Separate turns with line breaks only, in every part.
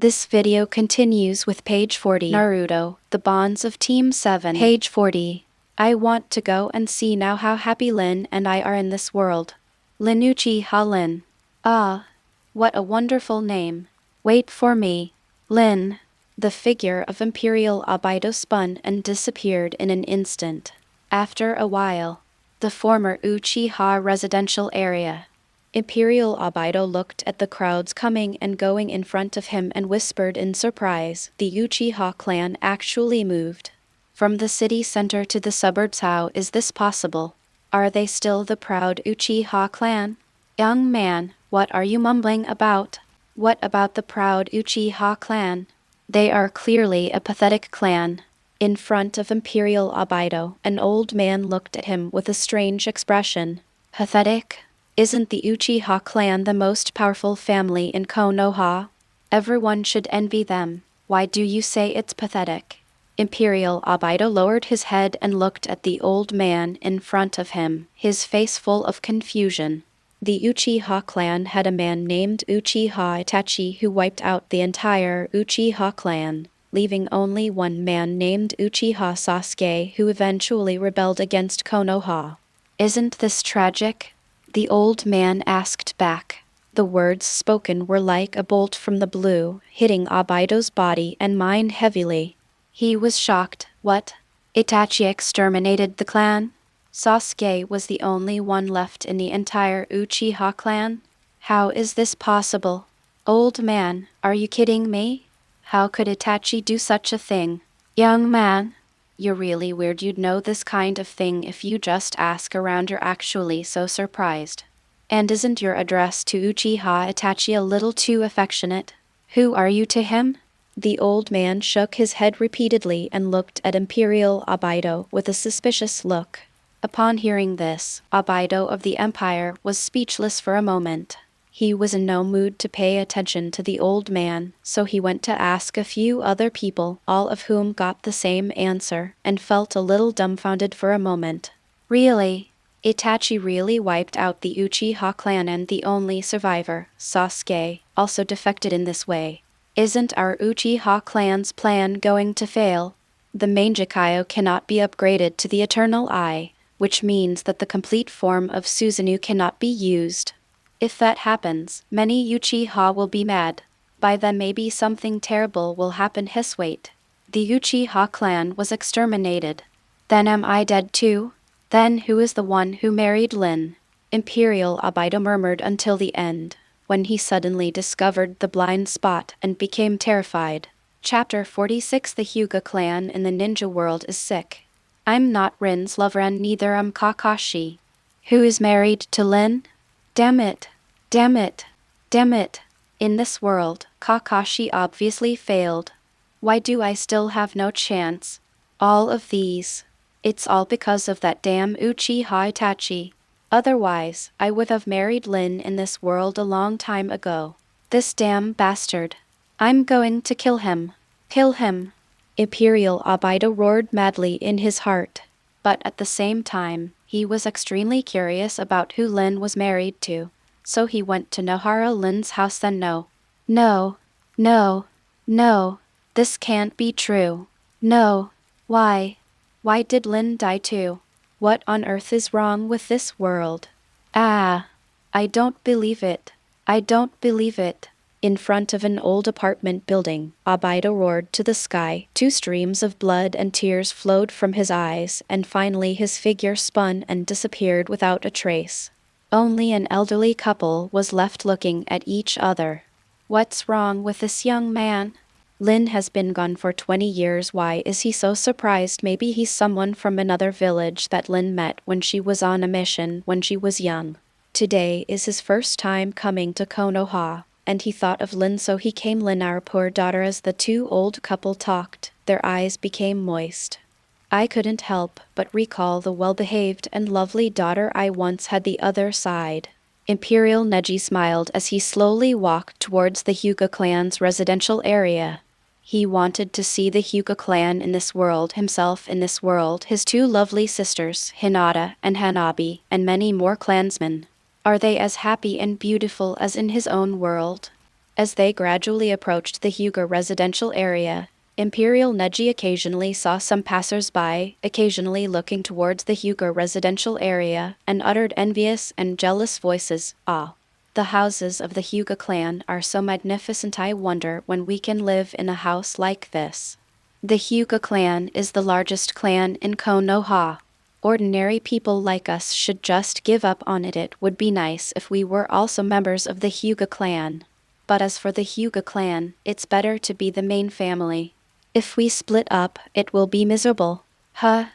This video continues with page 40. Naruto, the bonds of Team 7. Page 40. I want to go and see now how happy Lin and I are in this world. Lin Uchiha Lin. Ah, what a wonderful name. Wait for me. Lin. The figure of Imperial Obaido spun and disappeared in an instant. After a while, the former Uchiha residential area. Imperial Obaido looked at the crowds coming and going in front of him and whispered in surprise, the Uchiha clan actually moved. From the city center to the suburbs, how is this possible? Are they still the proud Uchiha clan? Young man, what are you mumbling about? What about the proud Uchiha clan? They are clearly a pathetic clan. In front of Imperial Obaido, an old man looked at him with a strange expression. Pathetic? Isn't the Uchiha clan the most powerful family in Konoha? Everyone should envy them. Why do you say it's pathetic? Imperial Obaido lowered his head and looked at the old man in front of him, his face full of confusion. The Uchiha clan had a man named Uchiha Itachi who wiped out the entire Uchiha clan, leaving only one man named Uchiha Sasuke who eventually rebelled against Konoha. Isn't this tragic? The old man asked back. The words spoken were like a bolt from the blue, hitting Obaido's body and mind heavily. He was shocked. What? Itachi exterminated the clan? Sasuke was the only one left in the entire Uchiha clan? How is this possible? Old man, are you kidding me? How could Itachi do such a thing? Young man, you're really weird. You'd know this kind of thing if you just ask around. You're actually so surprised. And isn't your address to Uchiha Itachi a little too affectionate? Who are you to him? The old man shook his head repeatedly and looked at Imperial Obaido with a suspicious look. Upon hearing this, Obaido of the Empire was speechless for a moment. He was in no mood to pay attention to the old man, so he went to ask a few other people, all of whom got the same answer, and felt a little dumbfounded for a moment. Really? Itachi really wiped out the Uchiha clan and the only survivor, Sasuke, also defected in this way. Isn't our Uchiha clan's plan going to fail? The Mangekyo cannot be upgraded to the Eternal Eye, which means that the complete form of Susanoo cannot be used. If that happens, many Uchiha will be mad. By then maybe something terrible will happen. Wait. The Uchiha clan was exterminated. Then am I dead too? Then who is the one who married Lin? Imperial Obaido murmured until the end, when he suddenly discovered the blind spot and became terrified. Chapter 46. The Hyuga clan in the ninja world is sick. I'm not Rin's lover and neither am Kakashi. Who is married to Lin? Damn it. Damn it. Damn it. In this world, Kakashi obviously failed. Why do I still have no chance? All of these. It's all because of that damn Uchiha Itachi. Otherwise, I would have married Lin in this world a long time ago. This damn bastard. I'm going to kill him. Kill him. Imperial Obaido roared madly in his heart. But at the same time, he was extremely curious about who Lin was married to. So he went to Nohara Lin's house. Then no. No. No. No. This can't be true. No. Why? Why did Lin die too? What on earth is wrong with this world? Ah. I don't believe it. I don't believe it. In front of an old apartment building, Obaido roared to the sky. 2 streams of blood and tears flowed from his eyes, and finally his figure spun and disappeared without a trace. Only an elderly couple was left looking at each other. What's wrong with this young man? Lin has been gone for 20 years. Why is he so surprised? Maybe he's someone from another village that Lin met when she was on a mission when she was young. Today is his first time coming to Konoha, and he thought of Lin, so he came. Lin, our poor daughter. As the 2 old couple talked, their eyes became moist. I couldn't help but recall the well-behaved and lovely daughter I once had. The other side. Imperial Neji smiled as he slowly walked towards the Hyuga clan's residential area. He wanted to see the Hyuga clan in this world, himself in this world, his 2 lovely sisters, Hinata and Hanabi, and many more clansmen. Are they as happy and beautiful as in his own world? As they gradually approached the Hyuga residential area, Imperial Neji occasionally saw some passers-by, occasionally looking towards the Hyuga residential area, and uttered envious and jealous voices. Ah, the houses of the Hyuga clan are so magnificent. I wonder when we can live in a house like this. The Hyuga clan is the largest clan in Konoha. Ordinary people like us should just give up on it. It would be nice if we were also members of the Hyuga clan. But as for the Hyuga clan, it's better to be the main family. If we split up, it will be miserable. Huh?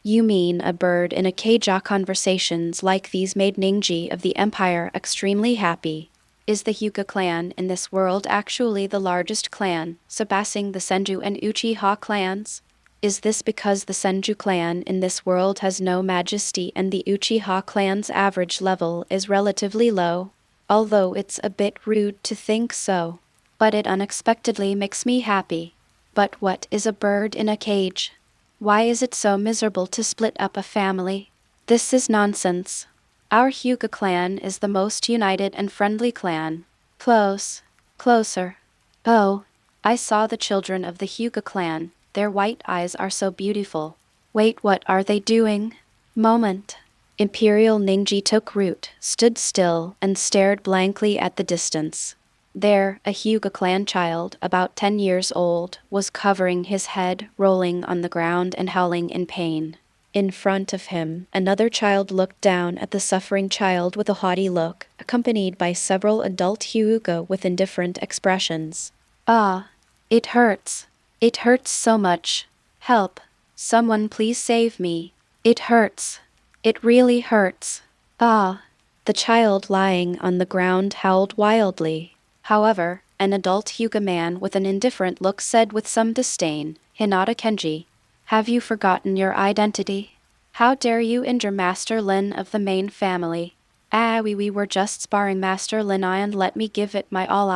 You mean a bird in a cage? Conversations like these made Ningji of the Empire extremely happy. Is the Hyuga clan in this world actually the largest clan, surpassing the Senju and Uchiha clans? Is this because the Senju clan in this world has no majesty and the Uchiha clan's average level is relatively low? Although it's a bit rude to think so. But it unexpectedly makes me happy. But what is a bird in a cage? Why is it so miserable to split up a family? This is nonsense. Our Hyuga clan is the most united and friendly clan. Closer. Oh, I saw the children of the Hyuga clan. Their white eyes are so beautiful. Wait, what are they doing? Moment. Imperial Ningji took root, stood still, and stared blankly at the distance. There, a Hyuga clan child, about 10 years old, was covering his head, rolling on the ground and howling in pain. In front of him, another child looked down at the suffering child with a haughty look, accompanied by several adult Hyuga with indifferent expressions. Ah, it hurts. It hurts so much. Help. Someone please save me. It hurts. It really hurts. Ah. The child lying on the ground howled wildly. However, an adult Hyuga man with an indifferent look said with some disdain, Hinata Kenji, have you forgotten your identity? How dare you injure Master Lin of the main family? We were just sparring, Master Lin, and let me give it my all.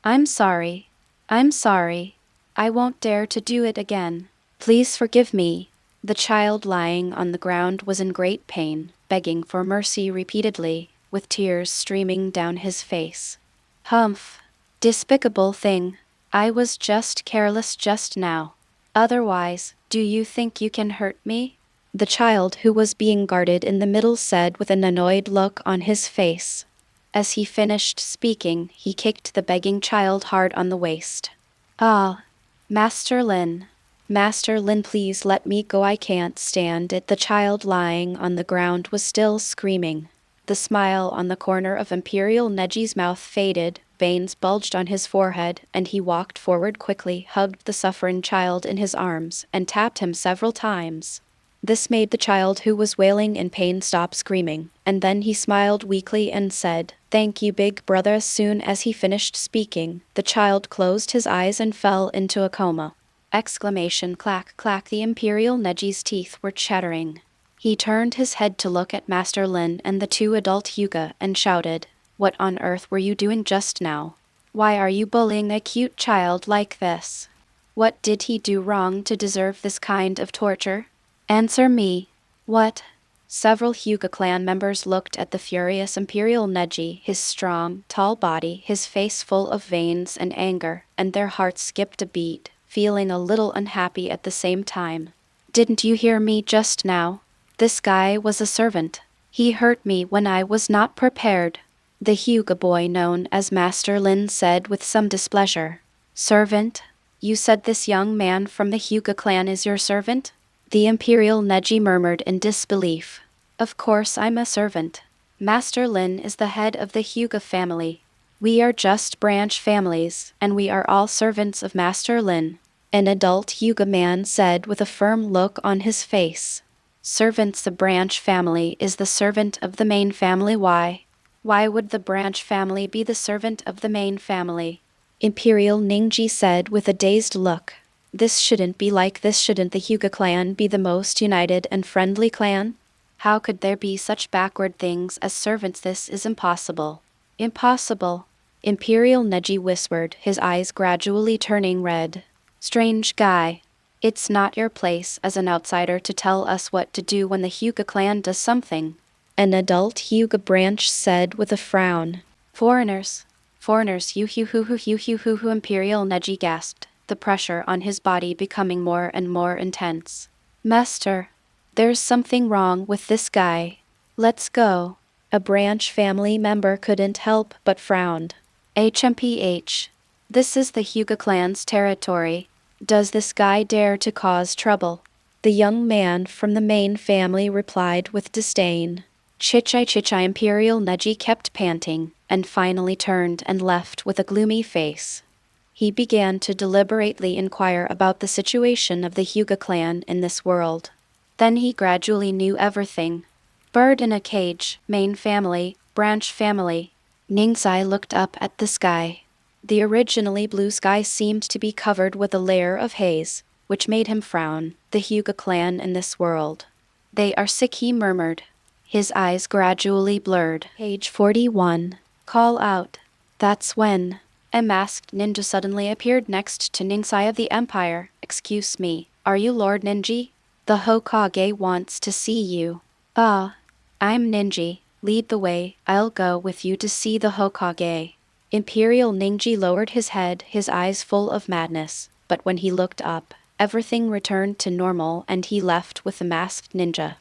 I'm sorry. I won't dare to do it again. Please forgive me. The child lying on the ground was in great pain, begging for mercy repeatedly, with tears streaming down his face. Humph. Despicable thing. I was just careless just now. Otherwise, do you think you can hurt me? The child who was being guarded in the middle said with an annoyed look on his face. As he finished speaking, he kicked the begging child hard on the waist. Ah. Master Lin, please let me go. I can't stand it. The child lying on the ground was still screaming. The smile on the corner of Imperial Neji's mouth faded, veins bulged on his forehead, and he walked forward quickly, hugged the suffering child in his arms, and tapped him several times. This made the child who was wailing in pain stop screaming, and then he smiled weakly and said, "Thank you, big brother." As soon as he finished speaking, the child closed his eyes and fell into a coma. Exclamation clack clack. The Imperial Neji's teeth were chattering. He turned his head to look at Master Lin and the two adult Hyuga and shouted, "What on earth were you doing just now? Why are you bullying a cute child like this? What did he do wrong to deserve this kind of torture? Answer me. What?" Several Hyuga clan members looked at the furious Imperial Neji, his strong, tall body, his face full of veins and anger, and their hearts skipped a beat, feeling a little unhappy at the same time. Didn't you hear me just now? This guy was a servant. He hurt me when I was not prepared. The Hyuga boy known as Master Lin said with some displeasure. Servant? You said this young man from the Hyuga clan is your servant? The Imperial Neji murmured in disbelief. Of course I'm a servant. Master Lin is the head of the Hyuga family. We are just branch families, and we are all servants of Master Lin. An adult Hyuga man said with a firm look on his face. Servants. The branch family is the servant of the main family. Why? Why would the branch family be the servant of the main family? Imperial Ningji said with a dazed look. This shouldn't be like this. Shouldn't the Hyuga clan be the most united and friendly clan? How could there be such backward things as servants? This is impossible. Impossible. Imperial Neji whispered, his eyes gradually turning red. Strange guy. It's not your place as an outsider to tell us what to do when the Hyuga clan does something. An adult Hyuga branch said with a frown. Foreigners. Foreigners hu Imperial Neji gasped, the pressure on his body becoming more and more intense. Master, there's something wrong with this guy. Let's go. A branch family member couldn't help but frowned. HMPH. This is the Hyuga clan's territory. Does this guy dare to cause trouble? The young man from the main family replied with disdain. Chichai Imperial Neji kept panting, and finally turned and left with a gloomy face. He began to deliberately inquire about the situation of the Hyuga clan in this world. Then he gradually knew everything. Bird in a cage, main family, branch family. Ningsai looked up at the sky. The originally blue sky seemed to be covered with a layer of haze, which made him frown. The Hyuga clan in this world. They are sick, he murmured. His eyes gradually blurred. Page 41. Call out. That's when a masked ninja suddenly appeared next to Ningsai of the Empire. Excuse me, are you Lord Ninji? The Hokage wants to see you. I'm Ninji. Lead the way, I'll go with you to see the Hokage. Imperial Ninji lowered his head, his eyes full of madness, but when he looked up, everything returned to normal and he left with the masked ninja.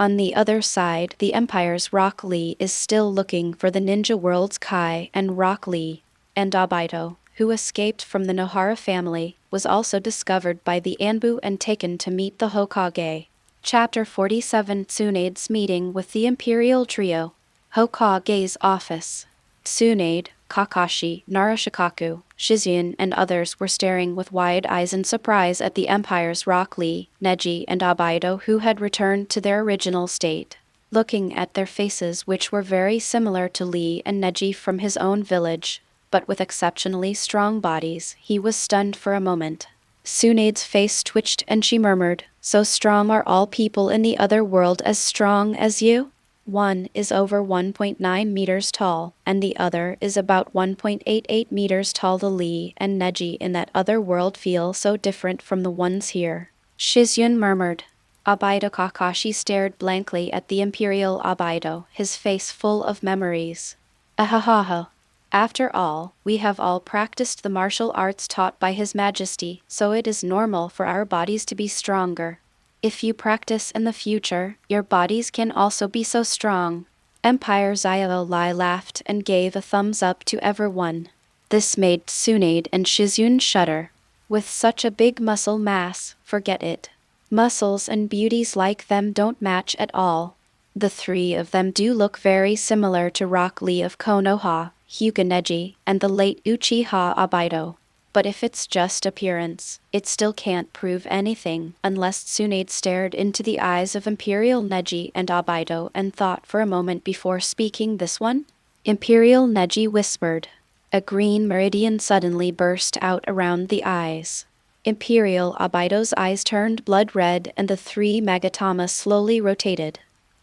On the other side, the Empire's Rock Lee is still looking for the ninja world's Kai, and Rock Lee and Obito, who escaped from the Nohara family, was also discovered by the Anbu and taken to meet the Hokage. Chapter 47. Tsunade's meeting with the Imperial Trio. Hokage's office. Tsunade, Kakashi, Narashikaku, Shizune, and others were staring with wide eyes in surprise at the Empire's Rock Lee, Neji, and Obito, who had returned to their original state. Looking at their faces, which were very similar to Lee and Neji from his own village, but with exceptionally strong bodies, he was stunned for a moment. Tsunade's face twitched and she murmured, "So strong are all people in the other world as strong as you?" One is over 1.9 meters tall, and the other is about 1.88 meters tall. The Lee and Neji in that other world feel so different from the ones here. Shizune murmured. Obito Kakashi stared blankly at the Imperial Obito, his face full of memories. Ahahaha. After all, we have all practiced the martial arts taught by His Majesty, so it is normal for our bodies to be stronger. If you practice in the future, your bodies can also be so strong. Empire Zaiolai laughed and gave a thumbs up to everyone. This made Tsunade and Shizune shudder. With such a big muscle mass, forget it. Muscles and beauties like them don't match at all. The three of them do look very similar to Rock Lee of Konoha, Hyuga Neji, and the late Uchiha Obito. But if it's just appearance, it still can't prove anything, unless Tsunade stared into the eyes of Imperial Neji and Obito and thought for a moment before speaking. This one? Imperial Neji whispered. A green meridian suddenly burst out around the eyes. Imperial Obito's eyes turned blood red and the three Magatama slowly rotated.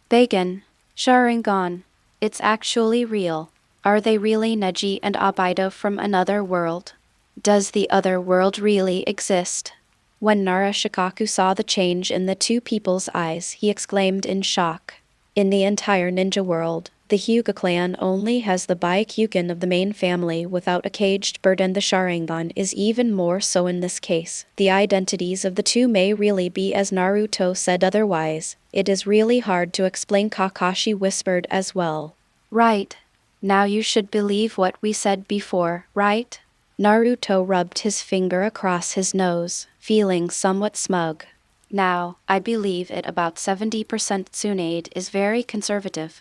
Bagan. Sharingan. It's actually real. Are they really Neji and Obito from another world? Does the other world really exist? When Narashikaku saw the change in the two people's eyes, he exclaimed in shock. In the entire ninja world, the Hyuga clan only has the Byakugan of the main family without a caged bird, and the Sharingan is even more so in this case. The identities of the two may really be as Naruto said otherwise. It is really hard to explain, Kakashi whispered as well. Right. Now you should believe what we said before, right? Naruto rubbed his finger across his nose, feeling somewhat smug. Now, I believe it. About 70%. Tsunade is very conservative.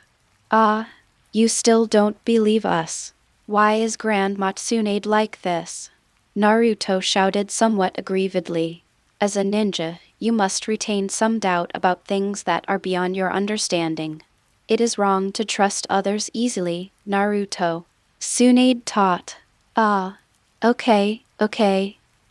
You still don't believe us. Why is Grandma Tsunade like this? Naruto shouted somewhat aggrievedly. As a ninja, you must retain some doubt about things that are beyond your understanding. It is wrong to trust others easily, Naruto. Tsunade taught. Okay.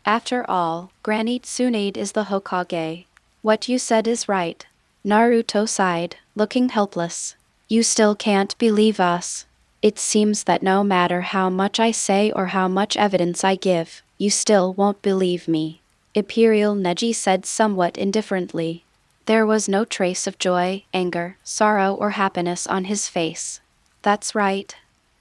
After all, Granny Tsunade is the Hokage. What you said is right. Naruto sighed, looking helpless. You still can't believe us. It seems that no matter how much I say or how much evidence I give, you still won't believe me. Imperial Neji said somewhat indifferently. There was no trace of joy, anger, sorrow, or happiness on his face. That's right.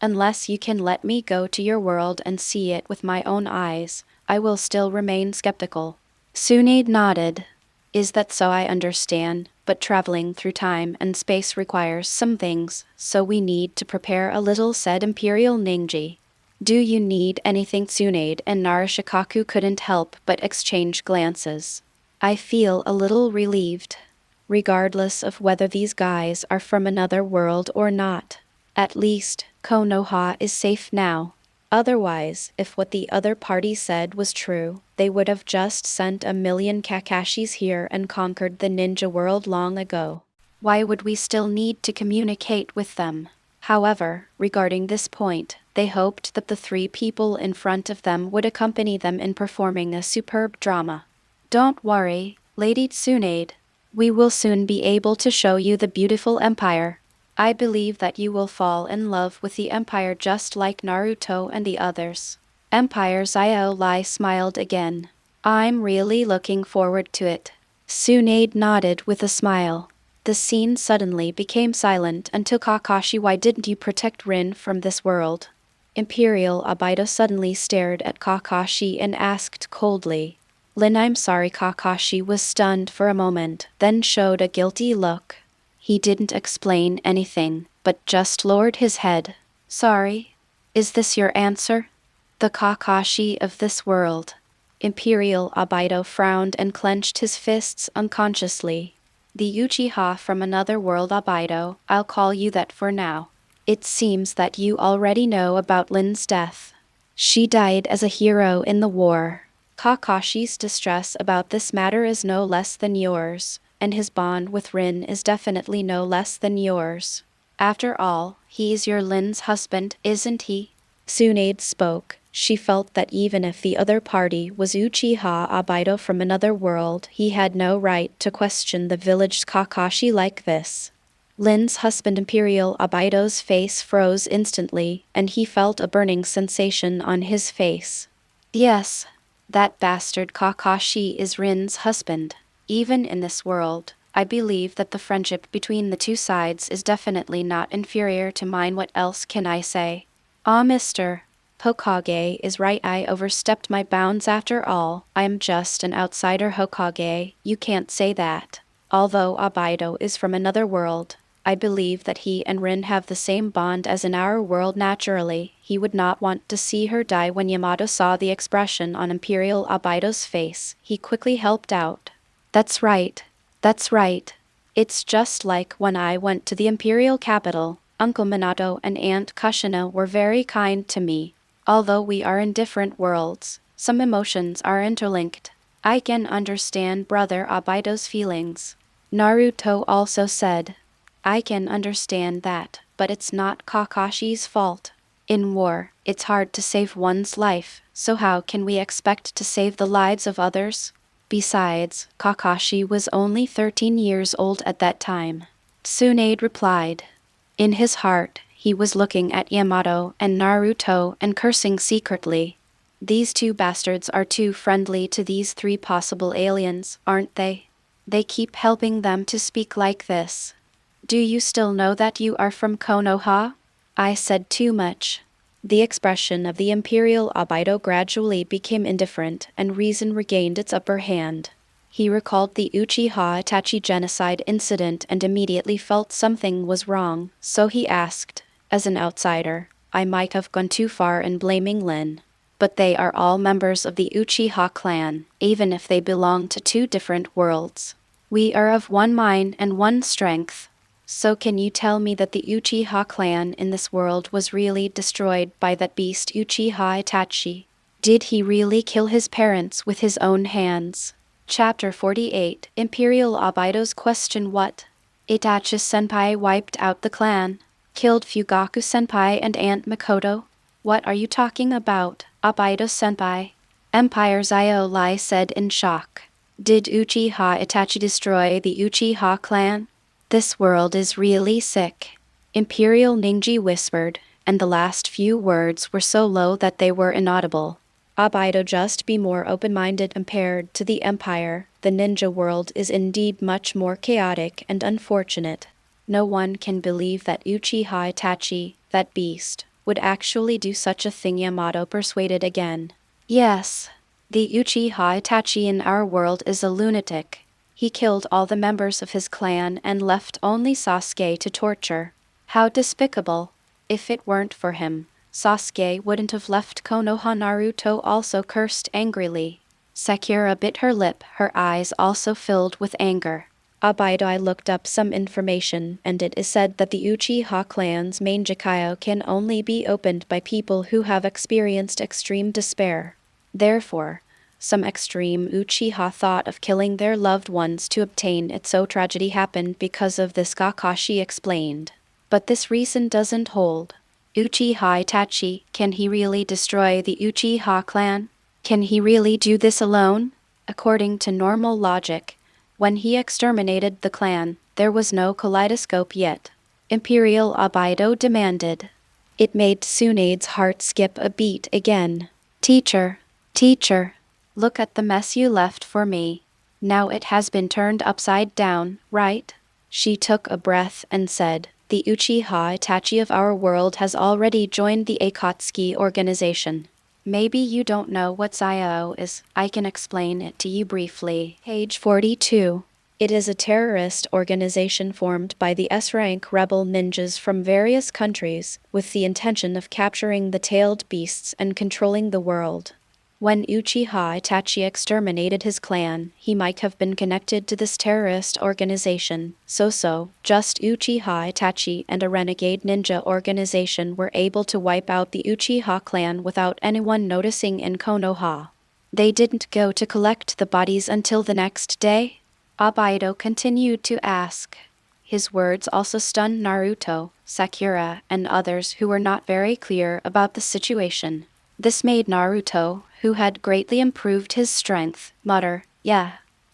Unless you can let me go to your world and see it with my own eyes, I will still remain skeptical. Tsunade nodded. Is that so? I understand, but traveling through time and space requires some things, so we need to prepare a little, said Imperial Ninji. Do you need anything? Tsunade and Narashikaku couldn't help but exchange glances. I feel a little relieved. Regardless of whether these guys are from another world or not. At least, Konoha is safe now. Otherwise, if what the other party said was true, they would have just sent 1,000,000 Kakashis here and conquered the ninja world long ago. Why would we still need to communicate with them? However, regarding this point, they hoped that the 3 people in front of them would accompany them in performing a superb drama. Don't worry, Lady Tsunade. We will soon be able to show you the beautiful empire. I believe that you will fall in love with the Empire just like Naruto and the others. Empire Xiao smiled again. I'm really looking forward to it. Tsunade nodded with a smile. The scene suddenly became silent until Kakashi. Why didn't you protect Rin from this world? Imperial Obito suddenly stared at Kakashi and asked coldly. Lin, I'm sorry. Kakashi was stunned for a moment, then showed a guilty look. He didn't explain anything, but just lowered his head. Sorry? Is this your answer? The Kakashi of this world. Imperial Obito frowned and clenched his fists unconsciously. The Uchiha from another world. Obito, I'll call you that for now. It seems that you already know about Lin's death. She died as a hero in the war. Kakashi's distress about this matter is no less than yours, and his bond with Rin is definitely no less than yours. After all, he's your Lin's husband, isn't he? Tsunade spoke. She felt that even if the other party was Uchiha Obito from another world, he had no right to question the village Kakashi like this. Lin's husband. Imperial Obito's face froze instantly, and he felt a burning sensation on his face. Yes, that bastard Kakashi is Rin's husband. Even in this world, I believe that the friendship between the 2 sides is definitely not inferior to mine. What else can I say? Mr. Hokage is right. I overstepped my bounds after all. I am just an outsider. Hokage, you can't say that. Although Obito is from another world, I believe that he and Rin have the same bond as in our world. Naturally, he would not want to see her die. When Yamato saw the expression on Imperial Obito's face, he quickly helped out. That's right. That's right. It's just like when I went to the Imperial capital. Uncle Minato and Aunt Kushina were very kind to me. Although we are in different worlds, some emotions are interlinked. I can understand Brother Obito's feelings. Naruto also said. I can understand that, but it's not Kakashi's fault. In war, it's hard to save one's life, so how can we expect to save the lives of others? Besides, Kakashi was only 13 years old at that time. Tsunade replied. In his heart, he was looking at Yamato and Naruto and cursing secretly. These 2 bastards are too friendly to these 3 possible aliens, aren't they? They keep helping them to speak like this. Do you still know that you are from Konoha? I said too much. The expression of the Imperial Obito gradually became indifferent, and reason regained its upper hand. He recalled the Uchiha Itachi genocide incident and immediately felt something was wrong, so he asked, as an outsider, I might have gone too far in blaming Lin. But they are all members of the Uchiha clan, even if they belong to 2 different worlds. We are of one mind and one strength. So can you tell me that the Uchiha clan in this world was really destroyed by that beast Uchiha Itachi? Did he really kill his parents with his own hands? Chapter 48, Imperial Obito's question. What? Itachi-senpai wiped out the clan? Killed Fugaku-senpai and Aunt Makoto? What are you talking about, Obito-senpai? Empire Xiao said in shock. Did Uchiha Itachi destroy the Uchiha clan? This world is really sick. Imperial Ninji whispered, and the last few words were so low that they were inaudible. Obito, just be more open-minded. Compared to the Empire, the ninja world is indeed much more chaotic and unfortunate. No one can believe that Uchiha Itachi, that beast, would actually do such a thing. Yamato persuaded again. Yes. The Uchiha Itachi in our world is a lunatic. He killed all the members of his clan and left only Sasuke to torture. How despicable. If it weren't for him, Sasuke wouldn't have left Konoha. Naruto also cursed angrily. Sakura bit her lip, her eyes also filled with anger. I looked up some information, and it is said that the Uchiha clan's main Jikyo can only be opened by people who have experienced extreme despair. Therefore, some extreme Uchiha thought of killing their loved ones to obtain it, so tragedy happened because of this, Kakashi explained. But this reason doesn't hold. Uchiha Itachi, can he really destroy the Uchiha clan? Can he really do this alone? According to normal logic, when he exterminated the clan, there was no kaleidoscope yet. Imperial Abido demanded. It made Tsunade's heart skip a beat again. Teacher, look at the mess you left for me. Now it has been turned upside down, right? She took a breath and said, the Uchiha Itachi of our world has already joined the Akatsuki organization. Maybe you don't know what Zio is, I can explain it to you briefly. Page 42. It is a terrorist organization formed by the S-rank rebel ninjas from various countries, with the intention of capturing the tailed beasts and controlling the world. When Uchiha Itachi exterminated his clan, he might have been connected to this terrorist organization. Just Uchiha Itachi and a renegade ninja organization were able to wipe out the Uchiha clan without anyone noticing in Konoha. They didn't go to collect the bodies until the next day? Abido continued to ask. His words also stunned Naruto, Sakura, and others who were not very clear about the situation. This made Naruto, who had greatly improved his strength, mutter, yeah.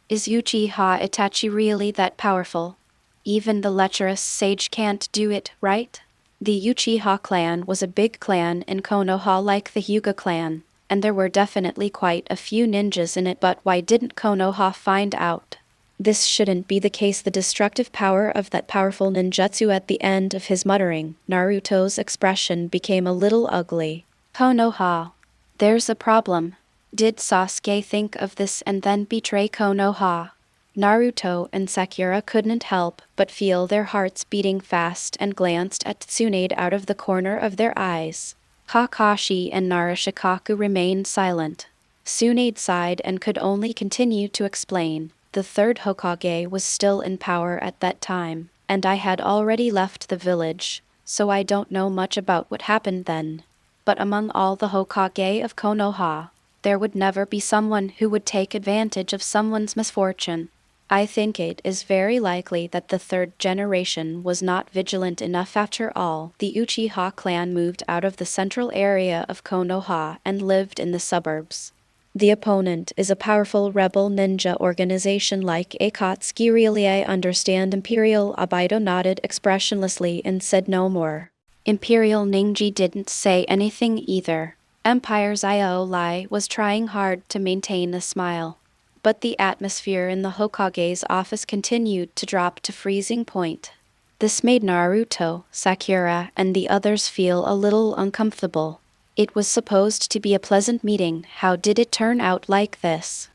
Is Uchiha Itachi really that powerful? Even the lecherous sage can't do it, right? The Uchiha clan was a big clan in Konoha like the Hyuga clan, and there were definitely quite a few ninjas in it, but why didn't Konoha find out? This shouldn't be the case. The destructive power of that powerful ninjutsu. At the end of his muttering, Naruto's expression became a little ugly. Konoha. There's a problem. Did Sasuke think of this and then betray Konoha? Naruto and Sakura couldn't help but feel their hearts beating fast and glanced at Tsunade out of the corner of their eyes. Kakashi and Narashikaku remained silent. Tsunade sighed and could only continue to explain. The third Hokage was still in power at that time, and I had already left the village, so I don't know much about what happened then. But among all the Hokage of Konoha, there would never be someone who would take advantage of someone's misfortune. I think it is very likely that the third generation was not vigilant enough. After all, the Uchiha clan moved out of the central area of Konoha and lived in the suburbs. The opponent is a powerful rebel ninja organization like Akatsuki. Really, I understand. Imperial Abido nodded expressionlessly and said no more. Imperial Ninji didn't say anything either. Empire's Iolai was trying hard to maintain a smile. But the atmosphere in the Hokage's office continued to drop to freezing point. This made Naruto, Sakura, and the others feel a little uncomfortable. It was supposed to be a pleasant meeting. How did it turn out like this?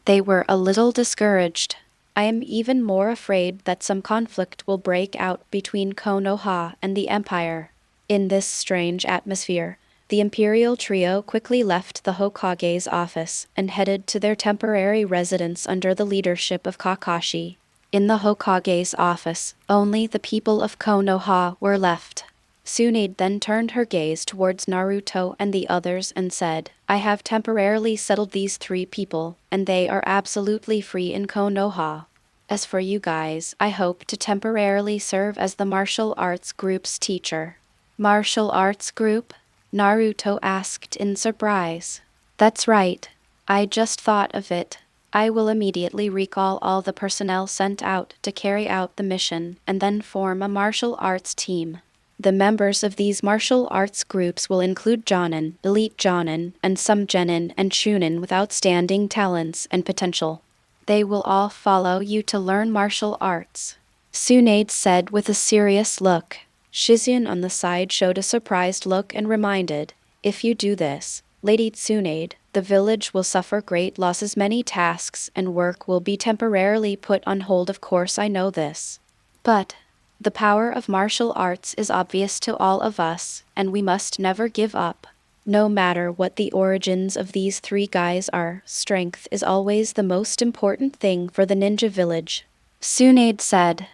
They were a little discouraged. I am even more afraid that some conflict will break out between Konoha and the Empire. In this strange atmosphere, the Imperial trio quickly left the Hokage's office and headed to their temporary residence under the leadership of Kakashi. In the Hokage's office, only the people of Konoha were left. Tsunade then turned her gaze towards Naruto and the others and said, I have temporarily settled these 3 people, and they are absolutely free in Konoha. As for you guys, I hope to temporarily serve as the martial arts group's teacher. Martial arts group? Naruto asked in surprise. That's right. I just thought of it. I will immediately recall all the personnel sent out to carry out the mission and then form a martial arts team. The members of these martial arts groups will include Jonin, elite Jonin, and some Genin and Chunin with outstanding talents and potential. They will all follow you to learn martial arts. Tsunade said with a serious look. Shizen on the side showed a surprised look and reminded, if you do this, Lady Tsunade, the village will suffer great losses, many tasks and work will be temporarily put on hold. Of course I know this. But the power of martial arts is obvious to all of us, and we must never give up. No matter what the origins of these three guys are, strength is always the most important thing for the ninja village. Tsunade said.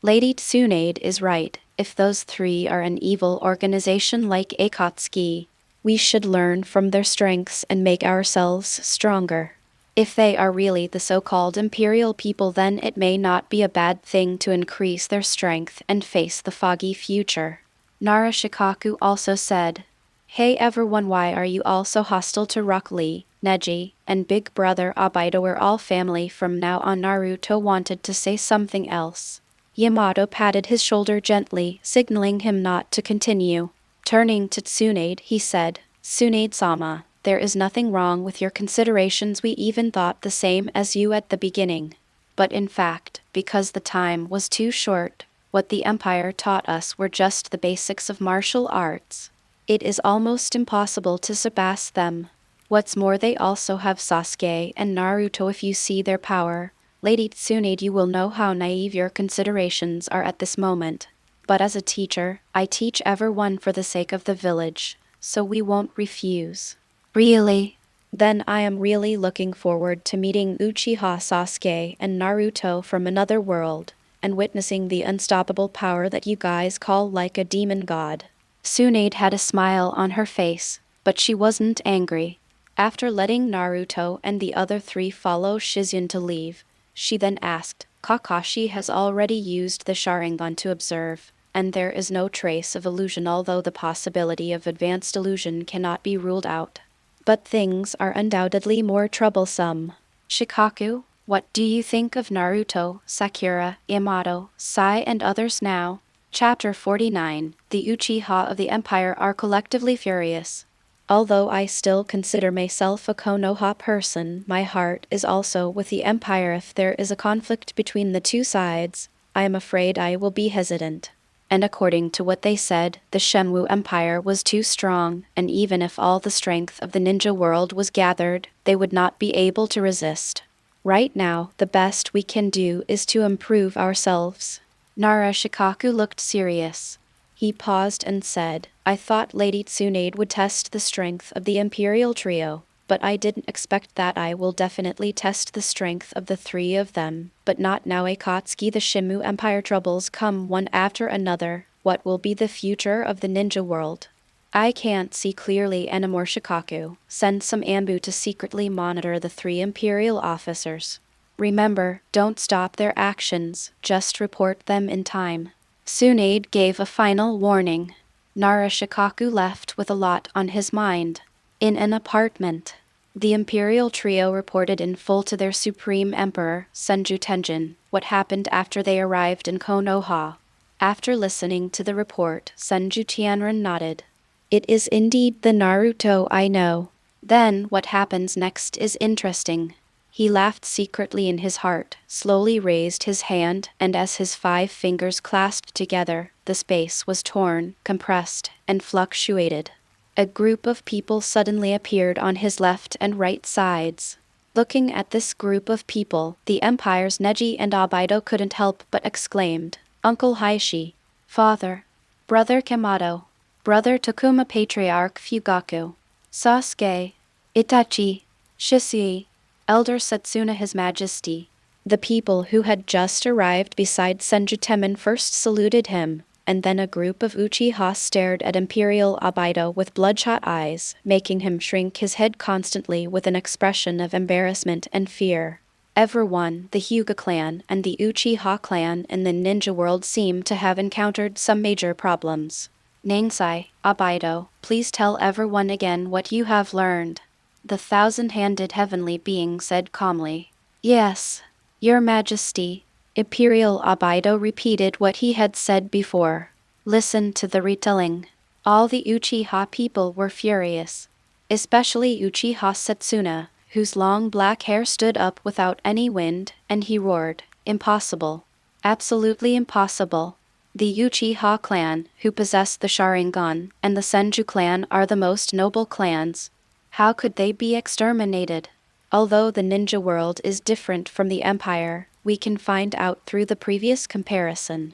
Lady Tsunade is right. If those three are an evil organization like Akatsuki, we should learn from their strengths and make ourselves stronger. If they are really the so-called imperial people, then it may not be a bad thing to increase their strength and face the foggy future. Nara Shikaku also said, Hey everyone, why are you all so hostile to Rock Lee, Neji, and Big Brother Obito? We're all family from now on. Naruto wanted to say something else. Yamato patted his shoulder gently, signaling him not to continue. Turning to Tsunade, he said, Tsunade-sama, there is nothing wrong with your considerations. We even thought the same as you at the beginning. But in fact, because the time was too short, what the Empire taught us were just the basics of martial arts. It is almost impossible to surpass them. What's more, they also have Sasuke and Naruto. If you see their power, Lady Tsunade, you will know how naive your considerations are at this moment. But as a teacher, I teach everyone for the sake of the village, so we won't refuse. Really? Then I am really looking forward to meeting Uchiha Sasuke and Naruto from another world, and witnessing the unstoppable power that you guys call like a demon god. Tsunade had a smile on her face, but she wasn't angry. After letting Naruto and the other three follow Shizen to leave, she then asked, Kakashi has already used the Sharingan to observe, and there is no trace of illusion, although the possibility of advanced illusion cannot be ruled out. But things are undoubtedly more troublesome. Shikaku, what do you think of Naruto, Sakura, Yamato, Sai and others now? Chapter 49. The Uchiha of the Empire are collectively furious. Although I still consider myself a Konoha person, my heart is also with the Empire. If there is a conflict between the two sides, I am afraid I will be hesitant. And according to what they said, the Shenwu Empire was too strong, and even if all the strength of the ninja world was gathered, they would not be able to resist. Right now, the best we can do is to improve ourselves. Nara Shikaku looked serious. He paused and said, I thought Lady Tsunade would test the strength of the Imperial Trio, but I didn't expect that. I will definitely test the strength of the three of them, but not now. Akatsuki, the Shenwu Empire troubles come one after another. What will be the future of the ninja world? I can't see clearly anymore. Shikaku, send some Ambu to secretly monitor the three Imperial officers. Remember, don't stop their actions, just report them in time. Tsunade gave a final warning. Nara Shikaku left with a lot on his mind. In an apartment, the Imperial Trio reported in full to their Supreme Emperor, Senju Tianren, what happened after they arrived in Konoha. After listening to the report, Senju Tianren nodded. It is indeed the Naruto I know. Then what happens next is interesting. He laughed secretly in his heart, slowly raised his hand, and as his 5 fingers clasped together, the space was torn, compressed, and fluctuated. A group of people suddenly appeared on his left and right sides. Looking at this group of people, the Empire's Neji and Obito couldn't help but exclaimed, Uncle Heishi, Father, Brother Yamato, Brother Takuma, Patriarch Fugaku, Sasuke, Itachi, Shisui, Elder Setsuna, His Majesty. The people who had just arrived beside Senju Tianren first saluted him, and then a group of Uchiha stared at Imperial Obito with bloodshot eyes, making him shrink his head constantly with an expression of embarrassment and fear. Everyone, the Hyuga clan and the Uchiha clan in the ninja world, seemed to have encountered some major problems. Nansai, Obito, please tell everyone again what you have learned. The thousand-handed heavenly being said calmly. Yes, Your Majesty. Imperial Obito repeated what he had said before. Listen to the retelling. All the Uchiha people were furious, especially Uchiha Setsuna, whose long black hair stood up without any wind, and he roared, Impossible. Absolutely impossible. The Uchiha clan, who possess the Sharingan, and the Senju clan are the most noble clans. How could they be exterminated? Although the ninja world is different from the Empire, we can find out through the previous comparison.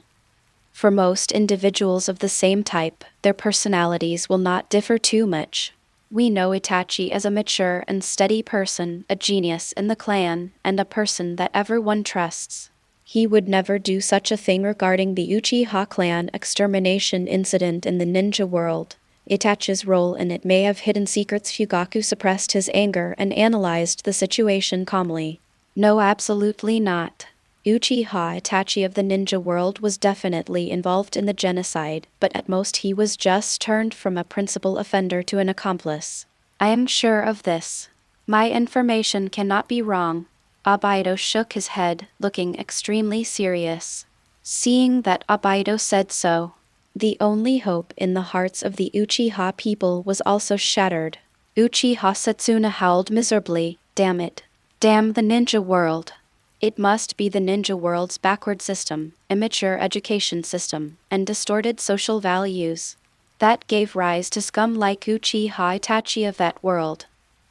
For most individuals of the same type, their personalities will not differ too much. We know Itachi as a mature and steady person, a genius in the clan, and a person that everyone trusts. He would never do such a thing regarding the Uchiha clan extermination incident in the ninja world. Itachi's role in it may have hidden secrets. Fugaku suppressed his anger and analyzed the situation calmly. No, absolutely not. Uchiha Itachi of the ninja world was definitely involved in the genocide, but at most he was just turned from a principal offender to an accomplice. I am sure of this. My information cannot be wrong. Abaido shook his head, looking extremely serious. Seeing that Abaido said so, the only hope in the hearts of the Uchiha people was also shattered. Uchiha Setsuna howled miserably. Damn it. Damn the ninja world. It must be the ninja world's backward system, immature education system, and distorted social values. That gave rise to scum like Uchiha Itachi of that world.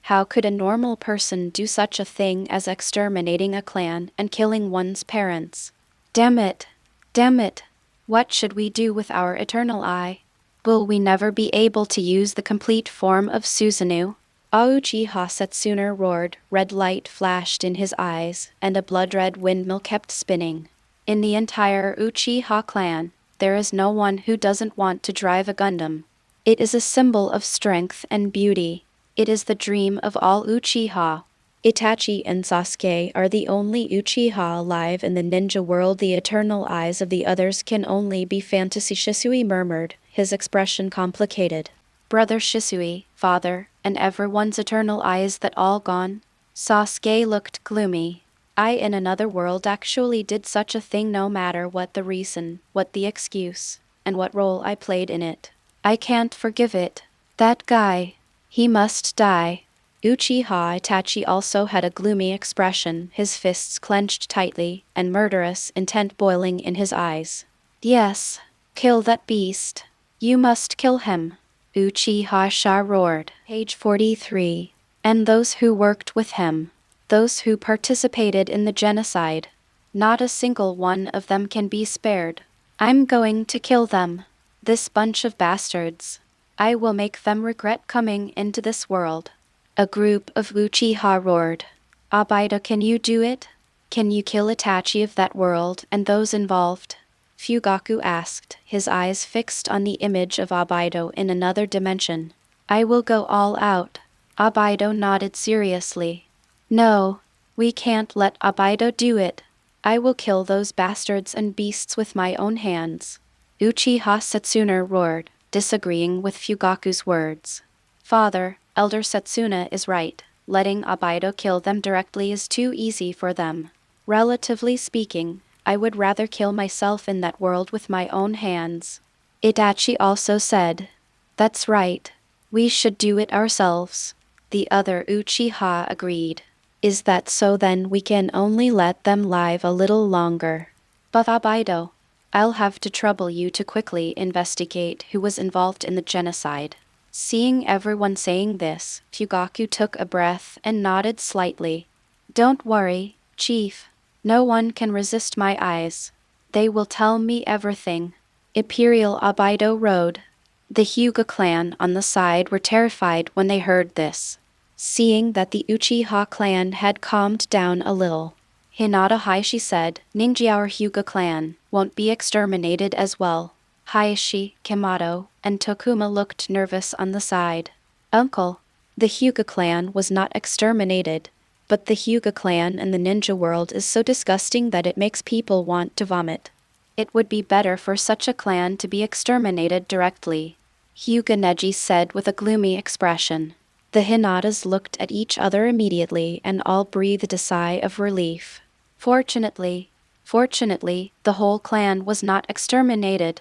How could a normal person do such a thing as exterminating a clan and killing one's parents? Damn it! Damn it! What should we do with our eternal eye? Will we never be able to use the complete form of Susanoo? Uchiha Setsuna roared, red light flashed in his eyes, and a blood-red windmill kept spinning. In the entire Uchiha clan, there is no one who doesn't want to drive a Gundam. It is a symbol of strength and beauty. It is the dream of all Uchiha. Itachi and Sasuke are the only Uchiha alive in the ninja world. The eternal eyes of the others can only be fantasy. Shisui murmured, his expression complicated. Brother Shisui, father, and everyone's eternal eyes that all gone? Sasuke looked gloomy. I in another world actually did such a thing, no matter what the reason, what the excuse, and what role I played in it. I can't forgive it. That guy. He must die. Uchiha Itachi also had a gloomy expression, his fists clenched tightly, and murderous intent boiling in his eyes. Yes. Kill that beast. You must kill him. Uchiha roared. Page 43. And those who worked with him. Those who participated in the genocide. Not a single one of them can be spared. I'm going to kill them. This bunch of bastards. I will make them regret coming into this world. A group of Uchiha roared. Abaido, can you do it? Can you kill Itachi of that world and those involved? Fugaku asked, his eyes fixed on the image of Abaido in another dimension. I will go all out. Abaido nodded seriously. No, we can't let Abaido do it. I will kill those bastards and beasts with my own hands. Uchiha Setsuna roared, disagreeing with Fugaku's words. Father, Elder Setsuna is right. Letting Abaido kill them directly is too easy for them. Relatively speaking, I would rather kill myself in that world with my own hands. Itachi also said. That's right. We should do it ourselves. The other Uchiha agreed. Is that so? Then we can only let them live a little longer. But Abaido, I'll have to trouble you to quickly investigate who was involved in the genocide. Seeing everyone saying this, Fugaku took a breath and nodded slightly. Don't worry, Chief. No one can resist my eyes. They will tell me everything. Imperial Abaido rode. The Hyuga clan on the side were terrified when they heard this. Seeing that the Uchiha clan had calmed down a little, Hinata Hayashi said, Ninja, our Hyuga clan won't be exterminated as well. Hayashi, Yamato, and Tokuma looked nervous on the side. Uncle, the Hyuga clan was not exterminated. But the Hyuga clan in the ninja world is so disgusting that it makes people want to vomit. It would be better for such a clan to be exterminated directly. Hyuga Neji said with a gloomy expression. The Hinatas looked at each other immediately and all breathed a sigh of relief. Fortunately, the whole clan was not exterminated.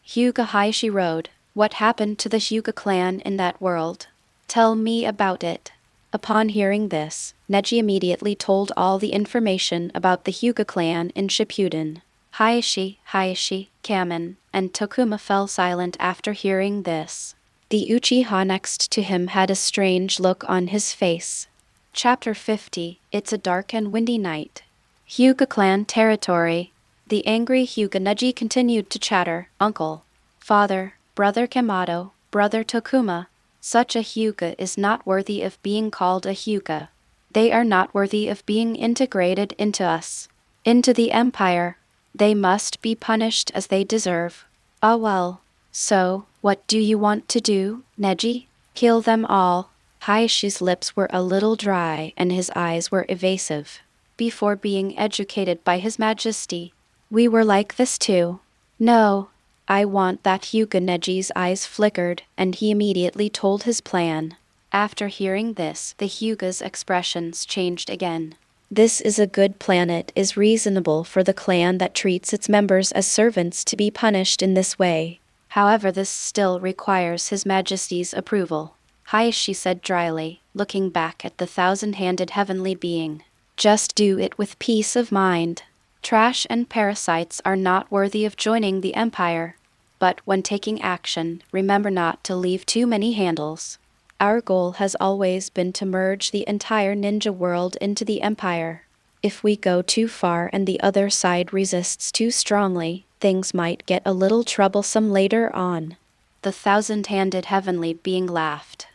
Hyuga Hayashi rode. What happened to the Hyuga clan in that world? Tell me about it. Upon hearing this, Neji immediately told all the information about the Hyuga clan in Shippuden. Hayashi, Kamen, and Tokuma fell silent after hearing this. The Uchiha next to him had a strange look on his face. Chapter 50. It's a dark and windy night. Hyuga clan territory. The angry Hyuga Neji continued to chatter. Uncle, father, brother Yamato, brother Tokuma. Such a Hyuga is not worthy of being called a Hyuga. They are not worthy of being integrated into us, into the empire. They must be punished as they deserve. Ah well. So, what do you want to do, Neji? Kill them all. Hayashi's lips were a little dry and his eyes were evasive. Before being educated by His Majesty, we were like this too. No, I want that. Hyuga Neji's eyes flickered and he immediately told his plan. After hearing this, the Hyuga's expressions changed again. This is a good plan. It is reasonable for the clan that treats its members as servants to be punished in this way. However, this still requires His Majesty's approval. Hayashi said dryly, looking back at the thousand-handed heavenly being. Just do it with peace of mind. Trash and parasites are not worthy of joining the empire. But when taking action, remember not to leave too many handles. Our goal has always been to merge the entire ninja world into the empire. If we go too far and the other side resists too strongly, things might get a little troublesome later on. The thousand-handed heavenly being laughed.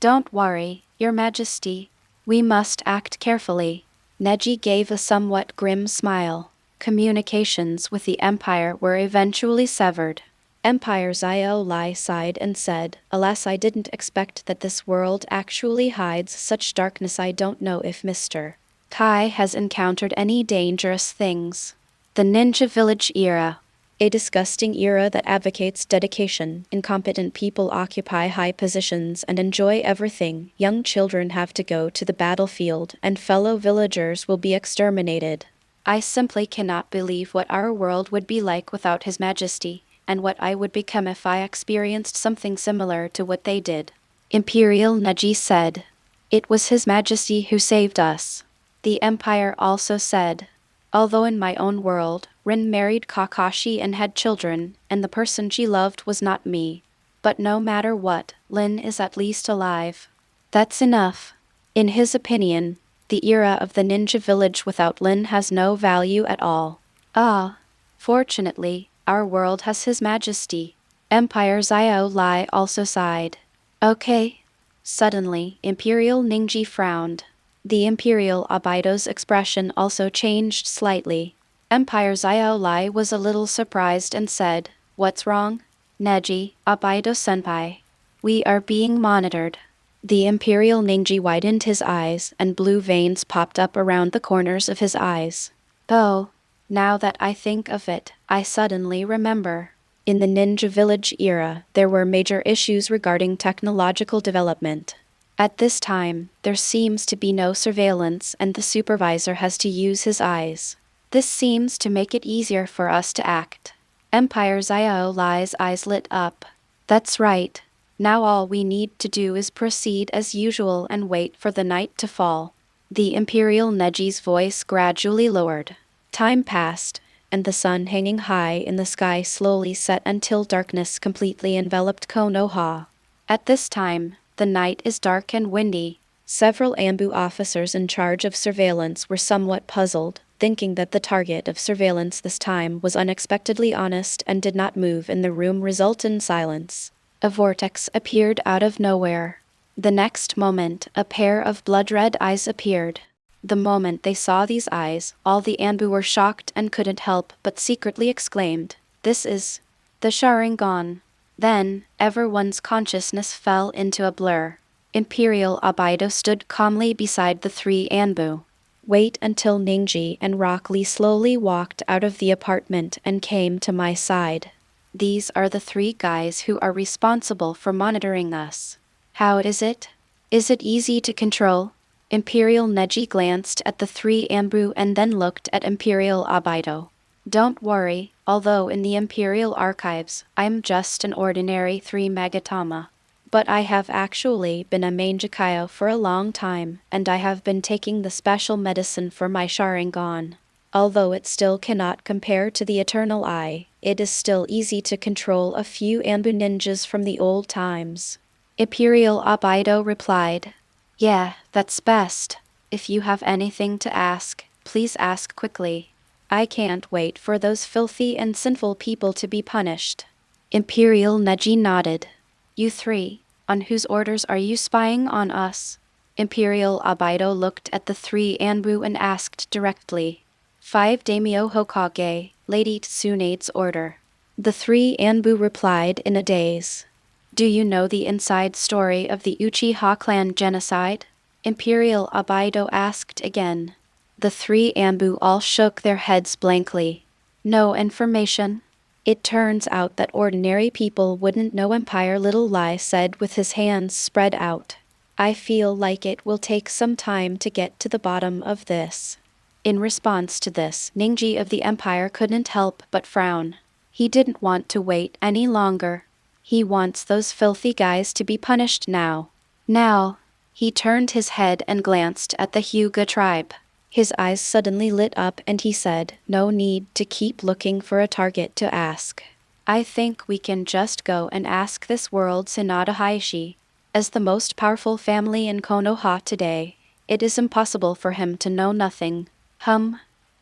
Don't worry, Your Majesty. We must act carefully. Neji gave a somewhat grim smile. Communications with the empire were eventually severed. Empire Zio Lai sighed and said, Alas, I didn't expect that this world actually hides such darkness. I don't know if Mr. Tai has encountered any dangerous things. The Ninja Village era. A disgusting era that advocates dedication. Incompetent people occupy high positions and enjoy everything. Young children have to go to the battlefield and fellow villagers will be exterminated. I simply cannot believe what our world would be like without His Majesty, and what I would become if I experienced something similar to what they did. Imperial Neji said. It was His Majesty who saved us. The Empire also said. Although in my own world, Rin married Kakashi and had children, and the person she loved was not me. But no matter what, Lin is at least alive. That's enough. In his opinion, the era of the ninja village without Lin has no value at all. Ah. Fortunately, our world has His Majesty. Empire Zio Lai also sighed. Okay. Suddenly, Imperial Ningji frowned. The Imperial Abido's expression also changed slightly. Empire Zio Lai was a little surprised and said, What's wrong? Neji, Abido-senpai. We are being monitored. The Imperial Ningji widened his eyes and blue veins popped up around the corners of his eyes. Oh, now that I think of it, I suddenly remember. In the Ninja Village era, there were major issues regarding technological development. At this time, there seems to be no surveillance and the supervisor has to use his eyes. This seems to make it easier for us to act. Empire Zio Lai's eyes lit up. That's right. Now all we need to do is proceed as usual and wait for the night to fall. The Imperial Neji's voice gradually lowered. Time passed, and the sun hanging high in the sky slowly set until darkness completely enveloped Konoha. At this time, the night is dark and windy. Several Anbu officers in charge of surveillance were somewhat puzzled, thinking that the target of surveillance this time was unexpectedly honest and did not move in the room, result in silence. A vortex appeared out of nowhere. The next moment, a pair of blood-red eyes appeared. The moment they saw these eyes, all the Anbu were shocked and couldn't help but secretly exclaimed, This is the Sharingan. Then, everyone's consciousness fell into a blur. Imperial Abido stood calmly beside the three Anbu. Wait until Ningji and Rock Lee slowly walked out of the apartment and came to my side. These are the three guys who are responsible for monitoring us. How is it? Is it easy to control? Imperial Neji glanced at the three Anbu and then looked at Imperial Abido. Don't worry, although in the Imperial Archives, I'm just an ordinary 3 Magatama. But I have actually been a Mangekyo for a long time, and I have been taking the special medicine for my Sharingan. Although it still cannot compare to the Eternal Eye, it is still easy to control a few Anbu ninjas from the old times. Imperial Abido replied, "Yeah, that's best. If you have anything to ask, please ask quickly. I can't wait for those filthy and sinful people to be punished." Imperial Neji nodded. "You three, on whose orders are you spying on us?" Imperial Abido looked at the three Anbu and asked directly. "5 Daimyo Hokage, Lady Tsunade's order." The three Anbu replied in a daze. "Do you know the inside story of the Uchiha clan genocide?" Imperial Abido asked again. The three Anbu all shook their heads blankly. "No information." "It turns out that ordinary people wouldn't know." Empire Little Lie said with his hands spread out. "I feel like it will take some time to get to the bottom of this." In response to this, Ningji of the Empire couldn't help but frown. He didn't want to wait any longer. He wants those filthy guys to be punished now. Now. He turned his head and glanced at the Hyuga tribe. His eyes suddenly lit up and he said, "No need to keep looking for a target to ask. I think we can just go and ask this world's Hinata Heishi. As the most powerful family in Konoha today, it is impossible for him to know nothing."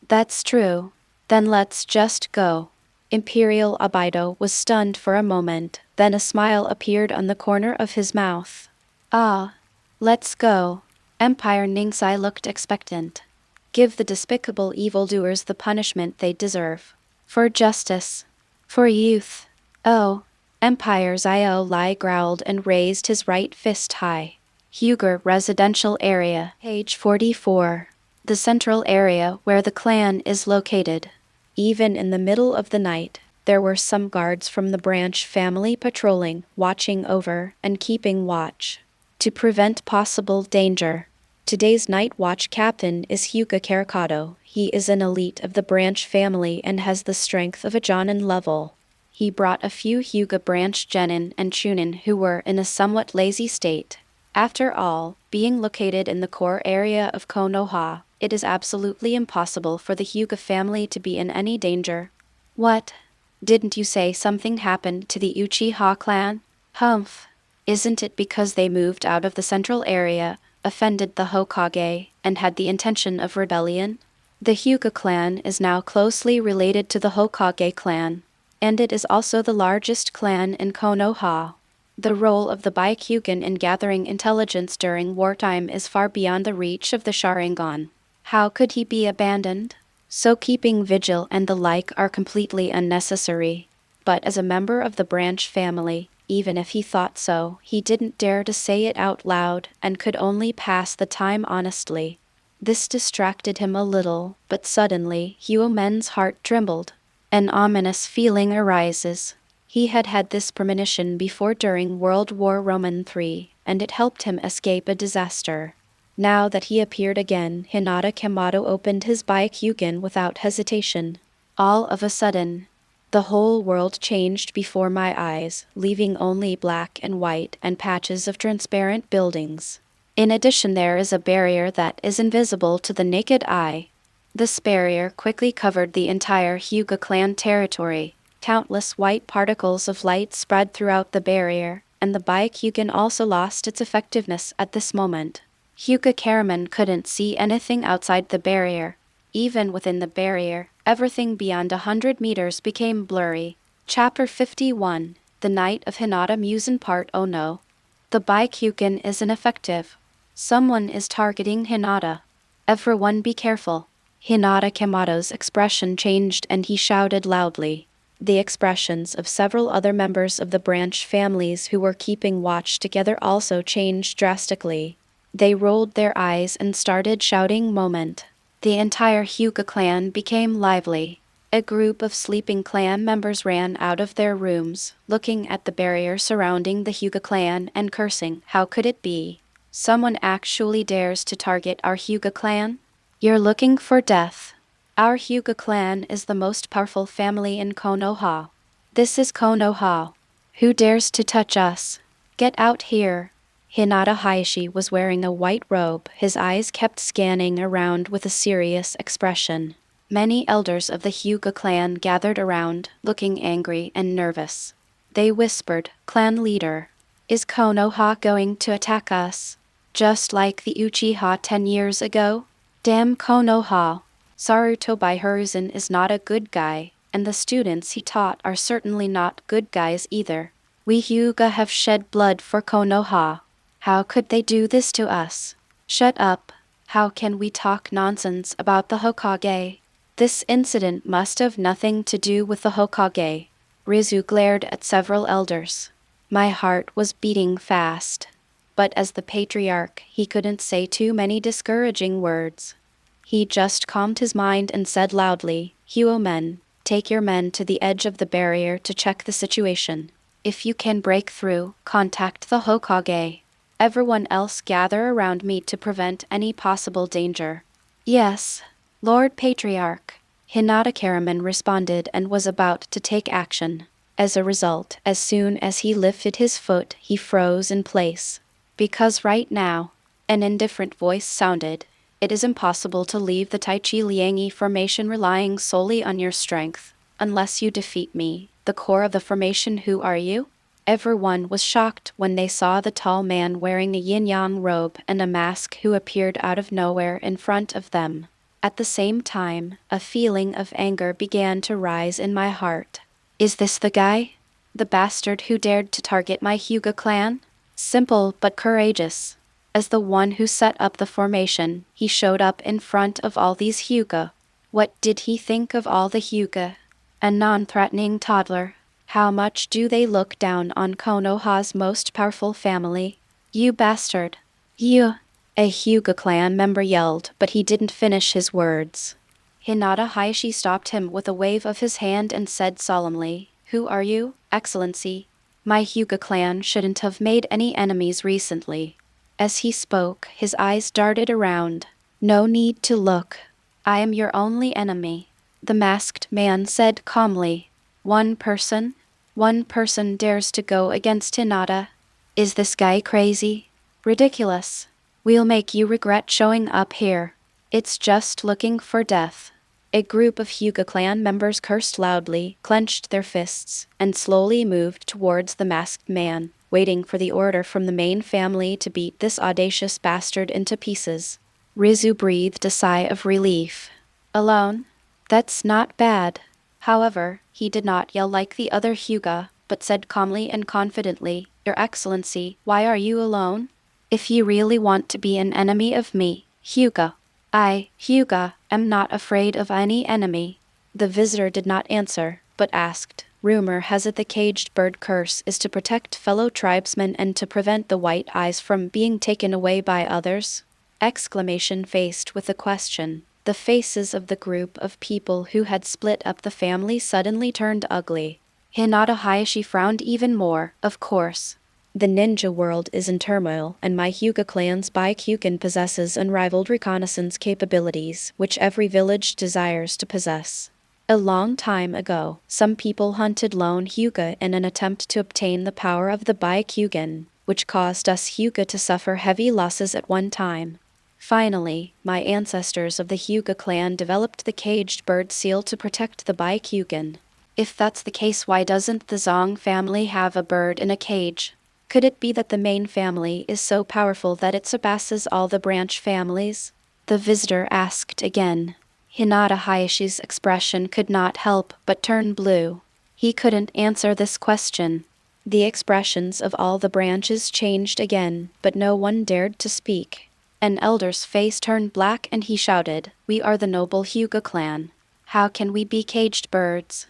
That's true. Then let's just go." Imperial Abido was stunned for a moment, then a smile appeared on the corner of his mouth. "Ah. Let's go." Empire Ningsai looked expectant. "Give the despicable evildoers the punishment they deserve. For justice. For youth." "Oh." Empire Zio Lai growled and raised his right fist high. Hyuga Residential Area, page 44. The central area where the clan is located. Even in the middle of the night, there were some guards from the branch family patrolling, watching over, and keeping watch. To prevent possible danger. Today's night watch captain is Hyuga Karikado. He is an elite of the branch family and has the strength of a Jonin level. He brought a few Hyuga branch genin and chunin who were in a somewhat lazy state. After all, being located in the core area of Konoha, it is absolutely impossible for the Hyuga family to be in any danger. "What? Didn't you say something happened to the Uchiha clan?" "Humph. Isn't it because they moved out of the central area, offended the Hokage, and had the intention of rebellion?" The Hyuga clan is now closely related to the Hokage clan, and it is also the largest clan in Konoha. The role of the Byakugan in gathering intelligence during wartime is far beyond the reach of the Sharingan. How could he be abandoned? So keeping vigil and the like are completely unnecessary. But as a member of the branch family, even if he thought so, he didn't dare to say it out loud and could only pass the time honestly. This distracted him a little, but suddenly Hyumen's heart trembled. An ominous feeling arises. He had had this premonition before during World War III, and it helped him escape a disaster. Now that he appeared again, Hinata Kamato opened his Byakugan without hesitation. All of a sudden, the whole world changed before my eyes, leaving only black and white and patches of transparent buildings. In addition, there is a barrier that is invisible to the naked eye. This barrier quickly covered the entire Hyuga clan territory. Countless white particles of light spread throughout the barrier, and the Byakugan also lost its effectiveness at this moment. Hyuga Karaman couldn't see anything outside the barrier. Even within the barrier, everything beyond 100 meters became blurry. Chapter 51, The Night of Hinata Musen Part. Oh no. The Byakugan is ineffective. Someone is targeting Hinata. Everyone be careful. Hinata Kamato's expression changed and he shouted loudly. The expressions of several other members of the branch families who were keeping watch together also changed drastically. They rolled their eyes and started shouting moment. The entire Hyuga clan became lively. A group of sleeping clan members ran out of their rooms, looking at the barrier surrounding the Hyuga clan and cursing. How could it be? Someone actually dares to target our Hyuga clan? You're looking for death. Our Hyuga clan is the most powerful family in Konoha. This is Konoha. Who dares to touch us? Get out here. Hinata Heishi was wearing a white robe. His eyes kept scanning around with a serious expression. Many elders of the Hyuga clan gathered around, looking angry and nervous. They whispered, "Clan leader, is Konoha going to attack us? Just like the Uchiha 10 years ago? Damn Konoha. Saruto by Hiruzen is not a good guy, and the students he taught are certainly not good guys either. We Hyuga have shed blood for Konoha. How could they do this to us? Shut up. How can we talk nonsense about the Hokage? This incident must have nothing to do with the Hokage." Rizu glared at several elders. My heart was beating fast. But as the patriarch, he couldn't say too many discouraging words. He just calmed his mind and said loudly, "Huo men, take your men to the edge of the barrier to check the situation. If you can break through, contact the Hokage. Everyone else gather around me to prevent any possible danger." "Yes, Lord Patriarch," Hinata Karaman responded and was about to take action. As a result, as soon as he lifted his foot, he froze in place. "Because right now," an indifferent voice sounded, "it is impossible to leave the Taichi Liangi formation relying solely on your strength. Unless you defeat me, the core of the formation. Who are you?" Everyone was shocked when they saw the tall man wearing a yin-yang robe and a mask who appeared out of nowhere in front of them. At the same time, a feeling of anger began to rise in my heart. Is this the guy? The bastard who dared to target my Hyuga clan? Simple but courageous. As the one who set up the formation, he showed up in front of all these Hyuga. What did he think of all the Hyuga? A non-threatening toddler. How much do they look down on Konoha's most powerful family? "You bastard. You!" a Hyuga clan member yelled, but he didn't finish his words. Hinata Hayashi stopped him with a wave of his hand and said solemnly, "Who are you, Excellency? My Hyuga clan shouldn't have made any enemies recently." As he spoke, his eyes darted around. "No need to look. I am your only enemy," the masked man said calmly. One person dares to go against Hinata. Is this guy crazy? Ridiculous. We'll make you regret showing up here. It's just looking for death." A group of Hyuga clan members cursed loudly, clenched their fists, and slowly moved towards the masked man, waiting for the order from the main family to beat this audacious bastard into pieces. Rizu breathed a sigh of relief. Alone? That's not bad. However, he did not yell like the other Hyuga, but said calmly and confidently, "Your Excellency, why are you alone? If you really want to be an enemy of me, Hyuga, I, Hyuga, am not afraid of any enemy." The visitor did not answer, but asked, "Rumor has it the caged bird curse is to protect fellow tribesmen and to prevent the white eyes from being taken away by others?" Exclamation faced with the question. The faces of the group of people who had split up the family suddenly turned ugly. Hinata Hayashi frowned even more. Of course. The ninja world is in turmoil, and my Hyuga clan's Byakugan possesses unrivaled reconnaissance capabilities, which every village desires to possess. A long time ago, some people hunted lone Hyuga in an attempt to obtain the power of the Byakugan, which caused us Hyuga to suffer heavy losses at one time. Finally, my ancestors of the Hyuga clan developed the caged bird seal to protect the Byakugan. If that's the case, why doesn't the Zong family have a bird in a cage? Could it be that the main family is so powerful that it surpasses all the branch families? The visitor asked again. Hinata Hayashi's expression could not help but turn blue. He couldn't answer this question. The expressions of all the branches changed again, but no one dared to speak. An elder's face turned black and he shouted, "We are the noble Hyuga clan. How can we be caged birds?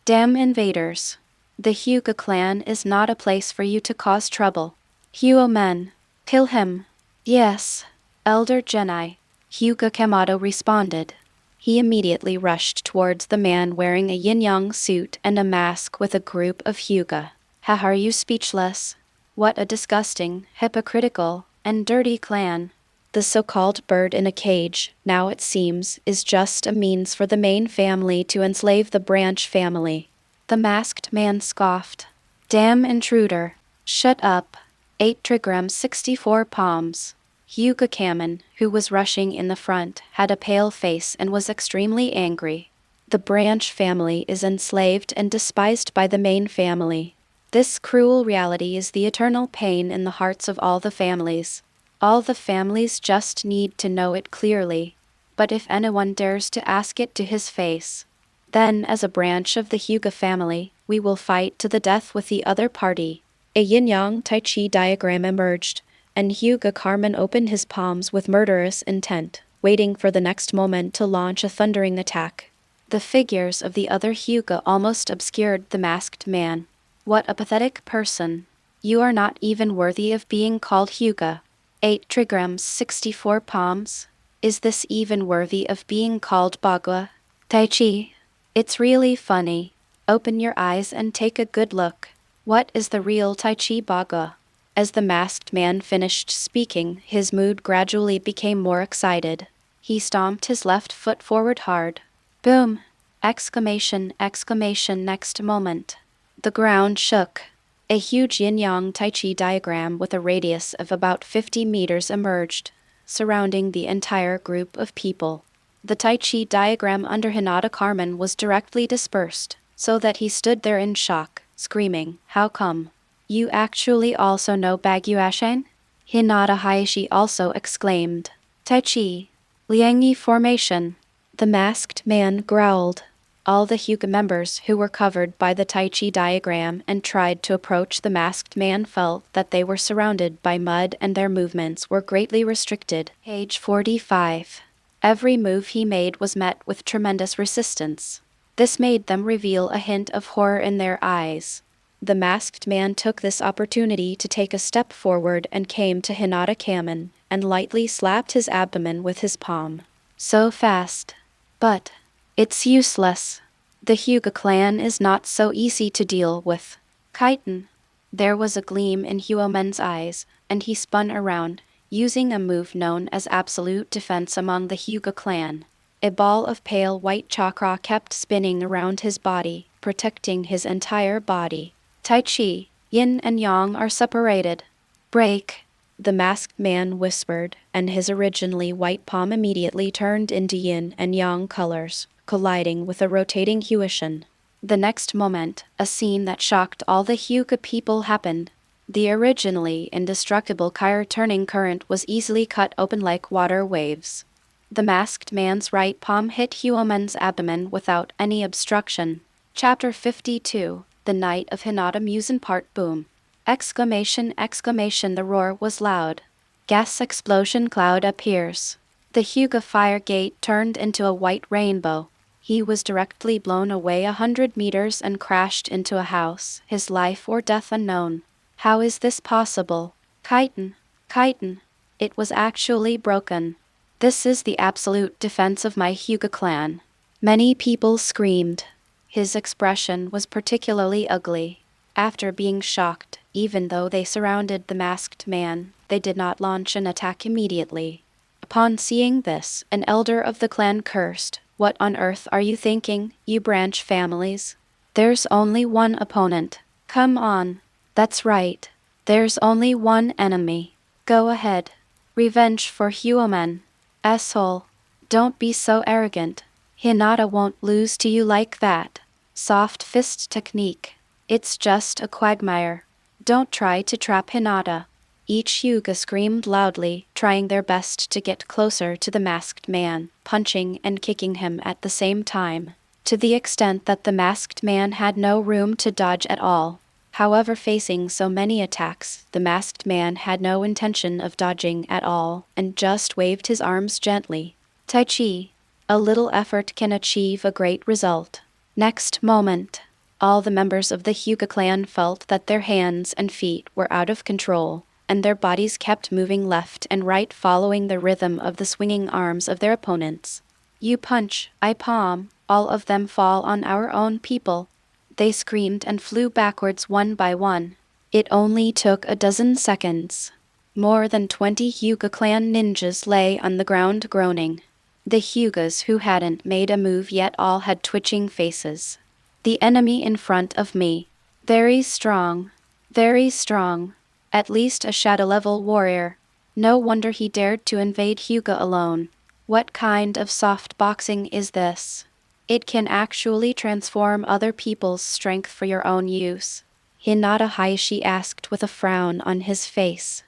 Damn invaders. The Hyuga clan is not a place for you to cause trouble. Huo men, kill him." "Yes, Elder Genai," Hyuga Yamato responded. He immediately rushed towards the man wearing a yin-yang suit and a mask with a group of Hyuga. Are you speechless? What a disgusting, hypocritical, and dirty clan. The so-called bird in a cage, now it seems, is just a means for the main family to enslave the branch family. The masked man scoffed. "Damn intruder. Shut up. 8 trigrams 64 palms. Hyuga Kamen, who was rushing in the front, had a pale face and was extremely angry. The branch family is enslaved and despised by the main family. This cruel reality is the eternal pain in the hearts of all the families. All the families just need to know it clearly. But if anyone dares to ask it to his face, then as a branch of the Hyuga family, we will fight to the death with the other party. A yin-yang tai chi diagram emerged, and Hyuga Carmen opened his palms with murderous intent, waiting for the next moment to launch a thundering attack. The figures of the other Hyuga almost obscured the masked man. What a pathetic person. You are not even worthy of being called Hyuga. 8 trigrams 64 palms. Is this even worthy of being called Bagua? Tai Chi. It's really funny. Open your eyes and take a good look. What is the real Tai Chi Bagua? As the masked man finished speaking, his mood gradually became more excited. He stomped his left foot forward hard. Boom! Exclamation, exclamation. Next moment, the ground shook. A huge yin-yang tai chi diagram with a radius of about 50 meters emerged, surrounding the entire group of people. The tai chi diagram under Hinata Carmen was directly dispersed, so that he stood there in shock, screaming, "How come? You actually also know Baguashen?" Hinata Hayashi also exclaimed, "Tai chi, Liangyi formation." The masked man growled. All the Hyuga members who were covered by the Tai Chi diagram and tried to approach the masked man felt that they were surrounded by mud and their movements were greatly restricted. Page 45. Every move he made was met with tremendous resistance. This made them reveal a hint of horror in their eyes. The masked man took this opportunity to take a step forward and came to Hinata Kamen and lightly slapped his abdomen with his palm. So fast. But it's useless. The Hyuga clan is not so easy to deal with. Kaiten. There was a gleam in Huomen's eyes, and he spun around, using a move known as absolute defense among the Hyuga clan. A ball of pale white chakra kept spinning around his body, protecting his entire body. Tai Chi, yin and yang are separated. Break, the masked man whispered, and his originally white palm immediately turned into yin and yang colors, colliding with a rotating Huishin. The next moment, a scene that shocked all the Hyuga people happened. The originally indestructible Kyre turning current was easily cut open like water waves. The masked man's right palm hit Huomen's abdomen without any obstruction. Chapter 52. The Night of Hinata Musen Part Boom. Exclamation, exclamation. The roar was loud. Gas explosion cloud appears. The Hyuga fire gate turned into a white rainbow. He was directly blown away 100 meters and crashed into a house, his life or death unknown. How is this possible? Kaiten, Kaiten. It was actually broken. This is the absolute defense of my Hyuga clan. Many people screamed. His expression was particularly ugly. After being shocked, even though they surrounded the masked man, they did not launch an attack immediately. Upon seeing this, an elder of the clan cursed, "What on earth are you thinking, you branch families? There's only one opponent. Come on." That's right. There's only one enemy. Go ahead. Revenge for Huomen. Asshole. Don't be so arrogant. Hinata won't lose to you like that. Soft fist technique. It's just a quagmire. Don't try to trap Hinata. Each Hyuga screamed loudly, trying their best to get closer to the masked man, punching and kicking him at the same time, to the extent that the masked man had no room to dodge at all. However, facing so many attacks, the masked man had no intention of dodging at all, and just waved his arms gently. Tai Chi. A little effort can achieve a great result. Next moment, all the members of the Hyuga clan felt that their hands and feet were out of control, and their bodies kept moving left and right following the rhythm of the swinging arms of their opponents. You punch, I palm, all of them fall on our own people. They screamed and flew backwards one by one. It only took a dozen seconds. More than 20 Hyuga clan ninjas lay on the ground groaning. The Hyugas who hadn't made a move yet all had twitching faces. The enemy in front of me. Very strong. Very strong. At least a shadow-level warrior. No wonder he dared to invade Hyuga alone. What kind of soft boxing is this? It can actually transform other people's strength for your own use. Hinata Hayashi asked with a frown on his face.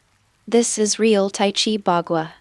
This is real Tai Chi Bagua.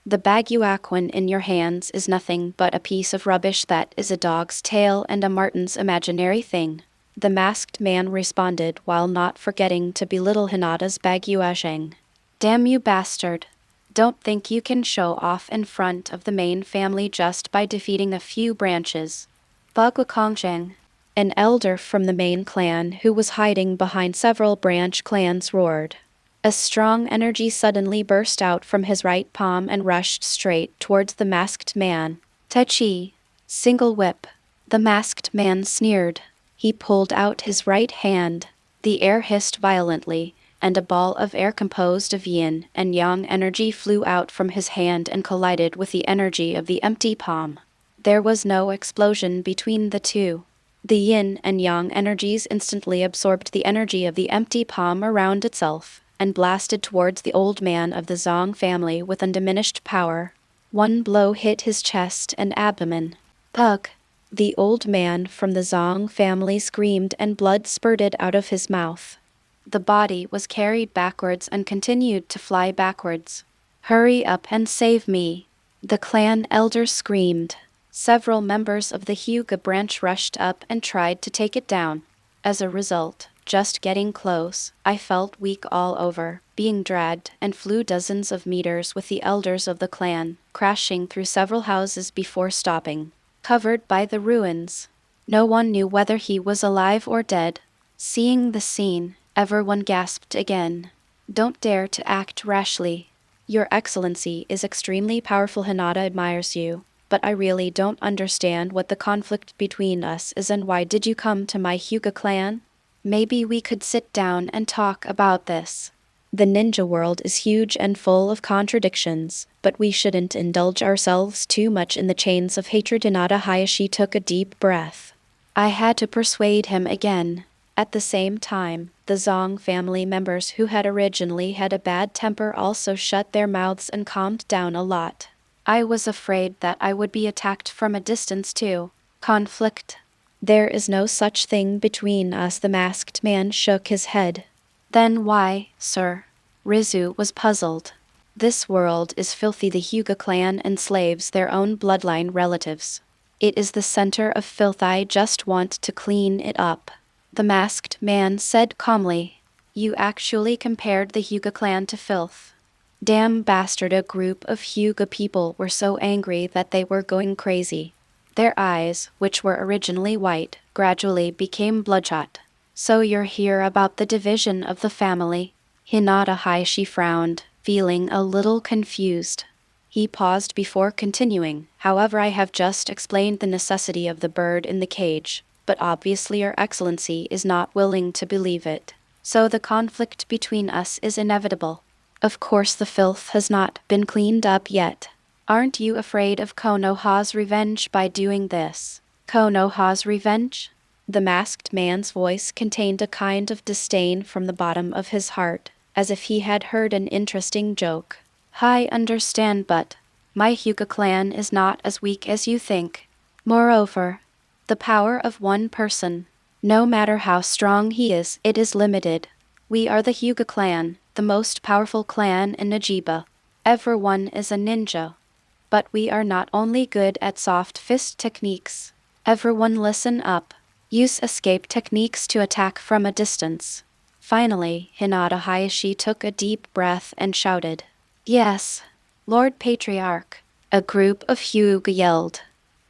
The baguaquan in your hands is nothing but a piece of rubbish that is a dog's tail and a marten's imaginary thing. The masked man responded while not forgetting to belittle Hinata's baguazhang. Damn you bastard. Don't think you can show off in front of the main family just by defeating a few branches. Baguakongzhang, an elder from the main clan who was hiding behind several branch clans, roared. A strong energy suddenly burst out from his right palm and rushed straight towards the masked man. Tai Chi. Single whip. The masked man sneered. He pulled out his right hand. The air hissed violently, and a ball of air composed of yin and yang energy flew out from his hand and collided with the energy of the empty palm. There was no explosion between the two. The yin and yang energies instantly absorbed the energy of the empty palm around itself, and blasted towards the old man of the Zong family with undiminished power. One blow hit his chest and abdomen. Thug! The old man from the Zong family screamed and blood spurted out of his mouth. The body was carried backwards and continued to fly backwards. Hurry up and save me! The clan elder screamed. Several members of the Hyuga branch rushed up and tried to take it down. As a result, just getting close, I felt weak all over, being dragged, and flew dozens of meters with the elders of the clan, crashing through several houses before stopping. Covered by the ruins. No one knew whether he was alive or dead. Seeing the scene, everyone gasped again. Don't dare to act rashly. Your Excellency is extremely powerful. Hinata admires you, but I really don't understand what the conflict between us is and why did you come to my Hyuga clan? Maybe we could sit down and talk about this. The ninja world is huge and full of contradictions, but we shouldn't indulge ourselves too much in the chains of hatred. Hinata Hayashi took a deep breath. I had to persuade him again. At the same time, the Zong family members who had originally had a bad temper also shut their mouths and calmed down a lot. I was afraid that I would be attacked from a distance too. Conflict. There is no such thing between us. The masked man shook his head. Then why, sir? Rizu was puzzled. This world is filthy. The Hyuga clan enslaves their own bloodline relatives. It is the center of filth. I just want to clean it up. The masked man said calmly. You actually compared the Hyuga clan to filth. Damn bastard. A group of Hyuga people were so angry that they were going crazy. Their eyes, which were originally white, gradually became bloodshot. So you're here about the division of the family? Hinata Hayashi frowned, feeling a little confused. He paused before continuing. However, I have just explained the necessity of the bird in the cage, but obviously Your Excellency is not willing to believe it. So the conflict between us is inevitable. Of course the filth has not been cleaned up yet. Aren't you afraid of Konoha's revenge by doing this? Konoha's revenge? The masked man's voice contained a kind of disdain from the bottom of his heart, as if he had heard an interesting joke. I understand, but my Hyuga clan is not as weak as you think. Moreover, the power of one person, no matter how strong he is, it is limited. We are the Hyuga clan, the most powerful clan in Najiba. Everyone is a ninja. But we are not only good at soft fist techniques. Everyone listen up. Use escape techniques to attack from a distance. Finally, Hinata Hayashi took a deep breath and shouted. Yes, Lord Patriarch. A group of Hyuga yelled.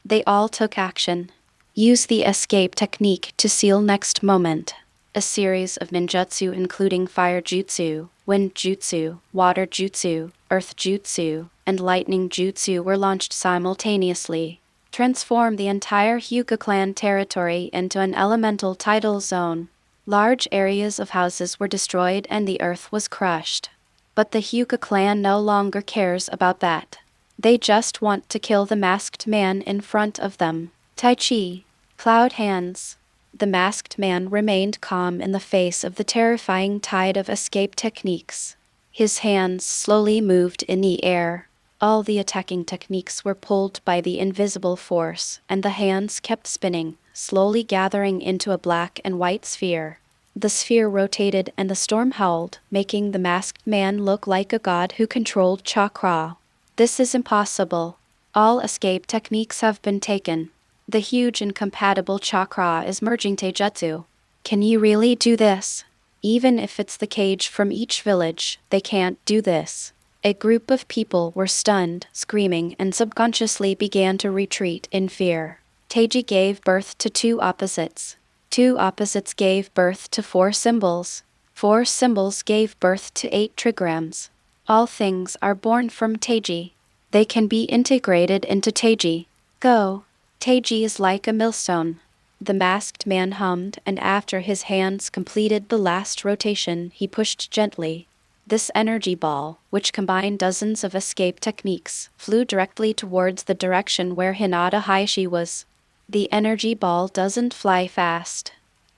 They all took action. Use the escape technique to seal next moment. A series of ninjutsu including fire jutsu, wind jutsu, water jutsu, earth jutsu, and lightning jutsu were launched simultaneously. Transform the entire Hyuga clan territory into an elemental tidal zone. Large areas of houses were destroyed and the earth was crushed. But the Hyuga clan no longer cares about that. They just want to kill the masked man in front of them. Tai Chi. Cloud hands. The masked man remained calm in the face of the terrifying tide of escape techniques. His hands slowly moved in the air. All the attacking techniques were pulled by the invisible force, and the hands kept spinning, slowly gathering into a black and white sphere. The sphere rotated and the storm howled, making the masked man look like a god who controlled chakra. This is impossible. All escape techniques have been taken. The huge incompatible chakra is merging taijutsu. Can you really do this? Even if it's the cage from each village, they can't do this. A group of people were stunned, screaming, and subconsciously began to retreat in fear. Teiji gave birth to two opposites. Two opposites gave birth to four symbols. Four symbols gave birth to 8 trigrams. All things are born from Teiji. They can be integrated into Teiji. Go. Teiji is like a millstone. The masked man hummed, and after his hands completed the last rotation, he pushed gently. This energy ball, which combined dozens of escape techniques, flew directly towards the direction where Hinata Hayashi was. The energy ball doesn't fly fast.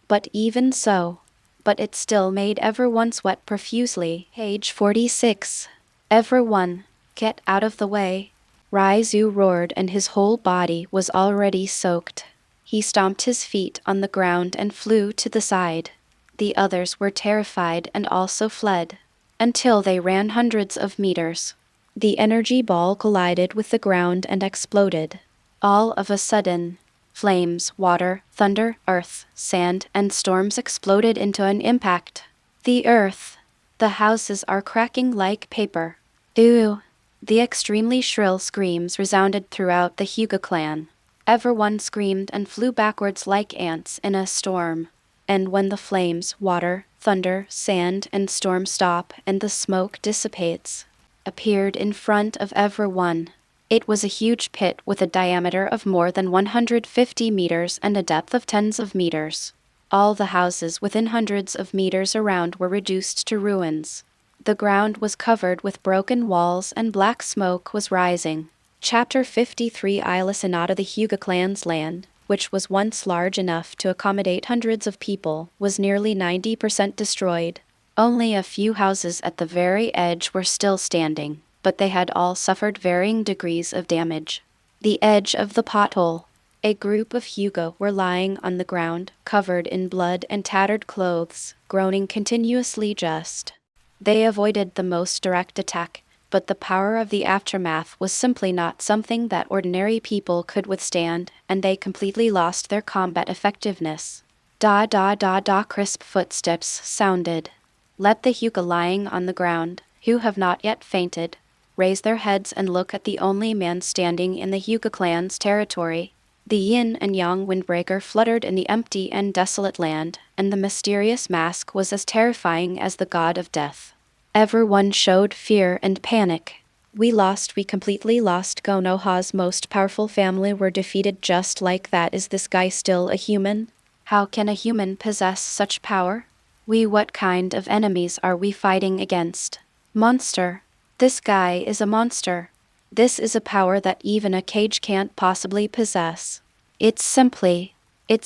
But even so, it still made everyone sweat profusely. Page 46. Everyone, get out of the way. Raizu roared and his whole body was already soaked. He stomped his feet on the ground and flew to the side. The others were terrified and also fled. Until they ran hundreds of meters. The energy ball collided with the ground and exploded. All of a sudden, flames, water, thunder, earth, sand, and storms exploded into an impact. The earth. The houses are cracking like paper. Ooh. The extremely shrill screams resounded throughout the Hyuga clan. Everyone screamed and flew backwards like ants in a storm. And when the flames, water, thunder, sand, and storm stop and the smoke dissipates, appeared in front of everyone. It was a huge pit with a diameter of more than 150 meters and a depth of tens of meters. All the houses within hundreds of meters around were reduced to ruins. The ground was covered with broken walls and black smoke was rising. Chapter 53. Isla Sonata. The Hyuga clan's land, which was once large enough to accommodate hundreds of people, was nearly 90% destroyed. Only a few houses at the very edge were still standing, but they had all suffered varying degrees of damage. The edge of the pothole. A group of Hyuga were lying on the ground, covered in blood and tattered clothes, groaning continuously. They avoided the most direct attack, but the power of the aftermath was simply not something that ordinary people could withstand, and they completely lost their combat effectiveness. Crisp footsteps sounded. Let the Hyuga lying on the ground, who have not yet fainted, raise their heads and look at the only man standing in the Hyuga clan's territory. The yin and yang windbreaker fluttered in the empty and desolate land, and the mysterious mask was as terrifying as the god of death. Everyone showed fear and panic. We completely lost. Konoha's most powerful family were defeated just like that. Is this guy still a human? How can a human possess such power? What kind of enemies are we fighting against? Monster. This guy is a monster. This is a power that even a cage can't possibly possess. It's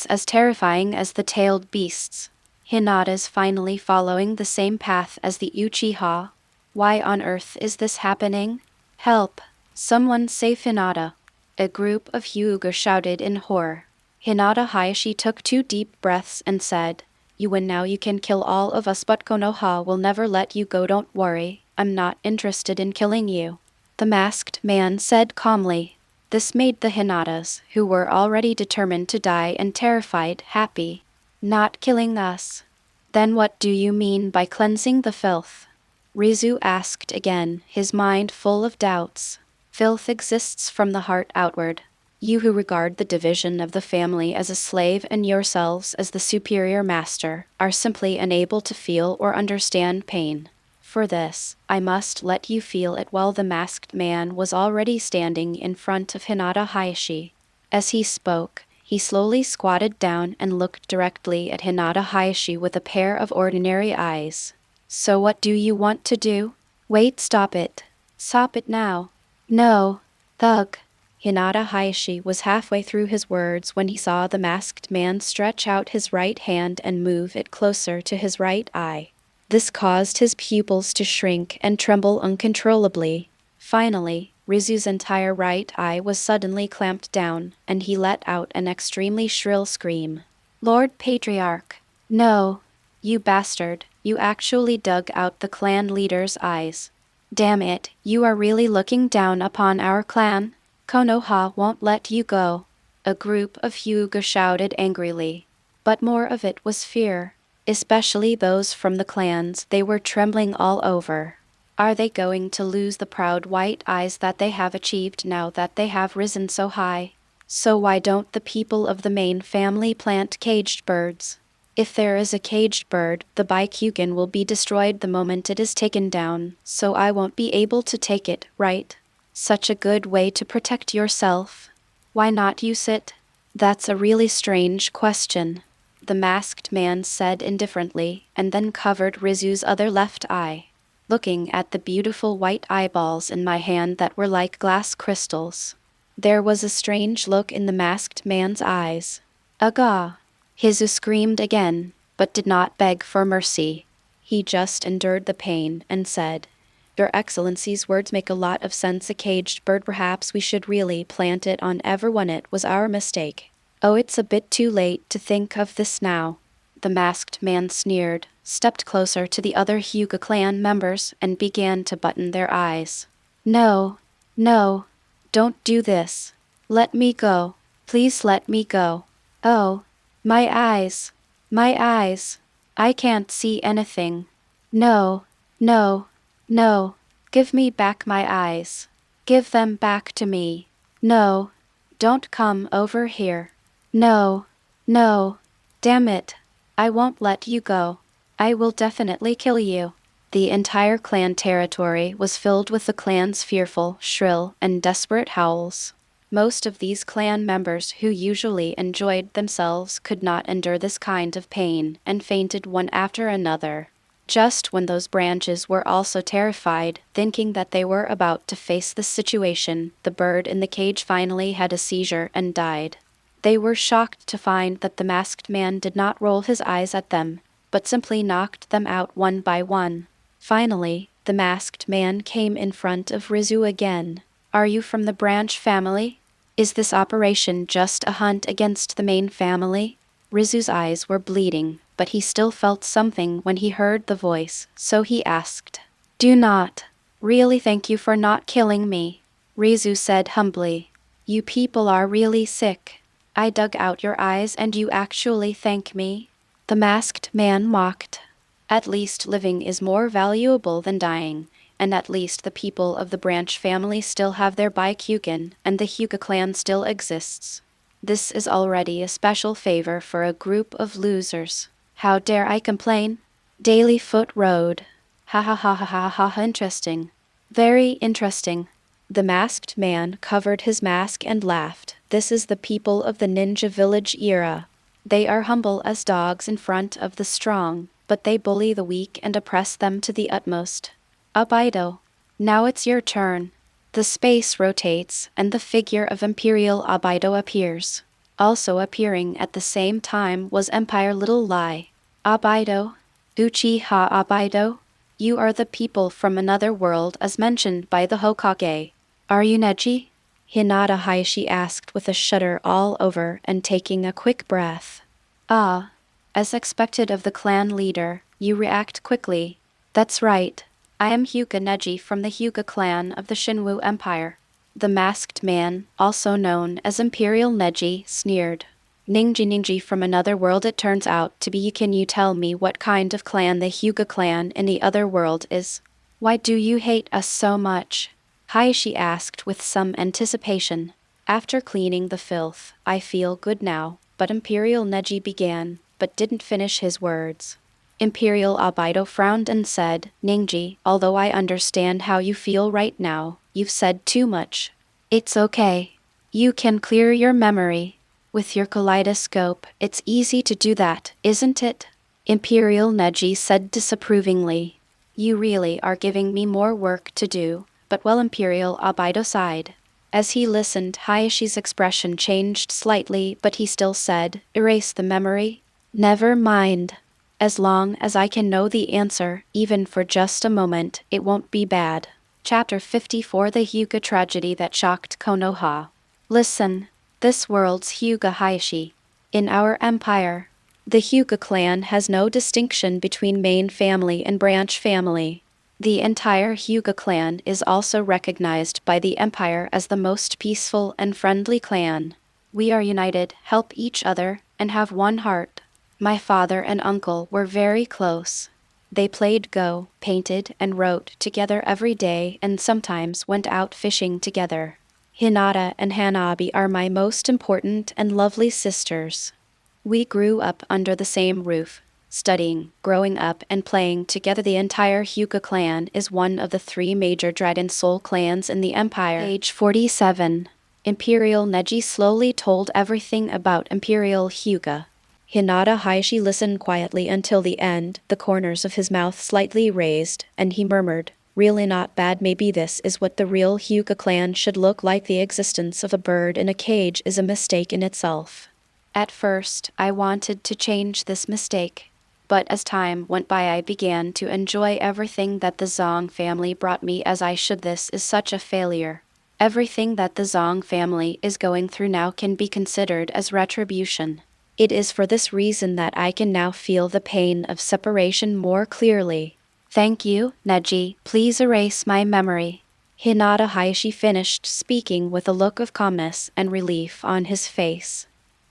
as terrifying as the tailed beasts. Hinata's finally following the same path as the Uchiha. Why on earth is this happening? Help! Someone save Hinata! A group of Hyuga shouted in horror. Hinata Hayashi took 2 deep breaths and said, "You win now. You can kill all of us, but Konoha will never let you go. Don't worry, I'm not interested in killing you." The masked man said calmly. This made the Hinatas, who were already determined to die and terrified, happy. Not killing us. Then what do you mean by cleansing the filth? Rizu asked again, his mind full of doubts. Filth exists from the heart outward. You who regard the division of the family as a slave and yourselves as the superior master, are simply unable to feel or understand pain. For this, I must let you feel it. While the masked man was already standing in front of Hinata Hayashi. As he spoke, he slowly squatted down and looked directly at Hinata Hayashi with a pair of ordinary eyes. So what do you want to do? Wait, stop it. Stop it now. No. Thug. Hinata Hayashi was halfway through his words when he saw the masked man stretch out his right hand and move it closer to his right eye. This caused his pupils to shrink and tremble uncontrollably. Finally, Rizu's entire right eye was suddenly clamped down, and he let out an extremely shrill scream. Lord Patriarch! No! You bastard, you actually dug out the clan leader's eyes. Damn it, you are really looking down upon our clan? Konoha won't let you go. A group of Hyuga shouted angrily. But more of it was fear, especially those from the clans. They were trembling all over. Are they going to lose the proud white eyes that they have achieved now that they have risen so high? So why don't the people of the main family plant caged birds? If there is a caged bird, the Byakugan will be destroyed the moment it is taken down, so I won't be able to take it, right? Such a good way to protect yourself. Why not use it? That's a really strange question, the masked man said indifferently, and then covered Rizu's other left eye. Looking at the beautiful white eyeballs in my hand that were like glass crystals. There was a strange look in the masked man's eyes. Aga! Rizu screamed again, but did not beg for mercy. He just endured the pain and said, Your Excellency's words make a lot of sense. A caged bird, perhaps we should really plant it on everyone. It was our mistake. Oh, it's a bit too late to think of this now. The masked man sneered, stepped closer to the other Hyuga clan members, and began to button their eyes. No, no, don't do this. Let me go. Please let me go. Oh, my eyes. My eyes. I can't see anything. No, no, no. Give me back my eyes. Give them back to me. No. Don't come over here. No. No. Damn it. I won't let you go. I will definitely kill you. The entire clan territory was filled with the clan's fearful, shrill, and desperate howls. Most of these clan members who usually enjoyed themselves could not endure this kind of pain and fainted one after another. Just when those branches were also terrified, thinking that they were about to face this situation, the bird in the cage finally had a seizure and died. They were shocked to find that the masked man did not roll his eyes at them, but simply knocked them out one by one. Finally, the masked man came in front of Rizu again. Are you from the branch family? Is this operation just a hunt against the main family? Rizu's eyes were bleeding, but he still felt something when he heard the voice, so he asked. Do not. Really, thank you for not killing me, Rizu said humbly. You people are really sick. I dug out your eyes and you actually thank me? The masked man mocked. At least living is more valuable than dying, and at least the people of the branch family still have their Byakugan, and the Hyuga clan still exists. This is already a special favor for a group of losers. How dare I complain? Daily Foot Road. Ha ha ha ha ha ha, interesting. Very interesting. The masked man covered his mask and laughed. This is the people of the ninja village era. They are humble as dogs in front of the strong, but they bully the weak and oppress them to the utmost. Abaido. Now it's your turn. The space rotates, and the figure of Imperial Abaido appears. Also appearing at the same time was Empire Little Lie. Abaido. Uchiha Abaido. You are the people from another world as mentioned by the Hokage. Are you Neji? Hinata Hayashi asked with a shudder all over and taking a quick breath. Ah. As expected of the clan leader, you react quickly. That's right. I am Hyuga Neji from the Hyuga clan of the Shinwu Empire. The masked man, also known as Imperial Neji, sneered. Ninji from another world it turns out to be. Can you tell me what kind of clan the Hyuga clan in the other world is? Why do you hate us so much? Hayashi asked with some anticipation. After cleaning the filth, I feel good now, but Imperial Neji began, but didn't finish his words. Imperial Abaido frowned and said, Ninji, although I understand how you feel right now, you've said too much. It's okay. You can clear your memory. With your kaleidoscope, it's easy to do that, isn't it? Imperial Neji said disapprovingly. You really are giving me more work to do, but well, Imperial Abaido sighed. As he listened, Hayashi's expression changed slightly, but he still said, Erase the memory? Never mind. As long as I can know the answer, even for just a moment, it won't be bad. Chapter 54: The Hyuga Tragedy That Shocked Konoha. Listen, this world's Hyuga Hayashi. In our empire, the Hyuga clan has no distinction between main family and branch family. The entire Hyuga clan is also recognized by the empire as the most peaceful and friendly clan. We are united, help each other, and have one heart. My father and uncle were very close. They played Go, painted, and wrote together every day and sometimes went out fishing together. Hinata and Hanabi are my most important and lovely sisters. We grew up under the same roof, studying, growing up, and playing together. The entire Hyuga clan is one of the 3 major Dragon Soul clans in the empire. Page 47. Imperial Neji slowly told everything about Imperial Hyuga. Hinata Hayashi listened quietly until the end, the corners of his mouth slightly raised, and he murmured, "Really not bad. Maybe this is what the real Hyuga clan should look like. The existence of a bird in a cage is a mistake in itself." At first, I wanted to change this mistake. But as time went by, I began to enjoy everything that the Zong family brought me as I should. This is such a failure. Everything that the Zong family is going through now can be considered as retribution. It is for this reason that I can now feel the pain of separation more clearly. Thank you, Neji. Please erase my memory. Hinata Hayashi finished speaking with a look of calmness and relief on his face.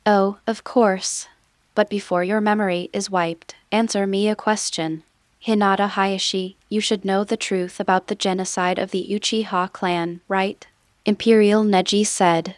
Oh, of course. But before your memory is wiped, answer me a question. Hinata Hayashi, you should know the truth about the genocide of the Uchiha clan, right? Imperial Neji said.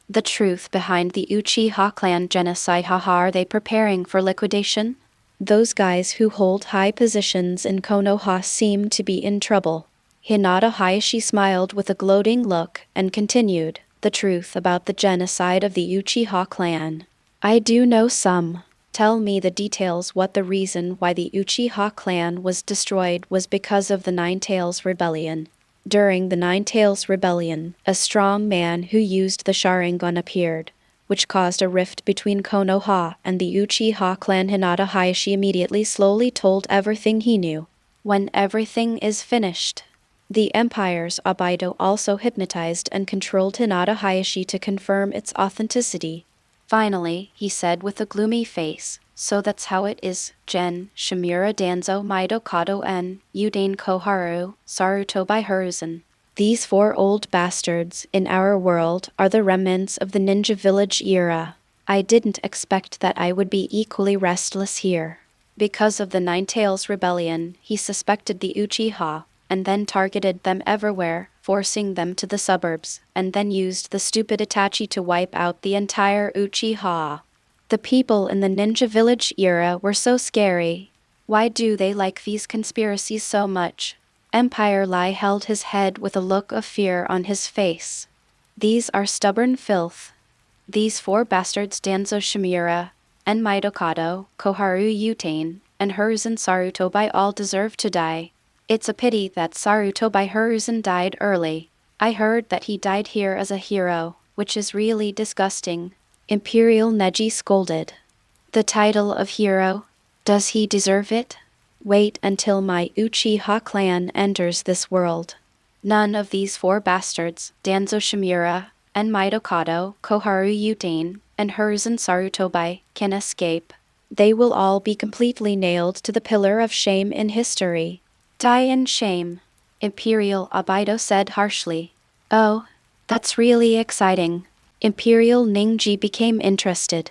The truth behind the Uchiha clan genocide. Haha, are they preparing for liquidation? Those guys who hold high positions in Konoha seem to be in trouble. Hinata Hayashi smiled with a gloating look and continued, the truth about the genocide of the Uchiha clan. I do know some. Tell me the details. What the reason why the Uchiha clan was destroyed was because of the Nine Tails Rebellion. During the Nine Tails Rebellion, a strong man who used the Sharingan appeared, which caused a rift between Konoha and the Uchiha clan. Hinata Hayashi immediately slowly told everything he knew. When everything is finished, the Empire's Abido also hypnotized and controlled Hinata Hayashi to confirm its authenticity. Finally, he said with a gloomy face, so that's how it is, Gen, Shimura Danzo Maido Kado En, Udane Koharu, Sarutobi Hiruzen. These 4 old bastards in our world are the remnants of the ninja village era. I didn't expect that I would be equally restless here. Because of the Nine Tails Rebellion, he suspected the Uchiha, and then targeted them everywhere, forcing them to the suburbs, and then used the stupid Itachi to wipe out the entire Uchiha. The people in the ninja village era were so scary. Why do they like these conspiracies so much? Empire Lai held his head with a look of fear on his face. These are stubborn filth. These 4 bastards, Danzo Shimura, and Maidokado, Koharu Utane, and Hiruzen Sarutobi, all deserve to die. It's a pity that Sarutobi Hiruzen died early. I heard that he died here as a hero, which is really disgusting. Imperial Neji scolded. The title of hero? Does he deserve it? Wait until my Uchiha clan enters this world. None of these 4 bastards, Danzo Shimura, and Maidokado, Koharu Utane, and Hiruzen Sarutobi, can escape. They will all be completely nailed to the pillar of shame in history. Die in shame, Imperial Abido said harshly. Oh, that's really exciting. Imperial Ningji became interested.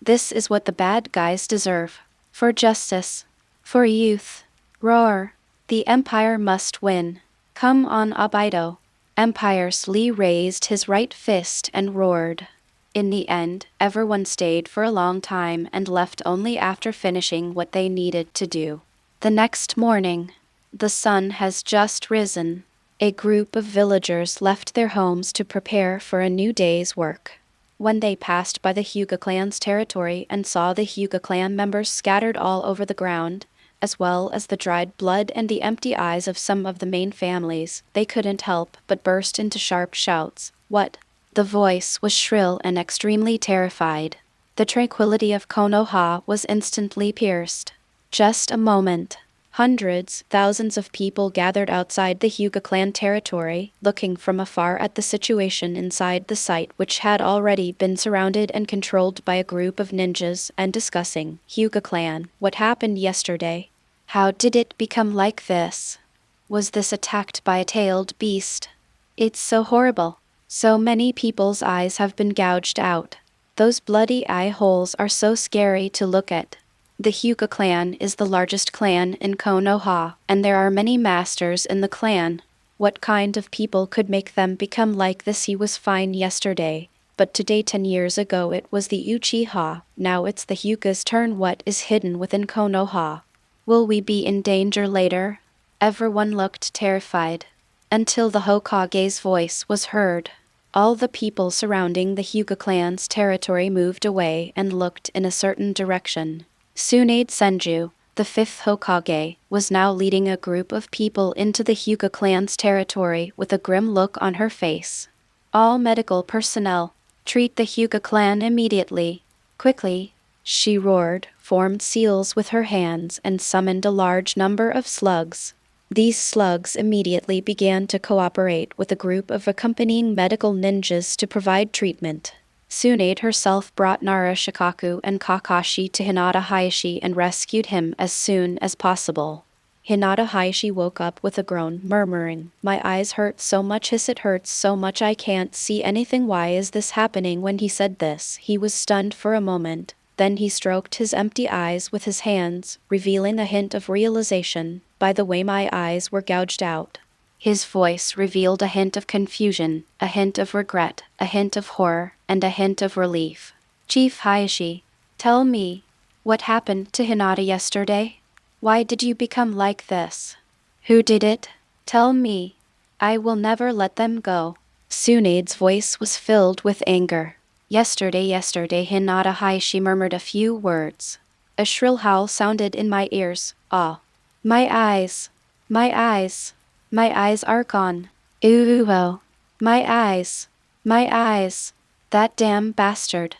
This is what the bad guys deserve. For justice. For youth. Roar. The Empire must win. Come on, Abido. Empire's Lee raised his right fist and roared. In the end, everyone stayed for a long time and left only after finishing what they needed to do. The next morning, the sun has just risen. A group of villagers left their homes to prepare for a new day's work. When they passed by the Hyuga clan's territory and saw the Hyuga clan members scattered all over the ground, as well as the dried blood and the empty eyes of some of the main families, they couldn't help but burst into sharp shouts. What? The voice was shrill and extremely terrified. The tranquility of Konoha was instantly pierced. Just a moment. Hundreds, thousands of people gathered outside the Hyuga clan territory, looking from afar at the situation inside the site, which had already been surrounded and controlled by a group of ninjas, and discussing. Hyuga clan, what happened yesterday? How did it become like this? Was this attacked by a tailed beast? It's so horrible. So many people's eyes have been gouged out. Those bloody eye holes are so scary to look at. The Hyuga clan is the largest clan in Konoha, and there are many masters in the clan. What kind of people could make them become like this? He was fine yesterday, but today 10 years ago it was the Uchiha, now it's the Hyuga's turn. What is hidden within Konoha? Will we be in danger later? Everyone looked terrified. Until the Hokage's voice was heard. All the people surrounding the Hyuga clan's territory moved away and looked in a certain direction. Tsunade Senju, the fifth Hokage, was now leading a group of people into the Hyuga clan's territory with a grim look on her face. All medical personnel, treat the Hyuga clan immediately. Quickly, she roared, formed seals with her hands, and summoned a large number of slugs. These slugs immediately began to cooperate with a group of accompanying medical ninjas to provide treatment. Tsunade herself brought Nara Shikaku and Kakashi to Hinata Hayashi and rescued him as soon as possible. Hinata Hayashi woke up with a groan, murmuring, "My eyes hurt so much, it hurts so much I can't see anything. Why is this happening?" When he said this, he was stunned for a moment. Then he stroked his empty eyes with his hands, revealing a hint of realization. "By the way, my eyes were gouged out." His voice revealed a hint of confusion, a hint of regret, a hint of horror, and a hint of relief. "Chief Hayashi, tell me, what happened to Hinata yesterday? Why did you become like this? Who did it? Tell me. I will never let them go." Tsunade's voice was filled with anger. Yesterday, Hinata Hayashi murmured a few words. A shrill howl sounded in my ears. "Ah. My eyes. My eyes. My eyes are gone. Ooh, my eyes. My eyes. That damn bastard.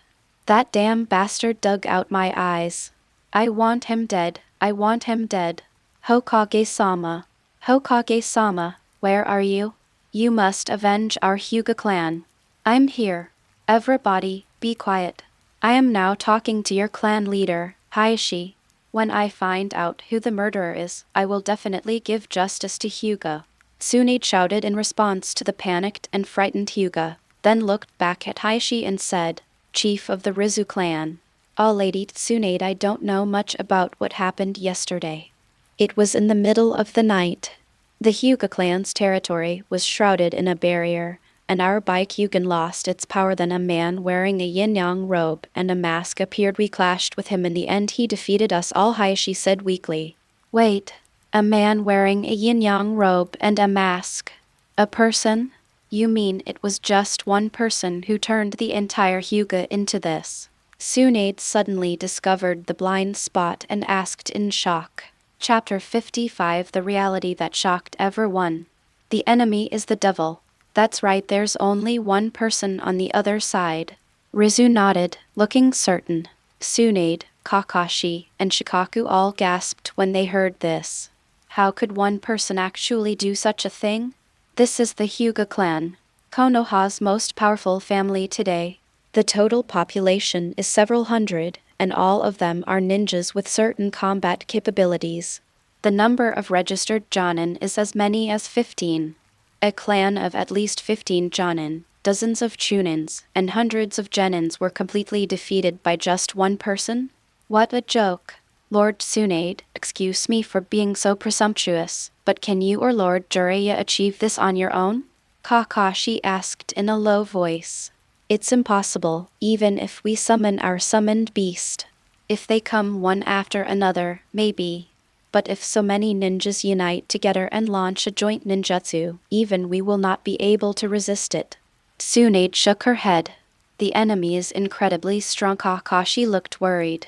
That damn bastard dug out my eyes. I want him dead. I want him dead. Hokage-sama. Hokage-sama, where are you? You must avenge our Hyuga clan." "I'm here. Everybody, be quiet. I am now talking to your clan leader, Hayashi. When I find out who the murderer is, I will definitely give justice to Hyuga." Tsunade shouted in response to the panicked and frightened Hyuga, then looked back at Hayashi and said, "Chief of the Rizu clan." Lady Tsunade, I don't know much about what happened yesterday. It was in the middle of the night. The Hyuga clan's territory was shrouded in a barrier, and our Byakugan lost its power. Then a man wearing a yin-yang robe and a mask appeared. We clashed with him. In the end he defeated us all, Hayashi said weakly. "Wait, a man wearing a yin-yang robe and a mask? A person? You mean it was just one person who turned the entire Hyuga into this?" Tsunade suddenly discovered the blind spot and asked in shock. Chapter 55, The Reality That Shocked Everyone. "The enemy is the devil. That's right, there's only one person on the other side." Rizu nodded, looking certain. Tsunade, Kakashi, and Shikaku all gasped when they heard this. How could one person actually do such a thing? This is the Hyuga clan, Konoha's most powerful family today. The total population is several hundred, and all of them are ninjas with certain combat capabilities. The number of registered jonin is as many as 15. A clan of at least 15 jonin, dozens of chunins, and hundreds of genins were completely defeated by just one person? What a joke. Lord Tsunade, excuse me for being so presumptuous, but can you or Lord Jiraiya achieve this on your own? Kakashi asked in a low voice. It's impossible, even if we summon our summoned beast. If they come one after another, maybe. But if so many ninjas unite together and launch a joint ninjutsu, even we will not be able to resist it. Tsunade shook her head. The enemy is incredibly strong. Kakashi looked worried.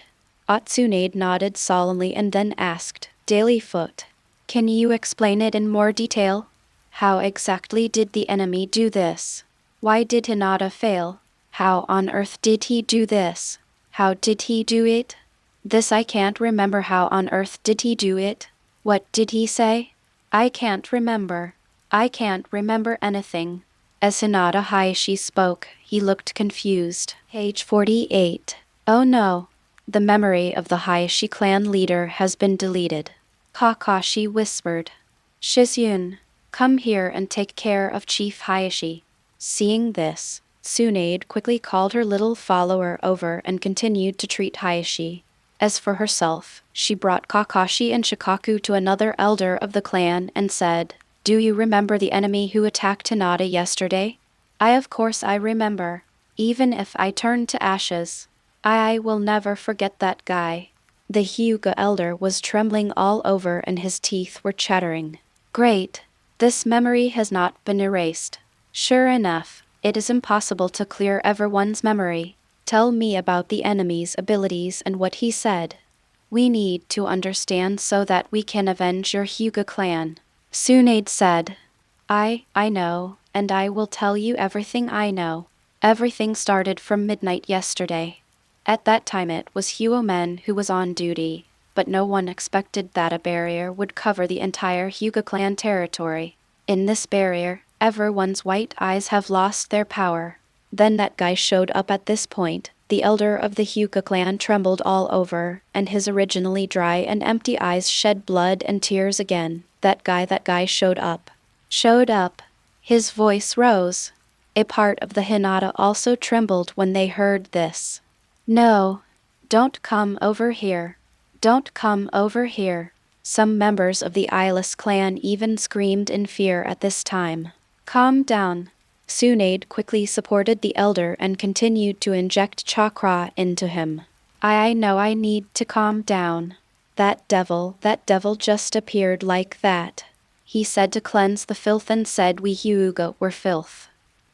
Tsunade nodded solemnly and then asked, Daily Foot, can you explain it in more detail? How exactly did the enemy do this? Why did Hinata fail? How on earth did he do this? How did he do it? This I can't remember. How on earth did he do it? What did he say? I can't remember. I can't remember anything. As Hinata Hayashi spoke, he looked confused. Page 48. Oh no. The memory of the Hayashi clan leader has been deleted. Kakashi whispered. Shizyun, come here and take care of Chief Hayashi. Seeing this, Tsunade quickly called her little follower over and continued to treat Hayashi. As for herself, she brought Kakashi and Shikaku to another elder of the clan and said, Do you remember the enemy who attacked Hinata yesterday? Of course I remember. Even if I turn to ashes, I will never forget that guy. The Hyuga elder was trembling all over and his teeth were chattering. Great. This memory has not been erased. Sure enough, it is impossible to clear everyone's memory. Tell me about the enemy's abilities and what he said. We need to understand so that we can avenge your Hyuga clan. Tsunade said. I know, and I will tell you everything I know. Everything started from midnight yesterday. At that time it was Hyuomen who was on duty, but no one expected that a barrier would cover the entire Hyuga clan territory. In this barrier, everyone's white eyes have lost their power. Then that guy showed up at this point. The elder of the Hyuga clan trembled all over, and his originally dry and empty eyes shed blood and tears again. That guy showed up. Showed up. His voice rose. A part of the Hinata also trembled when they heard this. No. Don't come over here. Don't come over here. Some members of the Eyeless clan even screamed in fear at this time. Calm down. Tsunade quickly supported the elder and continued to inject chakra into him. I know I need to calm down. That devil just appeared like that. He said to cleanse the filth and said we Hyuga were filth.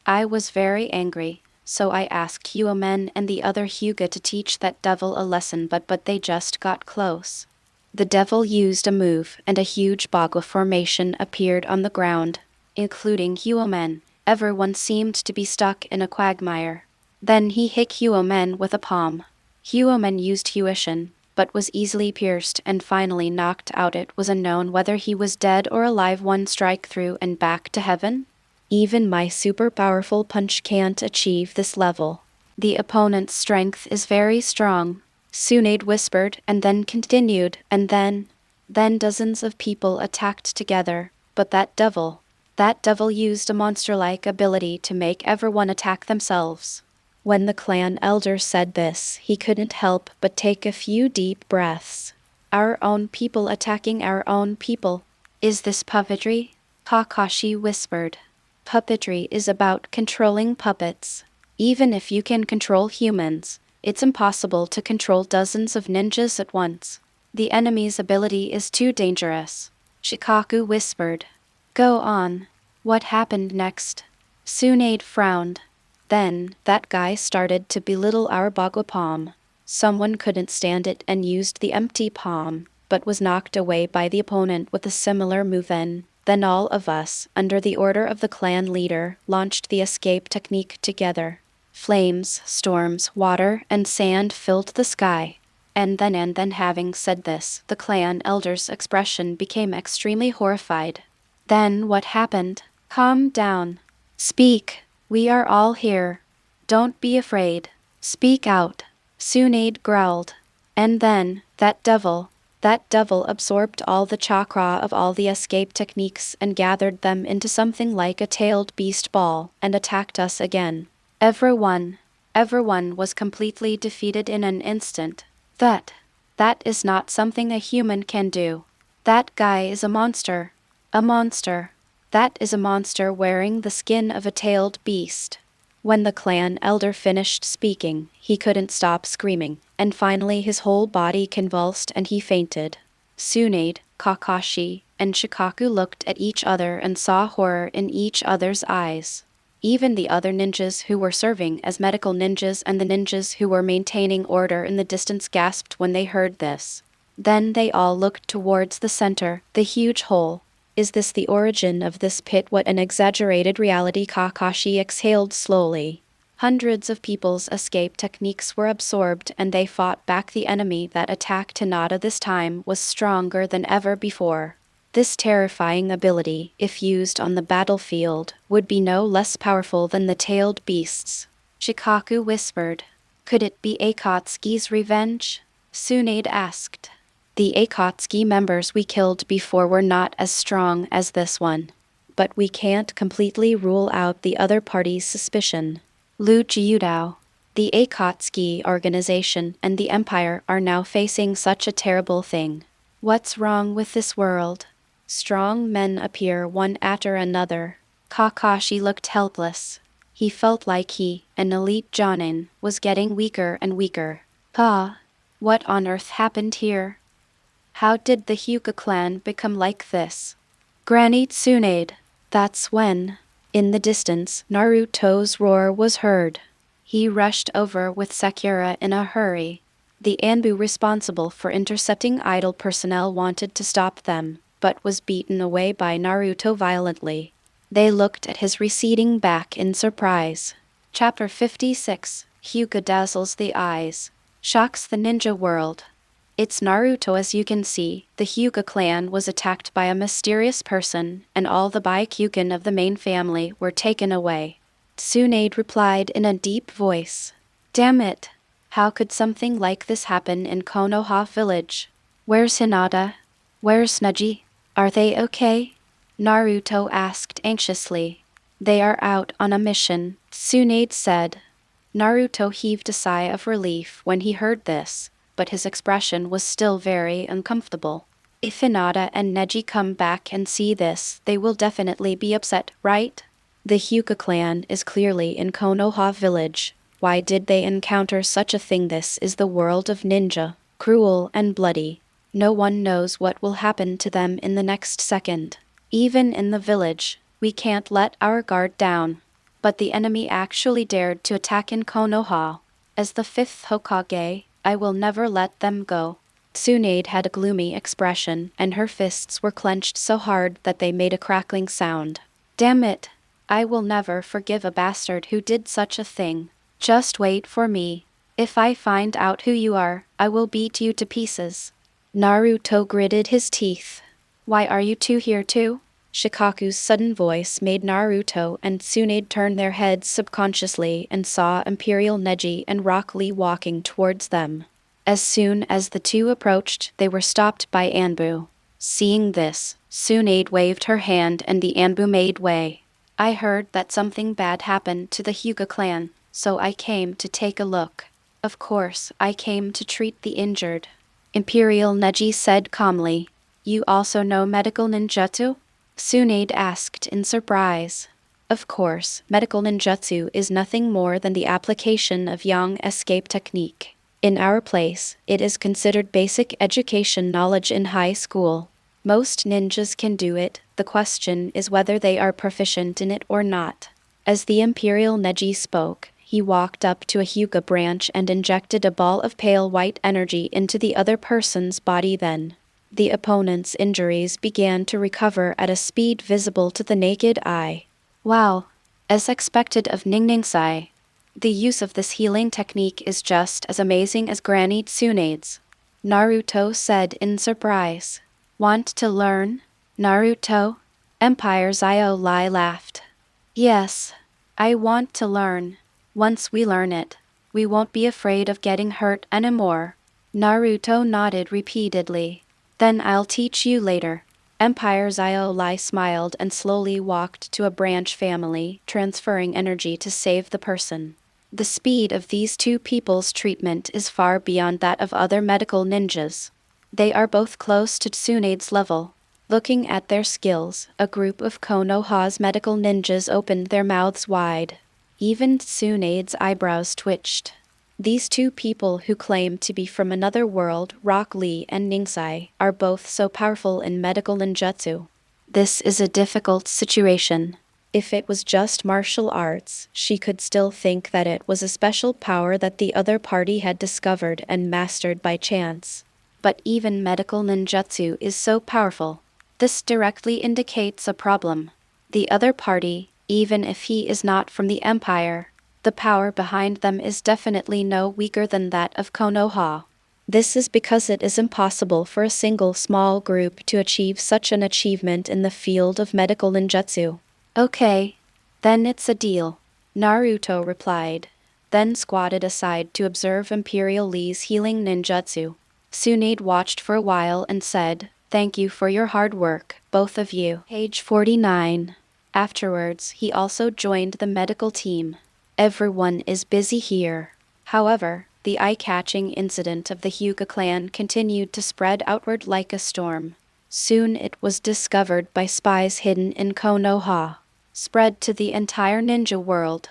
I was very angry, so I asked Hyuomen and the other Hyuga to teach that devil a lesson, but they just got close. The devil used a move and a huge Bagua formation appeared on the ground, including Hyuomen. Everyone seemed to be stuck in a quagmire. Then he hit Hyuomen with a palm. Hyuomen used Huishin, but was easily pierced and finally knocked out. It was unknown whether he was dead or alive. One strike through and back to heaven? Even my super powerful punch can't achieve this level. The opponent's strength is very strong, Tsunade whispered and then continued, and then dozens of people attacked together, but that devil used a monster-like ability to make everyone attack themselves. When the clan elder said this, he couldn't help but take a few deep breaths. Our own people attacking our own people. Is this puppetry? Kakashi whispered. Puppetry is about controlling puppets. Even if you can control humans, it's impossible to control dozens of ninjas at once. The enemy's ability is too dangerous. Shikaku whispered. Go on. What happened next? Tsunade frowned. Then, that guy started to belittle our Bagua palm. Someone couldn't stand it and used the empty palm, but was knocked away by the opponent with a similar move. Then all of us, under the order of the clan leader, launched the escape technique together. Flames, storms, water, and sand filled the sky. And then having said this, the clan elder's expression became extremely horrified. Then what happened? Calm down. Speak. We are all here. Don't be afraid. Speak out. Tsunade growled. And then, that devil absorbed all the chakra of all the escape techniques and gathered them into something like a tailed beast ball and attacked us again. Everyone was completely defeated in an instant. That is not something a human can do. That guy is a monster. A monster. That is a monster wearing the skin of a tailed beast. When the clan elder finished speaking, he couldn't stop screaming, and finally his whole body convulsed and he fainted. Tsunade, Kakashi, and Shikaku looked at each other and saw horror in each other's eyes. Even the other ninjas who were serving as medical ninjas and the ninjas who were maintaining order in the distance gasped when they heard this. Then they all looked towards the center, the huge hole. Is this the origin of this pit? What an exaggerated reality! Kakashi exhaled slowly. Hundreds of people's escape techniques were absorbed and they fought back. The enemy that attacked Hinata this time was stronger than ever before. This terrifying ability, if used on the battlefield, would be no less powerful than the tailed beasts. Shikaku whispered. Could it be Akatsuki's revenge? Tsunade asked. The Akatsuki members we killed before were not as strong as this one. But we can't completely rule out the other party's suspicion. Lu Jiudao. The Akatsuki organization and the Empire are now facing such a terrible thing. What's wrong with this world? Strong men appear one after another. Kakashi looked helpless. He felt like he, an elite jonin, was getting weaker and weaker. What on earth happened here? How did the Hyuga clan become like this? Granny Tsunade. That's when, in the distance, Naruto's roar was heard. He rushed over with Sakura in a hurry. The Anbu responsible for intercepting idle personnel wanted to stop them, but was beaten away by Naruto violently. They looked at his receding back in surprise. Chapter 56. Hyuga dazzles the eyes. Shocks the ninja world. It's Naruto. As you can see, the Hyuga clan was attacked by a mysterious person, and all the Byakugan of the main family were taken away. Tsunade replied in a deep voice. Damn it! How could something like this happen in Konoha village? Where's Hinata? Where's Neji? Are they okay? Naruto asked anxiously. They are out on a mission, Tsunade said. Naruto heaved a sigh of relief when he heard this, but his expression was still very uncomfortable. If Hinata and Neji come back and see this, they will definitely be upset, right? The Hyuga clan is clearly in Konoha village. Why did they encounter such a thing? This is the world of ninja, cruel and bloody. No one knows what will happen to them in the next second. Even in the village, we can't let our guard down. But the enemy actually dared to attack in Konoha. As the fifth Hokage, I will never let them go. Tsunade had a gloomy expression, and her fists were clenched so hard that they made a crackling sound. Damn it! I will never forgive a bastard who did such a thing. Just wait for me. If I find out who you are, I will beat you to pieces. Naruto gritted his teeth. Why are you two here too? Shikaku's sudden voice made Naruto and Tsunade turn their heads subconsciously and saw Imperial Neji and Rock Lee walking towards them. As soon as the two approached, they were stopped by Anbu. Seeing this, Tsunade waved her hand and the Anbu made way. I heard that something bad happened to the Hyuga clan, so I came to take a look. Of course, I came to treat the injured. Imperial Neji said calmly. You also know medical ninjutsu? Tsunade asked in surprise. Of course, medical ninjutsu is nothing more than the application of yang escape technique. In our place, it is considered basic education knowledge in high school. Most ninjas can do it, the question is whether they are proficient in it or not. As the Imperial Neji spoke, he walked up to a Hyuga branch and injected a ball of pale white energy into the other person's body. Then, the opponent's injuries began to recover at a speed visible to the naked eye. Wow! As expected of Ningningsai, the use of this healing technique is just as amazing as Granny Tsunade's. Naruto said in surprise. Want to learn, Naruto? Empire Zio Lai laughed. Yes, I want to learn. Once we learn it, we won't be afraid of getting hurt anymore. Naruto nodded repeatedly. Then I'll teach you later. Empire Zio Lai smiled and slowly walked to a branch family, transferring energy to save the person. The speed of these two people's treatment is far beyond that of other medical ninjas. They are both close to Tsunade's level. Looking at their skills, a group of Konoha's medical ninjas opened their mouths wide. Even Tsunade's eyebrows twitched. These two people who claim to be from another world, Rock Lee and Ningsai, are both so powerful in medical ninjutsu. This is a difficult situation. If it was just martial arts, she could still think that it was a special power that the other party had discovered and mastered by chance. But even medical ninjutsu is so powerful. This directly indicates a problem. The other party, even if he is not from the Empire, The power behind them is definitely no weaker than that of Konoha. This is because it is impossible for a single small group to achieve such an achievement in the field of medical ninjutsu. Okay, then it's a deal, Naruto replied, then squatted aside to observe Imperial Lee's healing ninjutsu. Tsunade watched for a while and said, "Thank you for your hard work, both of you." Page 49. Afterwards, he also joined the medical team. Everyone is busy here. However, the eye-catching incident of the Hyuga clan continued to spread outward like a storm. Soon it was discovered by spies hidden in Konoha. Spread to the entire ninja world.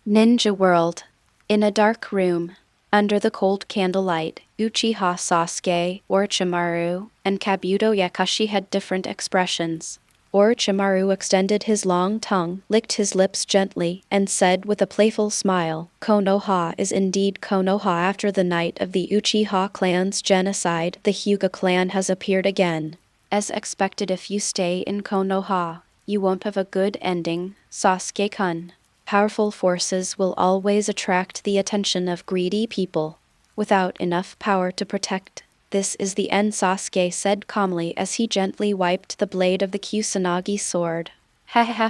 Ninja world. In a dark room, under the cold candlelight, Uchiha Sasuke, Orochimaru, and Kabuto Yakashi had different expressions. Orochimaru extended his long tongue, licked his lips gently, and said with a playful smile, "Konoha is indeed Konoha. After the night of the Uchiha clan's genocide, the Hyuga clan has appeared again. As expected, if you stay in Konoha, you won't have a good ending, Sasuke-kun. Powerful forces will always attract the attention of greedy people. Without enough power to protect, this is the end," Sasuke said calmly as he gently wiped the blade of the Kusanagi sword.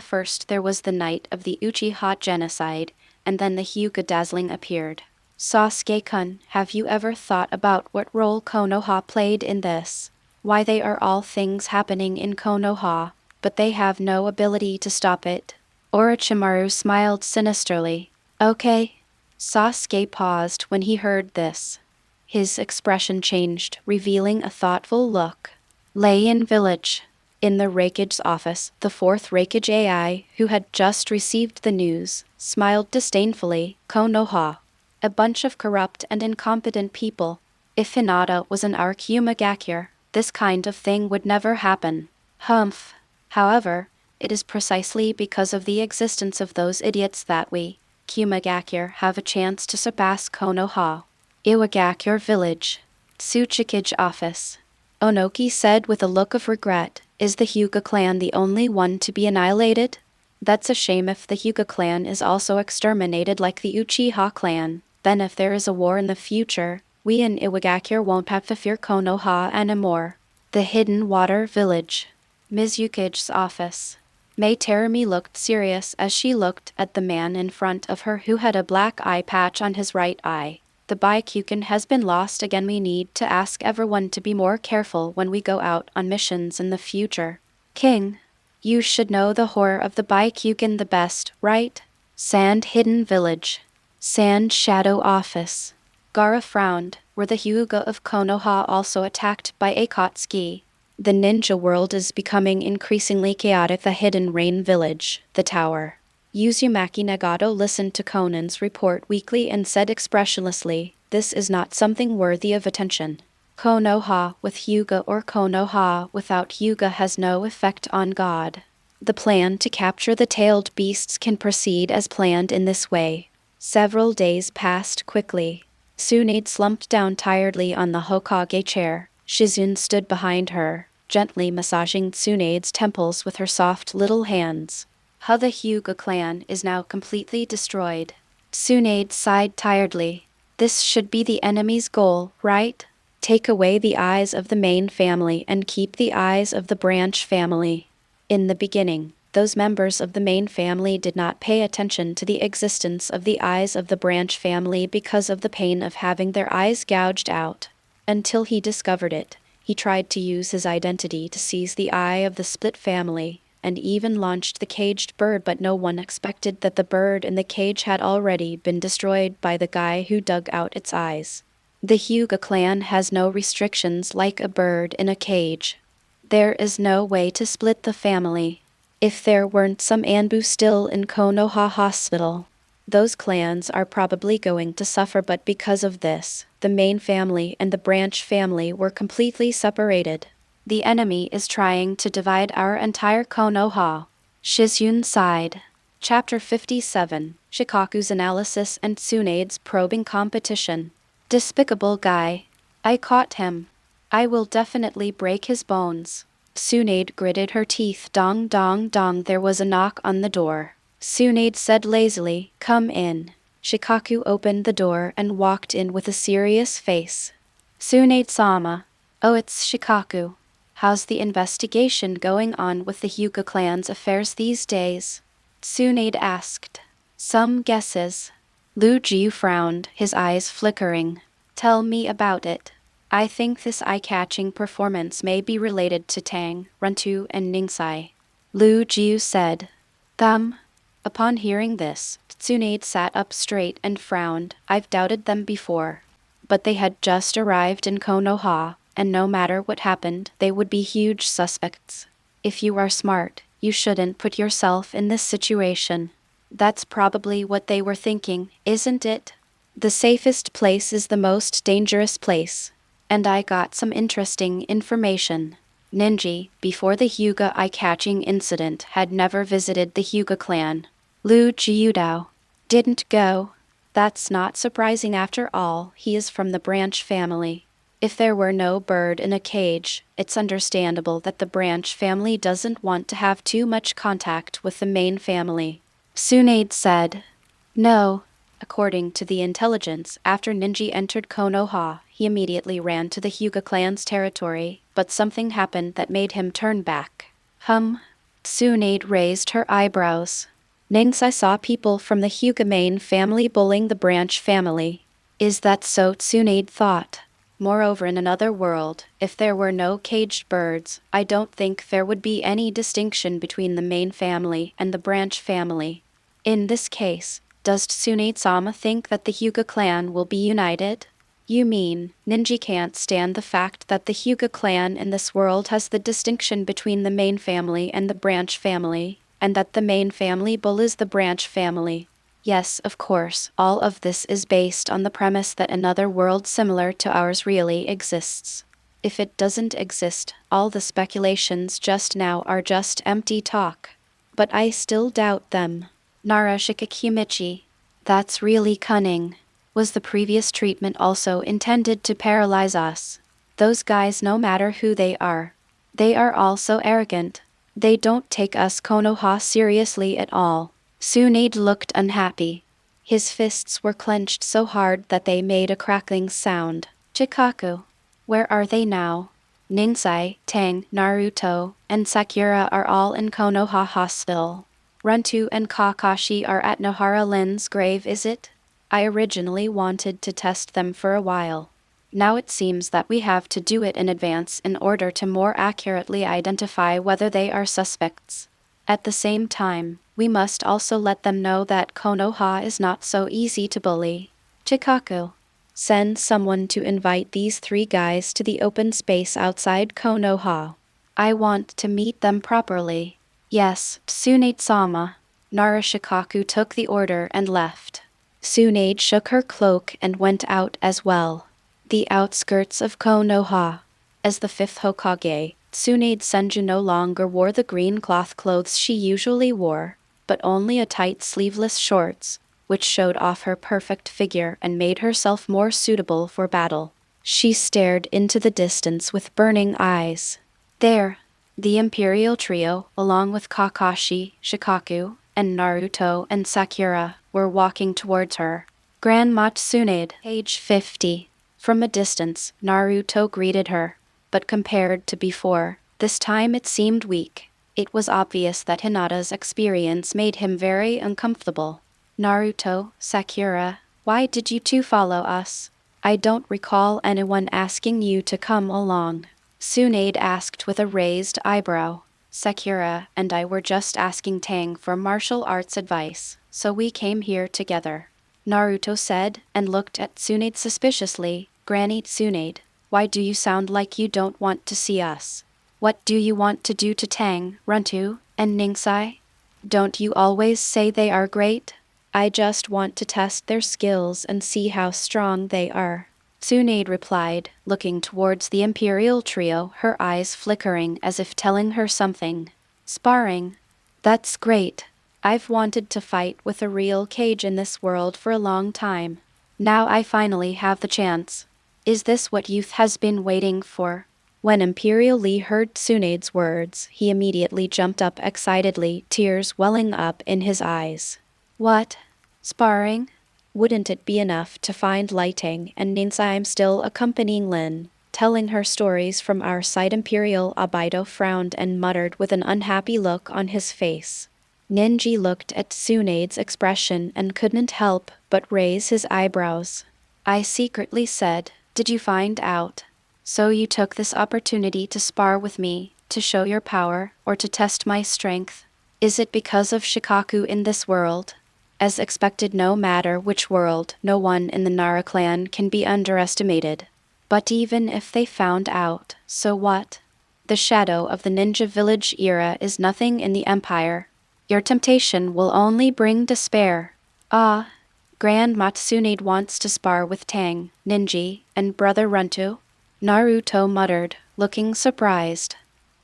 First there was the night of the Uchiha genocide, and then the Hyuga dazzling appeared. Sasuke-kun, have you ever thought about what role Konoha played in this? Why they are all things happening in Konoha, but they have no ability to stop it? Orochimaru smiled sinisterly. Okay. Sasuke paused when he heard this. His expression changed, revealing a thoughtful look. Lei-in Village. In the Raikage's office, the fourth Raikage AI, who had just received the news, smiled disdainfully. Konoha. A bunch of corrupt and incompetent people. If Hinata was an Arcumagakure, this kind of thing would never happen. Humph. However, it is precisely because of the existence of those idiots that we, Kumagakure, have a chance to surpass Konoha. Iwagakure Village. Tsuchikage Office. Onoki said with a look of regret, "Is the Hyuga clan the only one to be annihilated? That's a shame. If the Hyuga clan is also exterminated like the Uchiha clan, then if there is a war in the future, we in Iwagakure won't have to fear Konoha anymore." The Hidden Water Village. Mizukage's office. Mai Terumi looked serious as she looked at the man in front of her who had a black eye patch on his right eye. "The Byakugan has been lost again. We need to ask everyone to be more careful when we go out on missions in the future. King, you should know the horror of the Byakugan the best, right?" Sand Hidden Village. Sand Shadow Office. Gaara frowned. Were the Hyuga of Konoha also attacked by Akatsuki? The ninja world is becoming increasingly chaotic. The Hidden Rain Village. The Tower. Uzumaki Naruto listened to Conan's report weakly and said expressionlessly, "This is not something worthy of attention. Konoha with Hyuga or Konoha without Hyuga has no effect on God. The plan to capture the tailed beasts can proceed as planned in this way." Several days passed quickly. Tsunade slumped down tiredly on the Hokage chair. Shizune stood behind her, gently massaging Tsunade's temples with her soft little hands. The Hyuga clan is now completely destroyed. Tsunade sighed tiredly. This should be the enemy's goal, right? Take away the eyes of the main family and keep the eyes of the branch family. In the beginning, those members of the main family did not pay attention to the existence of the eyes of the branch family because of the pain of having their eyes gouged out. Until he discovered it, he tried to use his identity to seize the eye of the split family, and even launched the caged bird, but no one expected that the bird in the cage had already been destroyed by the guy who dug out its eyes. The Hyuga clan has no restrictions like a bird in a cage. There is no way to split the family. If there weren't some Anbu still in Konoha Hospital, those clans are probably going to suffer, but because of this, the main family and the branch family were completely separated. The enemy is trying to divide our entire Konoha. Shizune sighed. Chapter 57, Shikaku's Analysis and Tsunade's Probing Competition. Despicable guy. I caught him. I will definitely break his bones. Tsunade gritted her teeth. Dong dong dong. There was a knock on the door. Tsunade said lazily, "Come in." Shikaku opened the door and walked in with a serious face. Tsunade-sama. Oh, it's Shikaku. How's the investigation going on with the Hyuga clan's affairs these days? Tsunade asked. Some guesses. Lu Jiu frowned, his eyes flickering. Tell me about it. I think this eye-catching performance may be related to Tang, Runtu, and Ningsai. Lu Jiu said. Upon hearing this, Tsunade sat up straight and frowned. I've doubted them before. But they had just arrived in Konoha, and no matter what happened, they would be huge suspects. If you are smart, you shouldn't put yourself in this situation. That's probably what they were thinking, isn't it? The safest place is the most dangerous place. And I got some interesting information. Ninji, before the Hyuga eye-catching incident, had never visited the Hyuga clan. Lu Jiudao didn't go. That's not surprising after all, he is from the branch family. If there were no bird in a cage, it's understandable that the branch family doesn't want to have too much contact with the main family. Tsunade said. No. According to the intelligence, after Ninji entered Konoha, he immediately ran to the Hyuga clan's territory, but something happened that made him turn back. Tsunade raised her eyebrows. Ningsai saw people from the Hyuga main family bullying the branch family. Is that so? Tsunade thought. Moreover, in another world, if there were no caged birds, I don't think there would be any distinction between the main family and the branch family. In this case, does Tsunade-sama think that the Hyuga clan will be united? You mean, Ninji can't stand the fact that the Hyuga clan in this world has the distinction between the main family and the branch family, and that the main family bullies the branch family? Yes, of course, all of this is based on the premise that another world similar to ours really exists. If it doesn't exist, all the speculations just now are just empty talk. But I still doubt them. Narashikakimichi. That's really cunning. Was the previous treatment also intended to paralyze us? Those guys, no matter who they are all so arrogant. They don't take us Konoha seriously at all. Tsunade looked unhappy. His fists were clenched so hard that they made a crackling sound. Chikaku. Where are they now? Ningsai, Tang, Naruto, and Sakura are all in Konoha Hospital. Runtu and Kakashi are at Nohara Lin's grave, is it? I originally wanted to test them for a while. Now it seems that we have to do it in advance in order to more accurately identify whether they are suspects. At the same time, we must also let them know that Konoha is not so easy to bully. Chikaku. Send someone to invite these 3 guys to the open space outside Konoha. I want to meet them properly. Yes, Tsunade-sama. Narashikaku took the order and left. Tsunade shook her cloak and went out as well. The outskirts of Konoha. As the 5th Hokage, Tsunade Senju no longer wore the green cloth clothes she usually wore, but only a tight sleeveless shorts, which showed off her perfect figure and made herself more suitable for battle. She stared into the distance with burning eyes. There, the Imperial Trio, along with Kakashi, Shikaku, and Naruto and Sakura, were walking towards her. Grandma Tsunade, age 50. From a distance, Naruto greeted her, but compared to before, this time it seemed weak. It was obvious that Hinata's experience made him very uncomfortable. Naruto, Sakura, why did you 2 follow us? I don't recall anyone asking you to come along. Tsunade asked with a raised eyebrow. Sakura and I were just asking Tang for martial arts advice, so we came here together. Naruto said, and looked at Tsunade suspiciously. Granny Tsunade, why do you sound like you don't want to see us? What do you want to do to Tang, Runtu, and Ningsai? Don't you always say they are great? I just want to test their skills and see how strong they are. Tsunade replied, looking towards the Imperial Trio, her eyes flickering as if telling her something. Sparring. That's great. I've wanted to fight with a real cage in this world for a long time. Now I finally have the chance. Is this what youth has been waiting for? When Imperial Lee heard Tsunade's words, he immediately jumped up excitedly, tears welling up in his eyes. What? Sparring? Wouldn't it be enough to find lighting and I'm still accompanying Lin, telling her stories from our side? Imperial Abido frowned and muttered with an unhappy look on his face. Ninji looked at Tsunade's expression and couldn't help but raise his eyebrows. I secretly said, "Did you find out? So you took this opportunity to spar with me, to show your power, or to test my strength? Is it because of Shikaku in this world?" As expected, no matter which world, no one in the Nara clan can be underestimated. But even if they found out, so what? The shadow of the ninja village era is nothing in the Empire. Your temptation will only bring despair. Ah, Grand Matsunade wants to spar with Tang, Ninji, and Brother Runtu? Naruto muttered, looking surprised.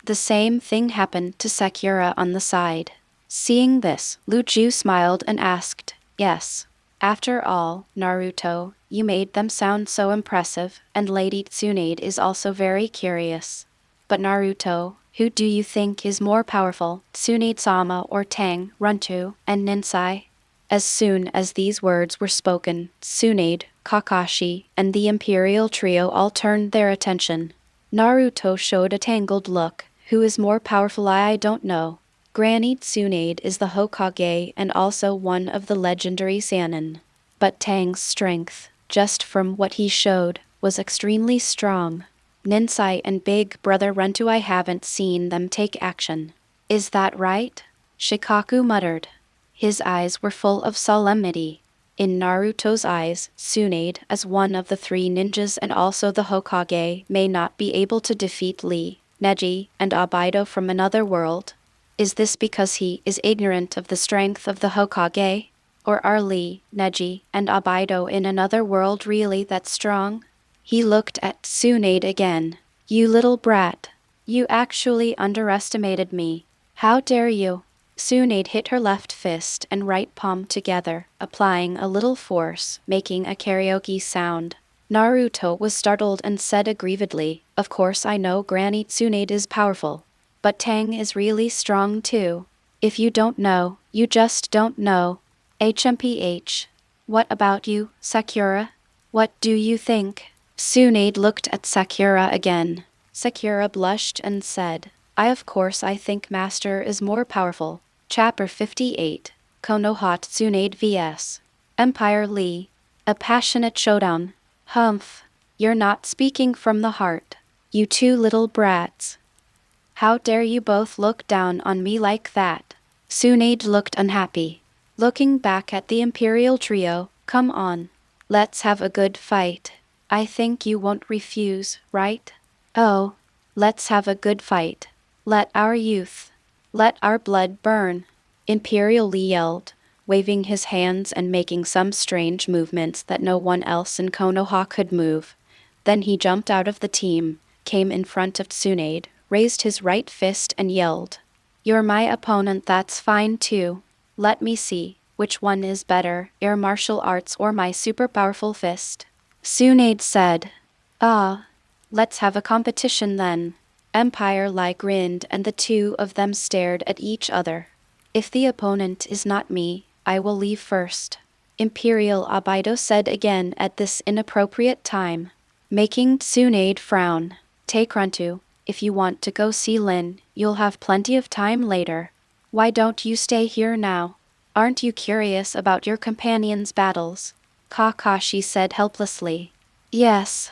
The same thing happened to Sakura on the side. Seeing this, Luju smiled and asked, "Yes. After all, Naruto, you made them sound so impressive, and Lady Tsunade is also very curious. But Naruto, who do you think is more powerful, Tsunade-sama or Tang, Runtu, and Ninsai?" As soon as these words were spoken, Tsunade, Kakashi, and the Imperial Trio all turned their attention. Naruto showed a tangled look. Who is more powerful? I don't know. Granny Tsunade is the Hokage and also one of the legendary Sannin. But Tang's strength, just from what he showed, was extremely strong. Ninsai and Big Brother Runtu, I haven't seen them take action. Is that right? Shikaku muttered. His eyes were full of solemnity. In Naruto's eyes, Tsunade, as one of the three ninjas and also the Hokage, may not be able to defeat Lee, Neji, and Abido from another world. Is this because he is ignorant of the strength of the Hokage? Or are Lee, Neji, and Abido in another world really that strong? He looked at Tsunade again. You little brat. You actually underestimated me. How dare you? Tsunade hit her left fist and right palm together, applying a little force, making a karaoke sound. Naruto was startled and said aggrievedly, "Of course I know Granny Tsunade is powerful. But Tang is really strong too. If you don't know, you just don't know. HMPH. What about you, Sakura? What do you think?" Tsunade looked at Sakura again. Sakura blushed and said, I think Master is more powerful." Chapter 58. Konoha Tsunade vs. Empire Lee. A passionate showdown. Humph. You're not speaking from the heart. You two little brats. How dare you both look down on me like that? Tsunade looked unhappy. Looking back at the Imperial Trio, come on. Let's have a good fight. I think you won't refuse, right? Oh, let's have a good fight. Let our blood burn. Imperial Lee yelled, waving his hands and making some strange movements that no one else in Konoha could move. Then he jumped out of the team, came in front of Tsunade, raised his right fist and yelled, "You're my opponent, that's fine too. Let me see, which one is better, your martial arts or my super powerful fist?" Tsunade said, "Ah, let's have a competition then." Empire Lie grinned and the two of them stared at each other. "If the opponent is not me, I will leave first," Imperial Abido said again at this inappropriate time, making Tsunade frown. "Take Runtu. If you want to go see Lin, you'll have plenty of time later. Why don't you stay here now? Aren't you curious about your companion's battles?" Kakashi said helplessly. Yes.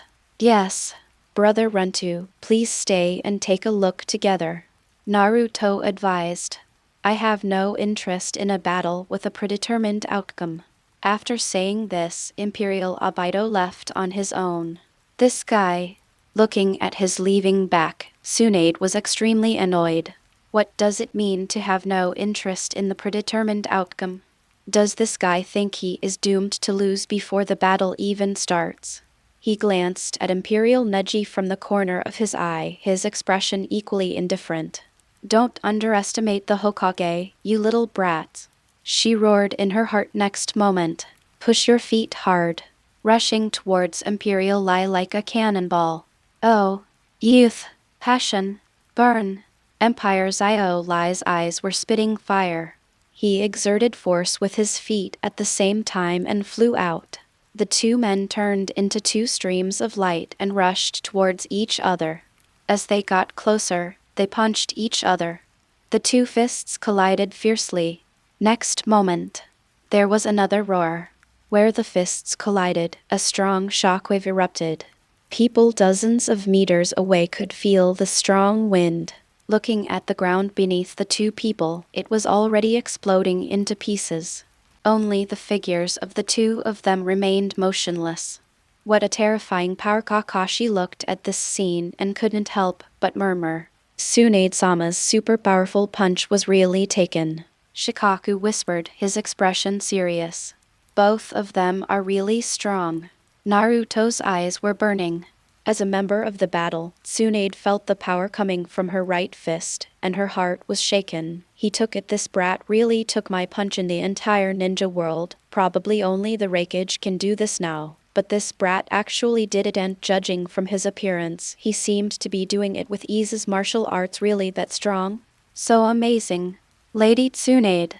Brother Runtu, please stay and take a look together," Naruto advised. "I have no interest in a battle with a predetermined outcome." After saying this, Imperial Abido left on his own. This guy. Looking at his leaving back, Tsunade was extremely annoyed. What does it mean to have no interest in the predetermined outcome? Does this guy think he is doomed to lose before the battle even starts? He glanced at Imperial Neji from the corner of his eye, his expression equally indifferent. "Don't underestimate the Hokage, you little brat," she roared in her heart next moment. "Push your feet hard," rushing towards Imperial Lie like a cannonball. Oh, youth, passion, burn. Empire Zio Lie's eyes were spitting fire. He exerted force with his feet at the same time and flew out. The two men turned into two streams of light and rushed towards each other. As they got closer, they punched each other. The two fists collided fiercely. Next moment, there was another roar. Where the fists collided, a strong shockwave erupted. People dozens of meters away could feel the strong wind. Looking at the ground beneath the two people, it was already exploding into pieces. Only the figures of the two of them remained motionless. What a terrifying power! Kakashi looked at this scene and couldn't help but murmur. Tsunade-sama's super powerful punch was really taken. Shikaku whispered, his expression serious. Both of them are really strong. Naruto's eyes were burning. As a member of the battle, Tsunade felt the power coming from her right fist, and her heart was shaken. He took it. This brat really took my punch in the entire ninja world. Probably only the Raikage can do this now. But this brat actually did it, and judging from his appearance, he seemed to be doing it with ease. Is martial arts really that strong? So amazing. Lady Tsunade,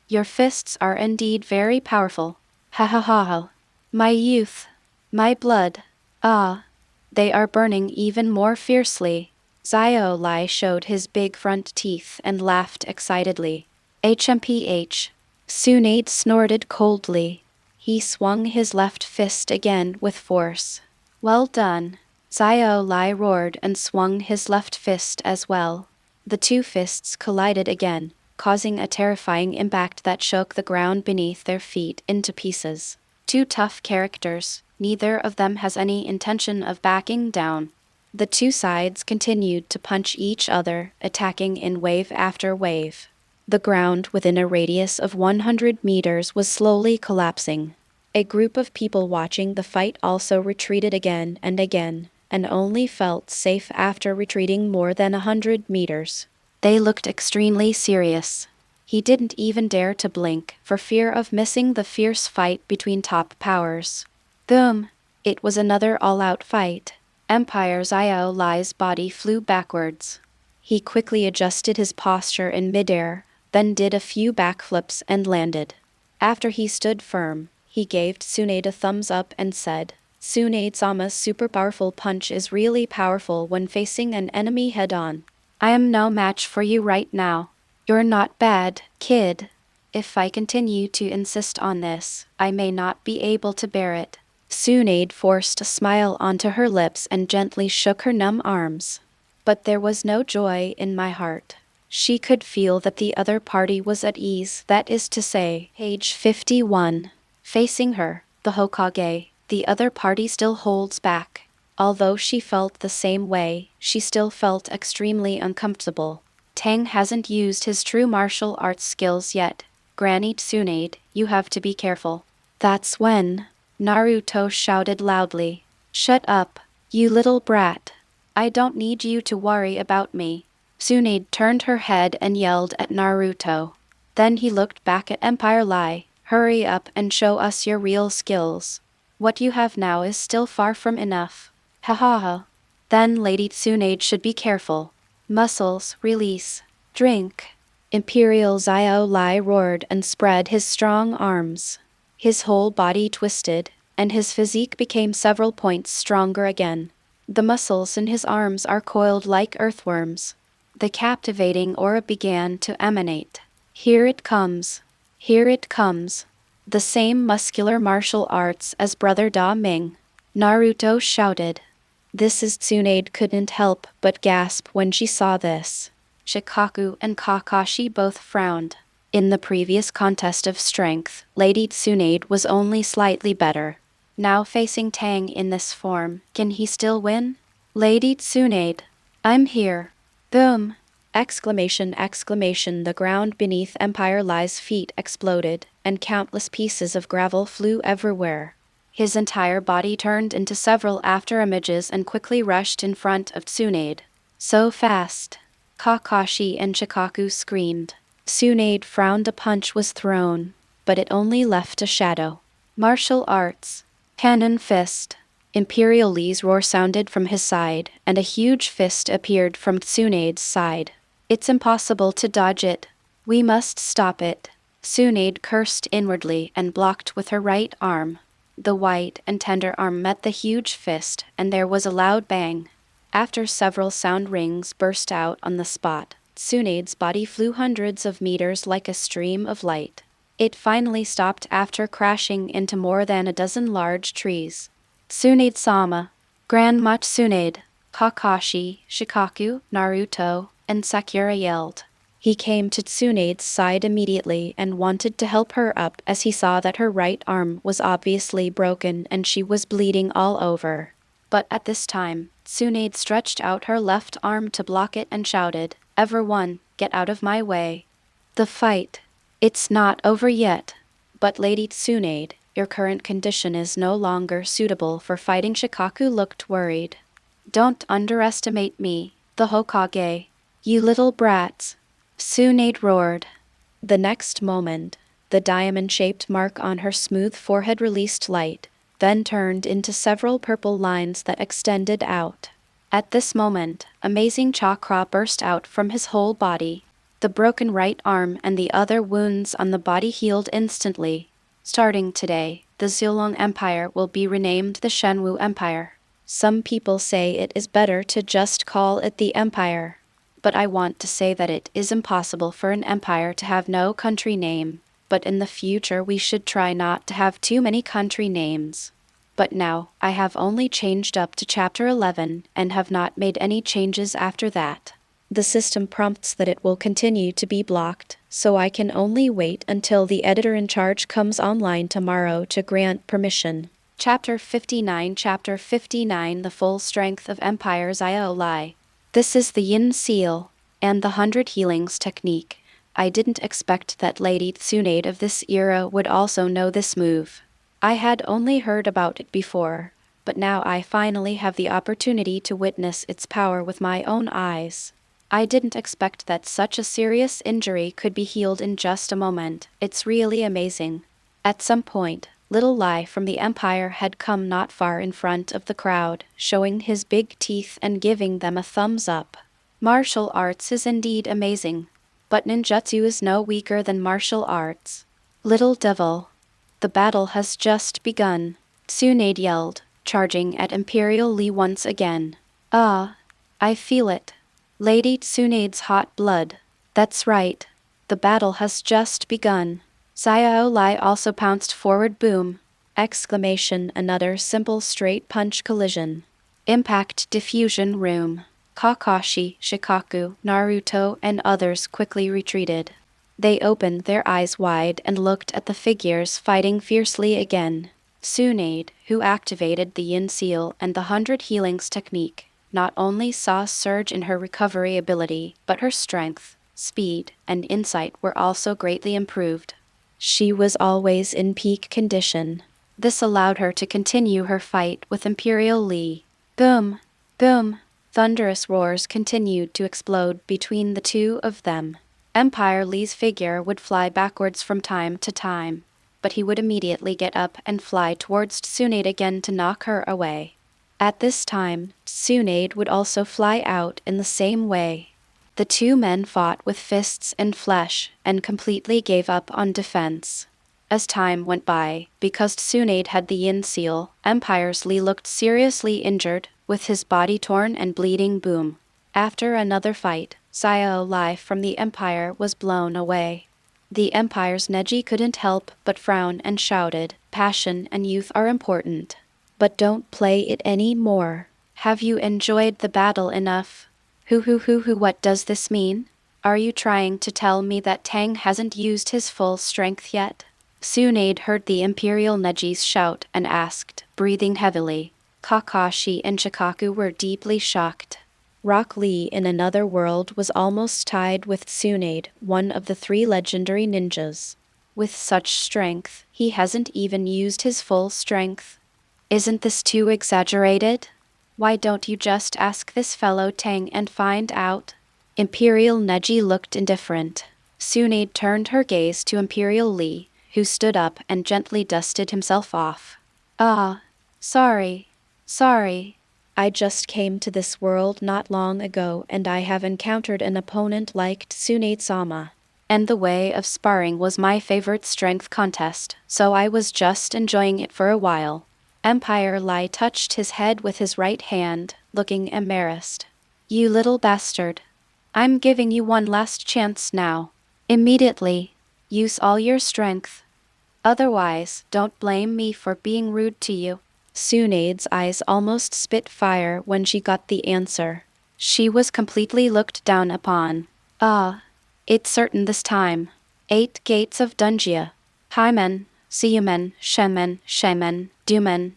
your fists are indeed very powerful. Ha ha ha ha. My youth. My blood. Ah. They are burning even more fiercely. Zio Lai showed his big front teeth and laughed excitedly. HMPH. Tsunade snorted coldly. He swung his left fist again with force. Well done. Zio Lai roared and swung his left fist as well. The two fists collided again, causing a terrifying impact that shook the ground beneath their feet into pieces. Two tough characters. Neither of them has any intention of backing down. The two sides continued to punch each other, attacking in wave after wave. The ground within a radius of 100 meters was slowly collapsing. A group of people watching the fight also retreated again, and only felt safe after retreating more than 100 meters. They looked extremely serious. He didn't even dare to blink, for fear of missing the fierce fight between top powers. Boom! It was another all-out fight. Empire Zio Lai's body flew backwards. He quickly adjusted his posture in midair, then did a few backflips and landed. After he stood firm, he gave Tsunade a thumbs up and said, Tsunade-sama's super powerful punch is really powerful when facing an enemy head-on. I am no match for you right now. You're not bad, kid. If I continue to insist on this, I may not be able to bear it. Tsunade forced a smile onto her lips and gently shook her numb arms. But there was no joy in my heart. She could feel that the other party was at ease, that is to say, page 51. Facing her, the Hokage, the other party still holds back. Although she felt the same way, she still felt extremely uncomfortable. Tang hasn't used his true martial arts skills yet. Granny Tsunade, you have to be careful. That's when Naruto shouted loudly. Shut up, you little brat. I don't need you to worry about me. Tsunade turned her head and yelled at Naruto. Then he looked back at Empire Lai. Hurry up and show us your real skills. What you have now is still far from enough. Ha ha ha. Then Lady Tsunade should be careful. Muscles, release. Drink. Imperial Zio Lai roared and spread his strong arms. His whole body twisted, and his physique became several points stronger again. The muscles in his arms are coiled like earthworms. The captivating aura began to emanate. Here it comes. Here it comes. The same muscular martial arts as Brother Da Ming. Naruto shouted. This is Tsunade couldn't help but gasp when she saw this. Shikaku and Kakashi both frowned. In the previous contest of strength, Lady Tsunade was only slightly better. Now facing Tang in this form, can he still win? Lady Tsunade, I'm here. Boom! Exclamation! The ground beneath Empire Lai's feet exploded, and countless pieces of gravel flew everywhere. His entire body turned into several afterimages and quickly rushed in front of Tsunade. So fast! Kakashi and Shikaku screamed. Tsunade frowned. A punch was thrown, but it only left a shadow. Martial arts. Cannon fist. Imperial Li's roar sounded from his side, and a huge fist appeared from Tsunade's side. It's impossible to dodge it. We must stop it. Tsunade cursed inwardly and blocked with her right arm. The white and tender arm met the huge fist, and there was a loud bang. After several sound rings burst out on the spot, Tsunade's body flew hundreds of meters like a stream of light. It finally stopped after crashing into more than a dozen large trees. Tsunade-sama, Grandma Tsunade, Kakashi, Shikaku, Naruto, and Sakura yelled. He came to Tsunade's side immediately and wanted to help her up as he saw that her right arm was obviously broken and she was bleeding all over. But at this time, Tsunade stretched out her left arm to block it and shouted, "Everyone, get out of my way. The fight. It's not over yet. But Lady Tsunade, your current condition is no longer suitable for fighting." Shikaku looked worried. "Don't underestimate me, the Hokage. You little brats." Tsunade roared. The next moment, the diamond-shaped mark on her smooth forehead released light, then turned into several purple lines that extended out. At this moment, amazing chakra burst out from his whole body. The broken right arm and the other wounds on the body healed instantly. Starting today, the Zilong Empire will be renamed the Shenwu Empire. Some people say it is better to just call it the Empire. But I want to say that it is impossible for an empire to have no country name, but in the future we should try not to have too many country names. But now, I have only changed up to Chapter 11 and have not made any changes after that. The system prompts that it will continue to be blocked, so I can only wait until the editor-in-charge comes online tomorrow to grant permission. Chapter 59 The Full Strength of Empires Iolai. This is the Yin Seal, and the 100 Healings technique. I didn't expect that Lady Tsunade of this era would also know this move. I had only heard about it before, but now I finally have the opportunity to witness its power with my own eyes. I didn't expect that such a serious injury could be healed in just a moment. It's really amazing. At some point, Little Lai from the Empire had come not far in front of the crowd, showing his big teeth and giving them a thumbs up. Martial arts is indeed amazing, but ninjutsu is no weaker than martial arts. Little devil. The battle has just begun, Tsunade yelled, charging at Imperial Lee once again. I feel it. Lady Tsunade's hot blood. That's right. The battle has just begun. Xiao Lai also pounced forward. Boom! Exclamation. Another simple straight punch collision. Impact diffusion room. Kakashi, Shikaku, Naruto, and others quickly retreated. They opened their eyes wide and looked at the figures fighting fiercely again. Tsunade, who activated the Yin Seal and the 100 Healings technique, not only saw a surge in her recovery ability, but her strength, speed, and insight were also greatly improved. She was always in peak condition. This allowed her to continue her fight with Imperial Lee. Boom! Boom! Thunderous roars continued to explode between the two of them. Empire Lee's figure would fly backwards from time to time, but he would immediately get up and fly towards Tsunade again to knock her away. At this time, Tsunade would also fly out in the same way. The two men fought with fists and flesh and completely gave up on defense. As time went by, because Tsunade had the Yin Seal, Empire's Lee looked seriously injured, with his body torn and bleeding. Boom! After another fight, Xiao Lai from the Empire was blown away. The Empire's Neji couldn't help but frown and shouted, "Passion and youth are important. But don't play it any more. Have you enjoyed the battle enough? What does this mean? Are you trying to tell me that Tang hasn't used his full strength yet?" Tsunade heard the Imperial Neji's shout and asked, breathing heavily. Kakashi and Shikaku were deeply shocked. Rock Lee in another world was almost tied with Tsunade, one of the 3 legendary ninjas. With such strength, he hasn't even used his full strength. Isn't this too exaggerated? Why don't you just ask this fellow Tang and find out? Imperial Neji looked indifferent. Tsunade turned her gaze to Imperial Lee, who stood up and gently dusted himself off. Sorry. I just came to this world not long ago and I have encountered an opponent like Tsunade-sama. And the way of sparring was my favorite strength contest, so I was just enjoying it for a while. Empire Lai touched his head with his right hand, looking embarrassed. You little bastard. I'm giving you one last chance now. Immediately. Use all your strength. Otherwise, don't blame me for being rude to you. Tsunade's eyes almost spit fire when she got the answer. She was completely looked down upon. Ah. It's certain this time. 8 gates of Dungia. Haimen, Siyumen, Shemen, Shemen, Dumen,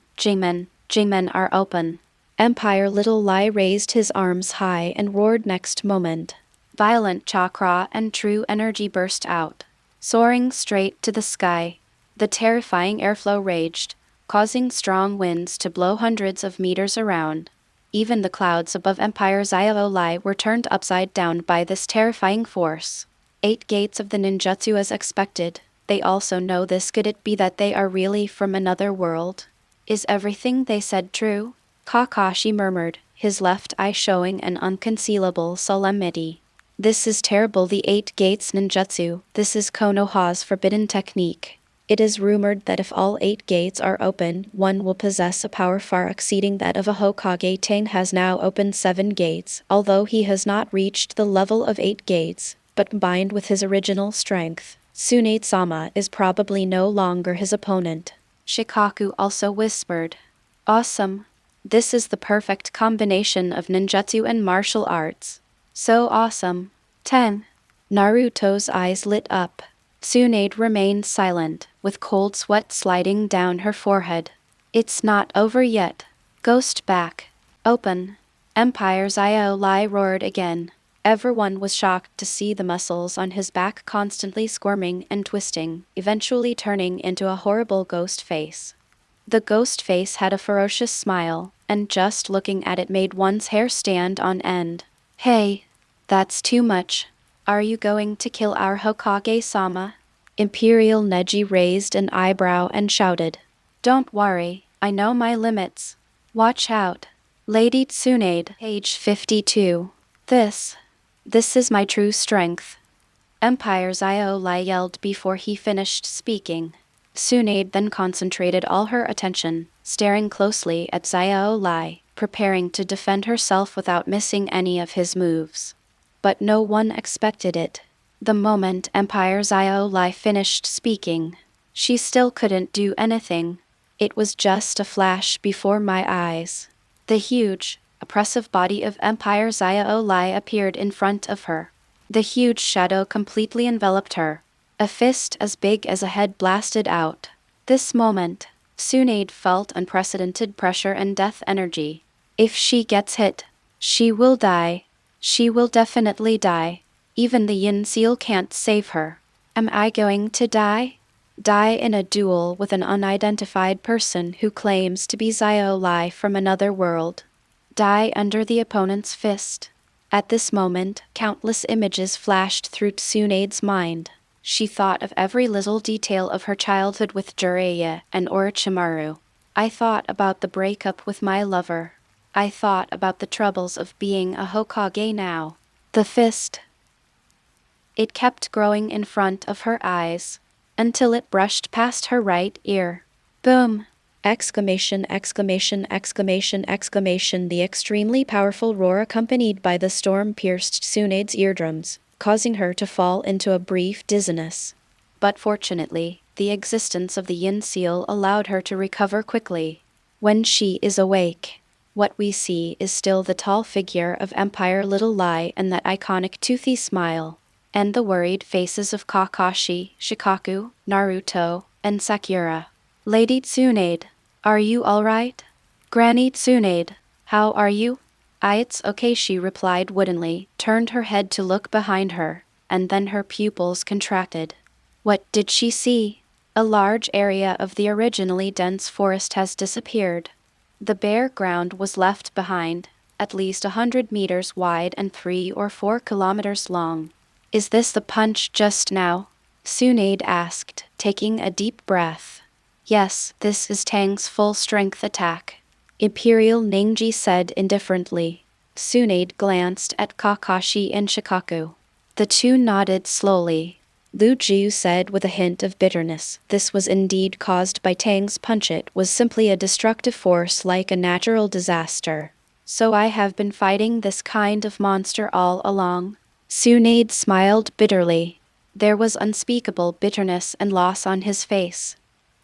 Jingmen are open. Empire Little Lai raised his arms high and roared next moment. Violent chakra and true energy burst out, soaring straight to the sky. The terrifying airflow raged, causing strong winds to blow hundreds of meters around. Even the clouds above Empire Xiaolai were turned upside down by this terrifying force. 8 gates of the ninjutsu as expected. They also know this. Could it be that they are really from another world? Is everything they said true? Kakashi murmured, his left eye showing an unconcealable solemnity. This is terrible. The 8 gates ninjutsu. This is Konoha's forbidden technique. It is rumored that if all 8 gates are open, one will possess a power far exceeding that of a Hokage. Tang has now opened 7 gates, although he has not reached the level of 8 gates, but combined with his original strength, Tsunade-sama is probably no longer his opponent. Shikaku also whispered. Awesome. This is the perfect combination of ninjutsu and martial arts. So awesome. 10. Naruto's eyes lit up. Tsunade remained silent, with cold sweat sliding down her forehead. It's not over yet. Ghost back. Open. Empire Xiaolai roared again. Everyone was shocked to see the muscles on his back constantly squirming and twisting, eventually turning into a horrible ghost face. The ghost face had a ferocious smile, and just looking at it made one's hair stand on end. Hey, that's too much. Are you going to kill our Hokage-sama? Imperial Neji raised an eyebrow and shouted. Don't worry, I know my limits. Watch out. Lady Tsunade, page 52. This is my true strength. Empire Xiaolai yelled before he finished speaking. Tsunade then concentrated all her attention, staring closely at Xiaolai, preparing to defend herself without missing any of his moves. But no one expected it. The moment Empire Xiaolai finished speaking, she still couldn't do anything. It was just a flash before my eyes. The huge, oppressive body of Empire Xiaolai appeared in front of her. The huge shadow completely enveloped her. A fist as big as a head blasted out. This moment, Tsunade felt unprecedented pressure and death energy. If she gets hit, she will die. She will definitely die. Even the Yin Seal can't save her. Am I going to die? Die in a duel with an unidentified person who claims to be Xiaolai from another world. Die under the opponent's fist. At this moment, countless images flashed through Tsunade's mind. She thought of every little detail of her childhood with Jiraiya and Orochimaru. I thought about the breakup with my lover. I thought about the troubles of being a Hokage now. The fist. It kept growing in front of her eyes, until it brushed past her right ear. Boom! Exclamation, exclamation, exclamation, exclamation. The extremely powerful roar accompanied by the storm pierced Tsunade's eardrums, causing her to fall into a brief dizziness. But fortunately, the existence of the Yin Seal allowed her to recover quickly. When she is awake, what we see is still the tall figure of Empire Little Lai and that iconic toothy smile, and the worried faces of Kakashi, Shikaku, Naruto, and Sakura. Lady Tsunade, are you alright? Granny Tsunade, how are you? It's okay, she replied woodenly, turned her head to look behind her, and then her pupils contracted. What did she see? A large area of the originally dense forest has disappeared. The bare ground was left behind, at least 100 meters wide and 3 or 4 kilometers long. Is this the punch just now? Tsunade asked, taking a deep breath. Yes, this is Tang's full-strength attack, Imperial Ningji said indifferently. Tsunade glanced at Kakashi and Shikaku. The two nodded slowly, Lu Jiu said with a hint of bitterness. This was indeed caused by Tang's punch. It was simply a destructive force like a natural disaster. So I have been fighting this kind of monster all along. Tsunade smiled bitterly. There was unspeakable bitterness and loss on his face.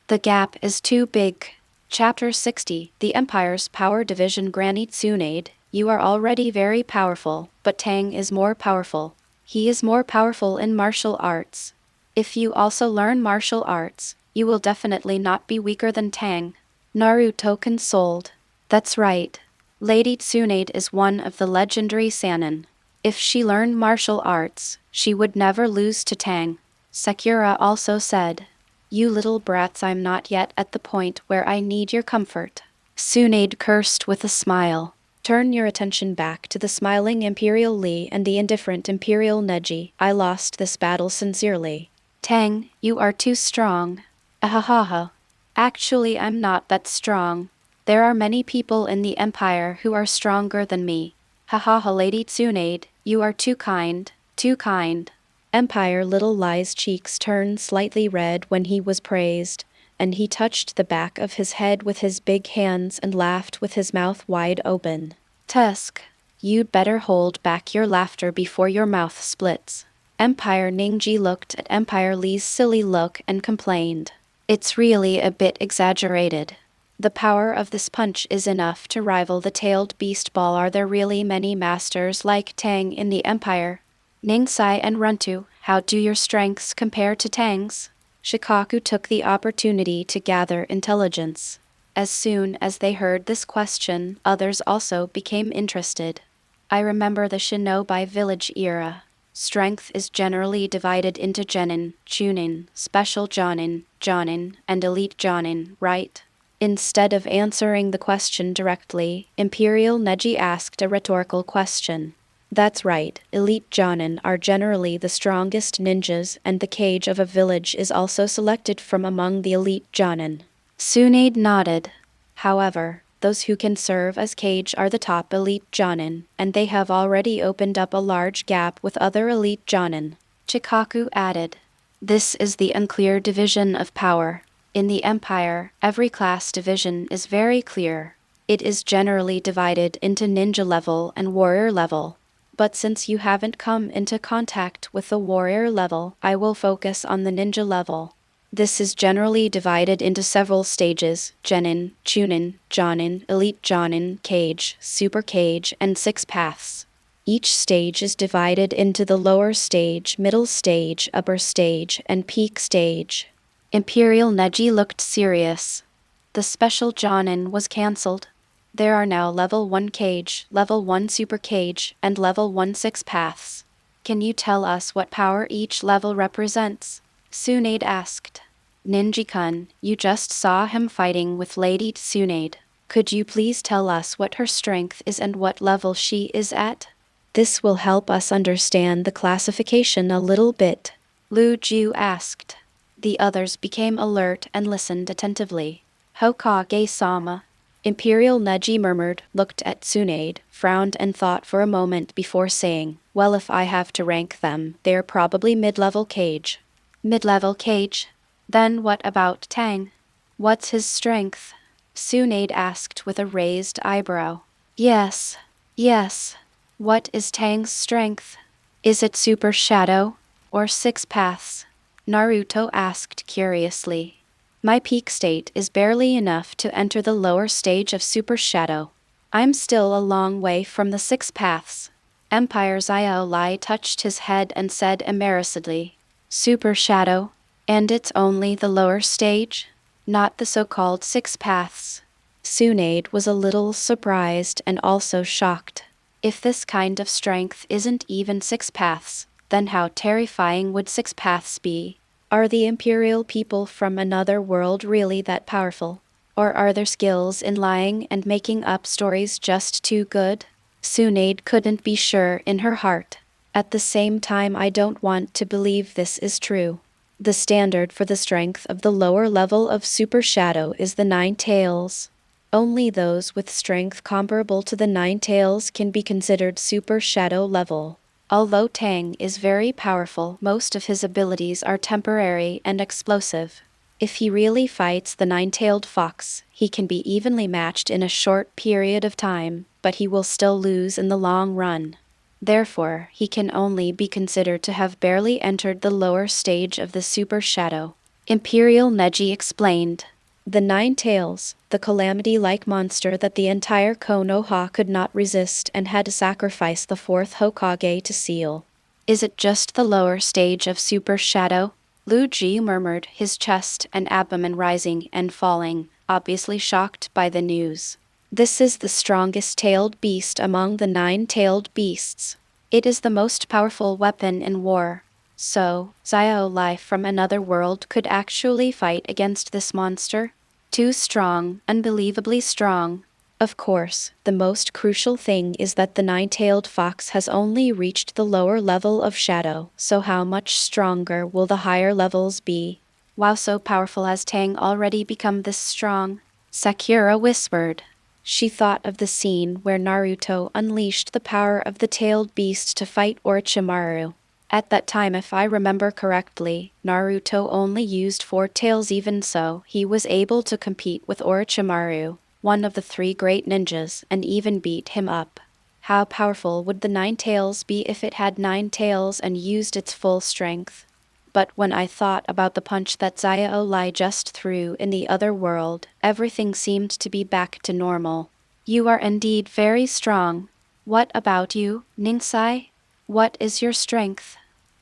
The gap is too big. Chapter 60. The Empire's Power Division. Granny Tsunade, you are already very powerful, but Tang is more powerful. He is more powerful in martial arts. If you also learn martial arts, you will definitely not be weaker than Tang. Naruto consoled. That's right. Lady Tsunade is one of the legendary Sannin. If she learned martial arts, she would never lose to Tang. Sakura also said. You little brats, I'm not yet at the point where I need your comfort. Tsunade cursed with a smile. Turn your attention back to the smiling Imperial Lee and the indifferent Imperial Neji. I lost this battle sincerely. Tang, you are too strong. Ahahaha. Actually, I'm not that strong. There are many people in the Empire who are stronger than me. Hahaha, Lady Tsunade, you are too kind, too kind. Empire Little Lie's cheeks turned slightly red when he was praised, and he touched the back of his head with his big hands and laughed with his mouth wide open. Tusk, you'd better hold back your laughter before your mouth splits. Empire Ningji looked at Empire Lee's silly look and complained. It's really a bit exaggerated. The power of this punch is enough to rival the tailed beast ball. Are there really many masters like Tang in the Empire? Ningsai and Runtu, how do your strengths compare to Tang's? Shikaku took the opportunity to gather intelligence. As soon as they heard this question, others also became interested. I remember the shinobi village era. Strength is generally divided into genin, chunin, special jonin, and elite jonin, right? Instead of answering the question directly, Imperial Neji asked a rhetorical question. That's right, elite jonin are generally the strongest ninjas, and the cage of a village is also selected from among the elite jonin. Tsunade nodded. However, those who can serve as cage are the top elite jonin, and they have already opened up a large gap with other elite jonin. Chikaku added. This is the unclear division of power. In the Empire, every class division is very clear. It is generally divided into ninja level and warrior level. But since you haven't come into contact with the warrior level, I will focus on the ninja level. This is generally divided into several stages: genin, chunin, jonin, elite jonin, cage, super cage, and 6 paths. Each stage is divided into the lower stage, middle stage, upper stage, and peak stage. Imperial Neji looked serious. The special jonin was cancelled. There are now level 1 cage, level 1 super cage, and level 1 6 paths. Can you tell us what power each level represents? Tsunade asked. Ninji-kun, you just saw him fighting with Lady Tsunade. Could you please tell us what her strength is and what level she is at? This will help us understand the classification a little bit. Lu Jiu asked. The others became alert and listened attentively. Hokage-sama. Imperial Neji murmured, looked at Tsunade, frowned and thought for a moment before saying, well, if I have to rank them, they're probably mid-level cage. Mid-level cage? Then what about Tang? What's his strength? Tsunade asked with a raised eyebrow. Yes. What is Tang's strength? Is it Super Shadow? Or 6 paths? Naruto asked curiously. My peak state is barely enough to enter the lower stage of Super Shadow. I'm still a long way from the 6 paths. Empire's Iolai touched his head and said embarrassedly, Super Shadow? And it's only the lower stage? Not the so-called 6 paths. Tsunade was a little surprised and also shocked. If this kind of strength isn't even 6 paths, then how terrifying would 6 paths be? Are the Imperial people from another world really that powerful? Or are their skills in lying and making up stories just too good? Tsunade couldn't be sure in her heart. At the same time, I don't want to believe this is true. The standard for the strength of the lower level of Super Shadow is the 9 tails. Only those with strength comparable to the 9 tails can be considered Super Shadow level. Although Tang is very powerful, most of his abilities are temporary and explosive. If he really fights the nine-tailed fox, he can be evenly matched in a short period of time, but he will still lose in the long run. Therefore, he can only be considered to have barely entered the lower stage of the Super Shadow. Imperial Neji explained. The Nine Tails, the calamity-like monster that the entire Konoha could not resist and had to sacrifice the fourth Hokage to seal. Is it just the lower stage of Super Shadow? Lu Ji murmured, his chest and abdomen rising and falling, obviously shocked by the news. This is the strongest tailed beast among the nine-tailed beasts. It is the most powerful weapon in war. So, Xiao Lai from another world could actually fight against this monster? Too strong, unbelievably strong. Of course, the most crucial thing is that the nine-tailed fox has only reached the lower level of shadow, so how much stronger will the higher levels be? Wow, so powerful has Tang already become this strong? Sakura whispered. She thought of the scene where Naruto unleashed the power of the tailed beast to fight Orochimaru. At that time, if I remember correctly, Naruto only used 4 tails. Even so, he was able to compete with Orochimaru, one of the 3 great ninjas, and even beat him up. How powerful would the 9 tails be if it had 9 tails and used its full strength? But when I thought about the punch that Xiao Lai just threw in the other world, everything seemed to be back to normal. You are indeed very strong. What about you, Ninsai? What is your strength?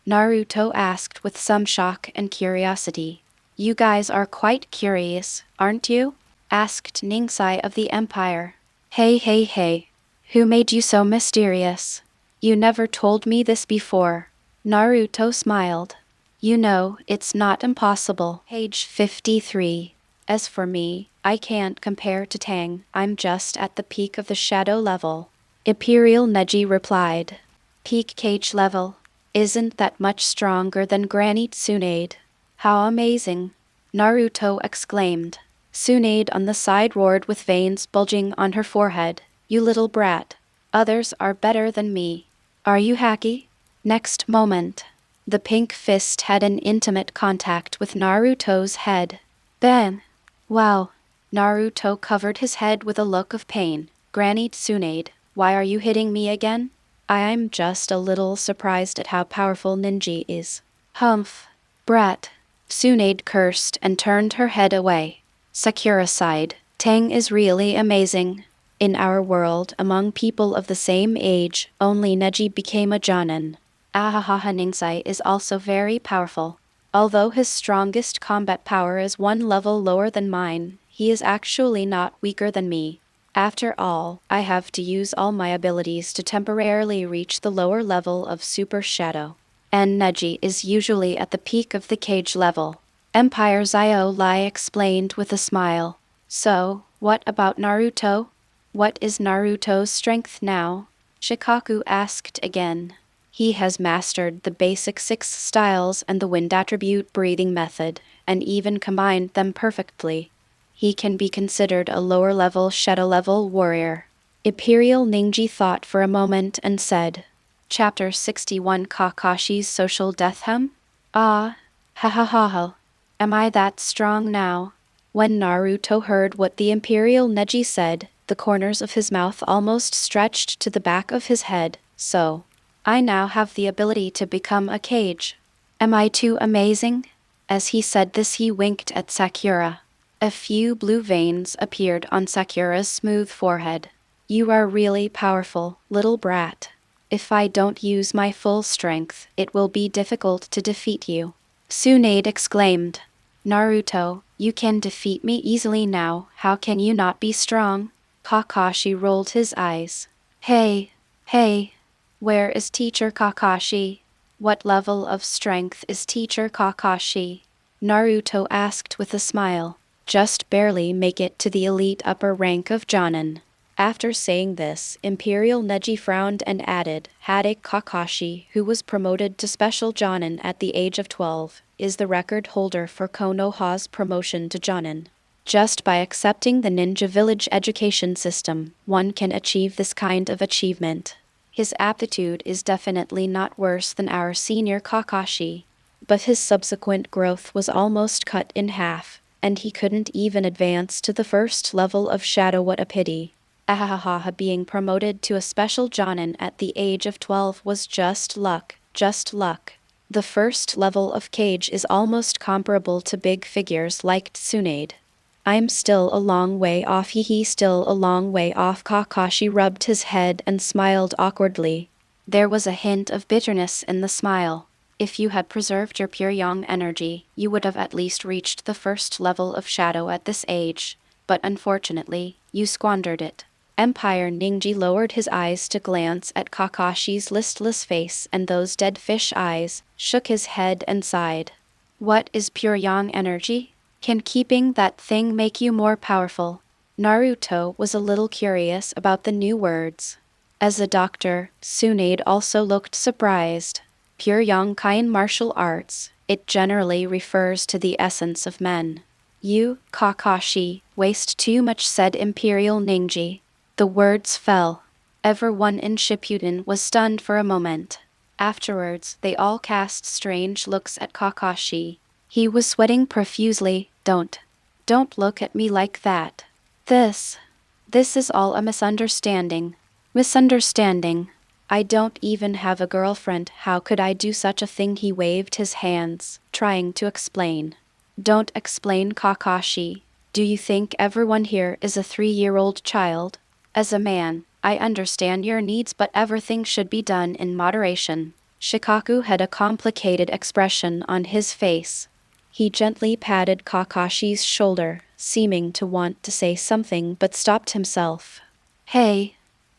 Naruto asked with some shock and curiosity. You guys are quite curious, aren't you? Asked Ninsai of the Empire. Hey. Who made you so mysterious? You never told me this before. Naruto smiled. You know, it's not impossible. Page 53. As for me, I can't compare to Tang. I'm just at the peak of the shadow level. Imperial Neji replied. Peak cage level. Isn't that much stronger than Granny Tsunade? How amazing! Naruto exclaimed. Tsunade on the side roared with veins bulging on her forehead. You little brat. Others are better than me. Are you hacky? Next moment, the pink fist had an intimate contact with Naruto's head. Bang! Wow! Naruto covered his head with a look of pain. Granny Tsunade, why are you hitting me again? I'm just a little surprised at how powerful Ninji is. Humph! Brat! Tsunade cursed and turned her head away. Sakura sighed. Tang is really amazing. In our world, among people of the same age, only Neji became a Jonin. Ahahaha Ninsai is also very powerful. Although his strongest combat power is 1 level lower than mine, he is actually not weaker than me. After all, I have to use all my abilities to temporarily reach the lower level of Super Shadow. And Neji is usually at the peak of the cage level. Empire Xiao Lai explained with a smile. So, what about Naruto? What is Naruto's strength now? Shikaku asked again. He has mastered the basic 6 styles and the wind attribute breathing method, and even combined them perfectly. He can be considered a lower-level shadow-level warrior. Imperial Ninji thought for a moment and said, Chapter 61 Kakashi's Social Death Hymn? Ah, ha. Am I that strong now? When Naruto heard what the Imperial Neji said, the corners of his mouth almost stretched to the back of his head. So, I now have the ability to become a cage. Am I too amazing? As he said this, he winked at Sakura. A few blue veins appeared on Sakura's smooth forehead. You are really powerful, little brat. If I don't use my full strength, it will be difficult to defeat you. Tsunade exclaimed. Naruto, you can defeat me easily now. How can you not be strong? Kakashi rolled his eyes. Hey. Where is Teacher Kakashi? What level of strength is Teacher Kakashi? Naruto asked with a smile. Just barely make it to the elite upper rank of Jonin. After saying this, Imperial Neji frowned and added, Haddock Kakashi, who was promoted to Special Jonin at the age of 12, is the record holder for Konoha's promotion to Jonin. Just by accepting the Ninja Village education system, one can achieve this kind of achievement. His aptitude is definitely not worse than our senior Kakashi. But his subsequent growth was almost cut in half, and he couldn't even advance to the first level of shadow. What a pity. Ahahaha, being promoted to a special Jonin at the age of 12 was just luck, just luck. The first level of Cage is almost comparable to big figures like Tsunade. I'm still a long way off. He still a long way off. Kakashi rubbed his head and smiled awkwardly. There was a hint of bitterness in the smile. If you had preserved your pure young energy, you would have at least reached the first level of shadow at this age, but unfortunately, you squandered it. Empire Ninja lowered his eyes to glance at Kakashi's listless face, and those dead fish eyes, shook his head and sighed. What is pure yang energy? Can keeping that thing make you more powerful? Naruto was a little curious about the new words. As a doctor, Tsunade also looked surprised. Pure yang in martial arts, it generally refers to the essence of men. You, Kakashi, waste too much, said Imperial Ninja. The words fell. Everyone in Shippuden was stunned for a moment. Afterwards, they all cast strange looks at Kakashi. He was sweating profusely. Don't look at me like that. This is all a misunderstanding. Misunderstanding. I don't even have a girlfriend. How could I do such a thing? He waved his hands, trying to explain. Don't explain, Kakashi. Do you think everyone here is a 3-year-old child? As a man, I understand your needs, but everything should be done in moderation. Shikaku had a complicated expression on his face. He gently patted Kakashi's shoulder, seeming to want to say something but stopped himself. Hey,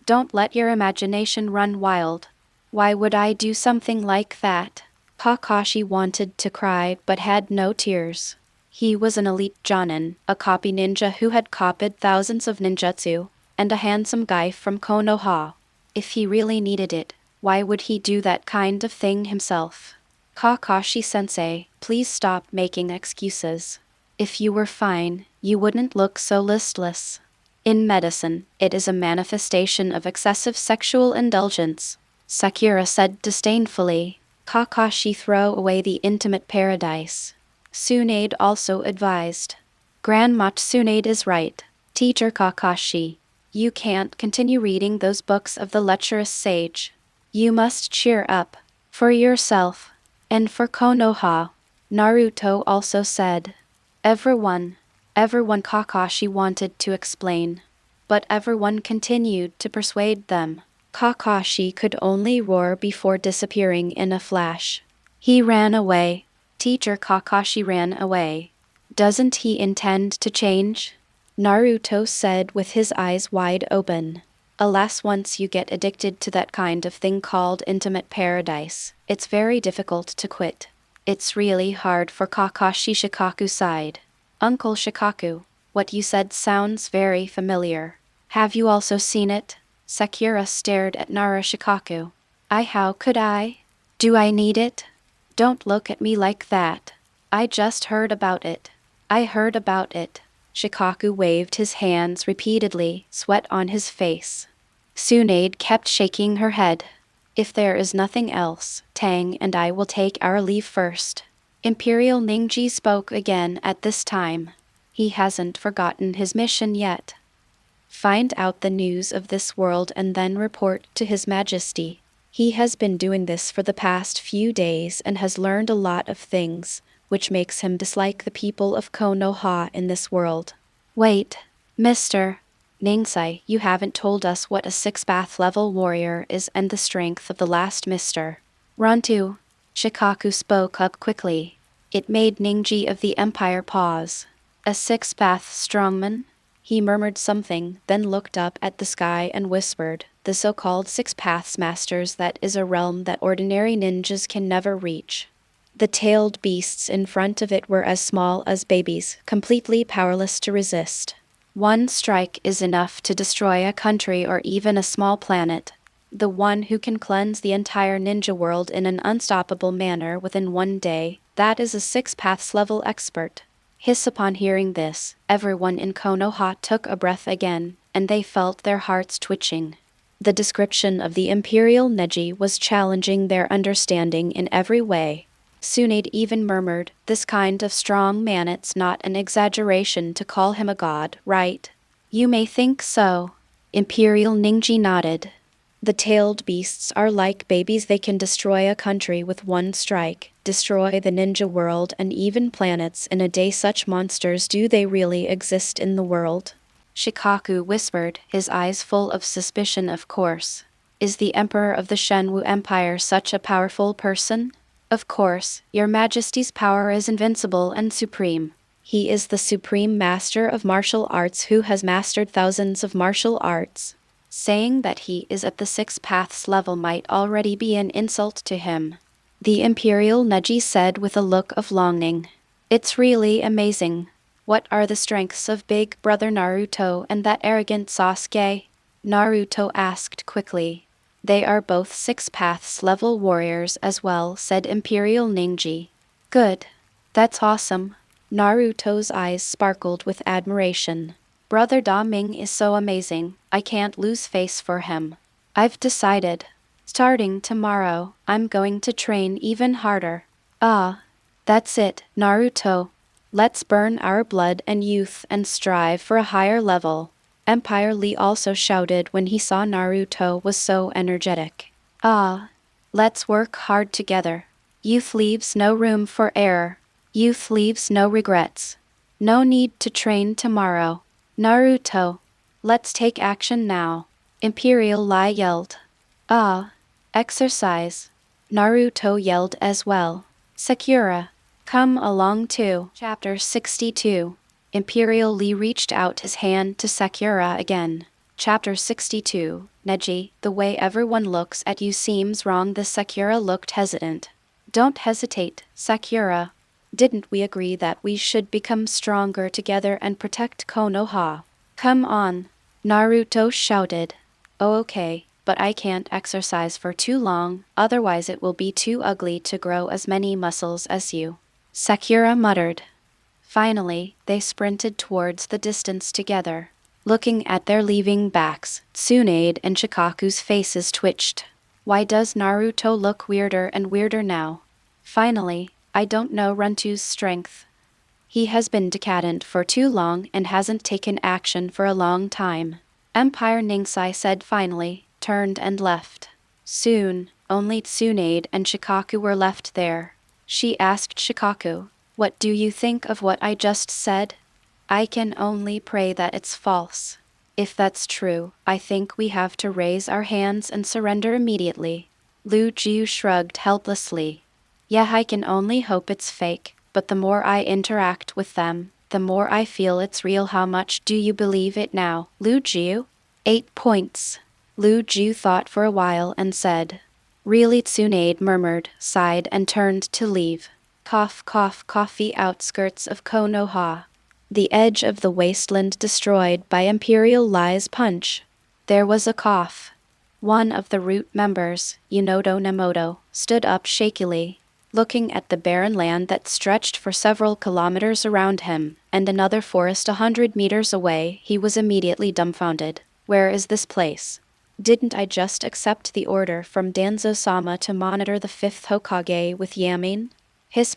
don't let your imagination run wild. Why would I do something like that? Kakashi wanted to cry but had no tears. He was an elite Jonin, a copy ninja who had copied thousands of ninjutsu, and a handsome guy from Konoha. If he really needed it, why would he do that kind of thing himself? Kakashi-sensei, please stop making excuses. If you were fine, you wouldn't look so listless. In medicine, it is a manifestation of excessive sexual indulgence, Sakura said disdainfully. Kakashi, throw away the intimate paradise. Tsunade also advised. Grandma Tsunade is right. Teacher Kakashi, you can't continue reading those books of the lecherous sage. You must cheer up. For yourself. And for Konoha. Naruto also said. Everyone Kakashi wanted to explain. But everyone continued to persuade them. Kakashi could only roar before disappearing in a flash. He ran away. Teacher Kakashi ran away. Doesn't he intend to change? Naruto said with his eyes wide open. Alas, once you get addicted to that kind of thing called intimate paradise, it's very difficult to quit. It's really hard for Kakashi. Shikaku sighed. Uncle Shikaku, what you said sounds very familiar. Have you also seen it? Sakura stared at Nara. Shikaku. How could I? Do I need it? Don't look at me like that. I just heard about it. I heard about it. Shikaku waved his hands repeatedly, sweat on his face. Tsunade kept shaking her head. If there is nothing else, Tang and I will take our leave first. Imperial Ninja spoke again at this time. He hasn't forgotten his mission yet. Find out the news of this world and then report to His Majesty. He has been doing this for the past few days and has learned a lot of things, which makes him dislike the people of Konoha in this world. Wait, Mr. Nangsai, you haven't told us what a 6th level warrior is and the strength of the last Mr. Rontu. Shikaku spoke up quickly. It made Ninja of the Empire pause. A 6th strongman? He murmured something, then looked up at the sky and whispered, the so-called 6 Paths Masters, that is a realm that ordinary ninjas can never reach. The tailed beasts in front of it were as small as babies, completely powerless to resist. One strike is enough to destroy a country or even a small planet. The one who can cleanse the entire ninja world in an unstoppable manner within one day, that is a 6 Paths level expert. Hiss. Upon hearing this, everyone in Konoha took a breath again, and they felt their hearts twitching. The description of the Imperial Neji was challenging their understanding in every way. Tsunade even murmured, "This kind of strong man, it's not an exaggeration to call him a god, right?" "You may think so." Imperial Ningji nodded. "The tailed beasts are like babies. They can destroy a country with one strike, destroy the ninja world and even planets in a day. Such monsters, do they really exist in the world?" Shikaku whispered, his eyes full of suspicion. "Of course. Is the Emperor of the Shenwu Empire such a powerful person?" "Of course, Your Majesty's power is invincible and supreme. He is the supreme master of martial arts who has mastered thousands of martial arts. Saying that he is at the Six Paths level might already be an insult to him," the Imperial Neji said with a look of longing. "It's really amazing. What are the strengths of big brother Naruto and that arrogant Sasuke?" Naruto asked quickly. "They are both Six Paths level warriors as well," said Imperial Ningji. "Good. That's awesome." Naruto's eyes sparkled with admiration. "Brother Da Ming is so amazing, I can't lose face for him. I've decided. Starting tomorrow, I'm going to train even harder." "Ah, that's it, Naruto. Let's burn our blood and youth and strive for a higher level." Empire Lee also shouted when he saw Naruto was so energetic. "Ah, let's work hard together. Youth leaves no room for error. Youth leaves no regrets. No need to train tomorrow. Naruto, let's take action now." Imperial Lai yelled. "Ah, exercise." Naruto yelled as well. "Sakura, come along too." Chapter 62. Imperial Lee reached out his hand to Sakura again. Chapter 62. "Neji, the way everyone looks at you seems wrong." The Sakura looked hesitant. "Don't hesitate, Sakura. Didn't we agree that we should become stronger together and protect Konoha?" "Come on," Naruto shouted. "Oh, okay, but I can't exercise for too long, otherwise it will be too ugly to grow as many muscles as you," Sakura muttered. Finally, they sprinted towards the distance together. Looking at their leaving backs, Tsunade and Shikaku's faces twitched. Why does Naruto look weirder and weirder now? Finally, I don't know Runtu's strength. He has been decadent for too long and hasn't taken action for a long time. Empire Ningsai said finally, turned and left. Soon, only Tsunade and Shikaku were left there. She asked Shikaku, "What do you think of what I just said?" "I can only pray that it's false. If that's true, I think we have to raise our hands and surrender immediately." Lu Jiu shrugged helplessly. "Yeah, I can only hope it's fake, but the more I interact with them, the more I feel it's real." "How much do you believe it now, Lu Jiu?" 8 points. Lu Jiu thought for a while and said, "Really?" Tsunade murmured, sighed and turned to leave. Cough, cough, coffee. Outskirts of Konoha. The edge of the wasteland destroyed by Imperial Lai's punch. There was a cough. One of the root members, Yunoto Nemoto, stood up shakily, looking at the barren land that stretched for several kilometers around him, and another forest 100 meters away. He was immediately dumbfounded. Where is this place? Didn't I just accept the order from Danzo-sama to monitor the 5th Hokage with Yamin?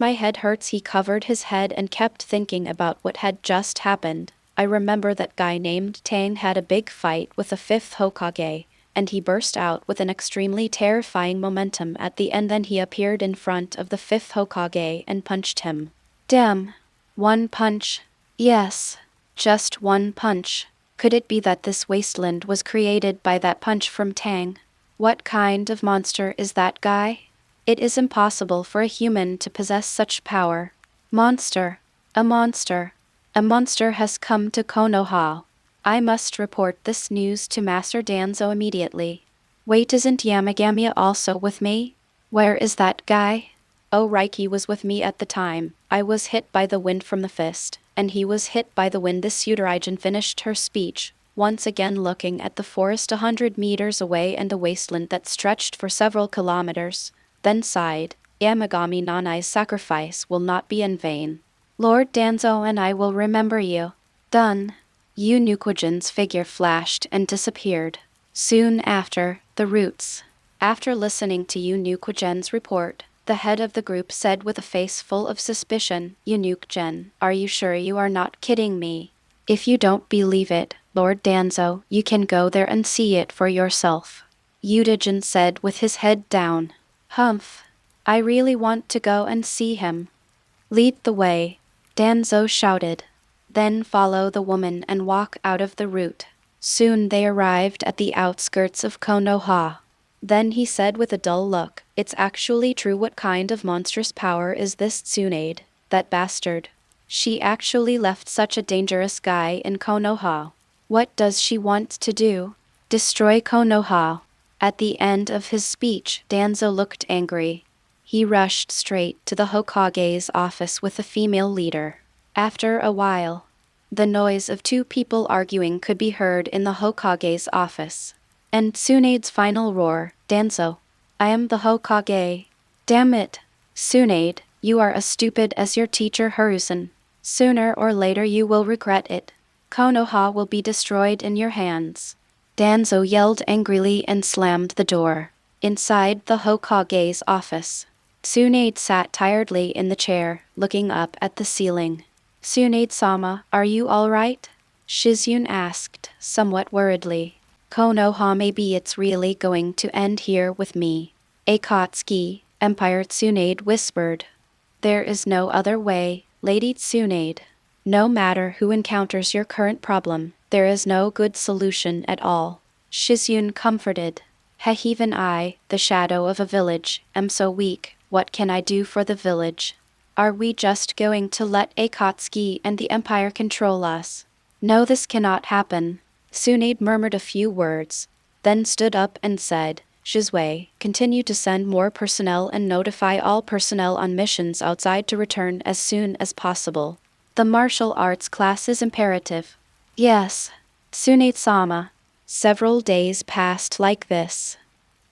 My head hurts. He covered his head and kept thinking about what had just happened. I remember that guy named Tang had a big fight with the 5th Hokage, and he burst out with an extremely terrifying momentum at the end. Then he appeared in front of the 5th Hokage and punched him. Damn. One punch? Yes. Just one punch. Could it be that this wasteland was created by that punch from Tang? What kind of monster is that guy? It is impossible for a human to possess such power. Monster. A monster. A monster has come to Konoha. I must report this news to Master Danzo immediately. Wait, isn't Yamagami also with me? Where is that guy? Oh, Raiki was with me at the time. I was hit by the wind from the fist, and he was hit by the wind. This Yutaraijin finished her speech, once again looking at the forest 100 meters away and a wasteland that stretched for several kilometers, then sighed. Yamagami Nanai's sacrifice will not be in vain. Lord Danzo and I will remember you. Done. Yu Nukujin's figure flashed and disappeared. Soon after, the Roots. After listening to Eunuch-Jen's report, the head of the group said with a face full of suspicion, Eunuch-Jen, are you sure you are not kidding me? If you don't believe it, Lord Danzo, you can go there and see it for yourself. Eunuch-Jen said with his head down. Humph. I really want to go and see him. Lead the way, Danzo shouted. Then follow the woman and walk out of the route. Soon they arrived at the outskirts of Konoha. Then he said with a dull look, it's actually true. What kind of monstrous power is this Tsunade? That bastard. She actually left such a dangerous guy in Konoha. What does she want to do? Destroy Konoha. At the end of his speech, Danzo looked angry. He rushed straight to the Hokage's office with the female leader. After a while, the noise of two people arguing could be heard in the Hokage's office. And Tsunade's final roar, Danzo, I am the Hokage. Damn it. Tsunade, you are as stupid as your teacher Hiruzen. Sooner or later you will regret it. Konoha will be destroyed in your hands. Danzo yelled angrily and slammed the door. Inside the Hokage's office, Tsunade sat tiredly in the chair, looking up at the ceiling. Tsunade-sama, are you all right? Shizune asked, somewhat worriedly. Konoha, maybe it's really going to end here with me. Akatsuki, Empire Tsunade whispered. There is no other way, Lady Tsunade. No matter who encounters your current problem, there is no good solution at all. Shizune comforted. Even I, the shadow of a village, am so weak. What can I do for the village? Are we just going to let Akatsuki and the Empire control us? No, this cannot happen. Tsunade murmured a few words, then stood up and said, Shizue, continue to send more personnel and notify all personnel on missions outside to return as soon as possible. The martial arts class is imperative. Yes, Tsunade-sama. Several days passed like this.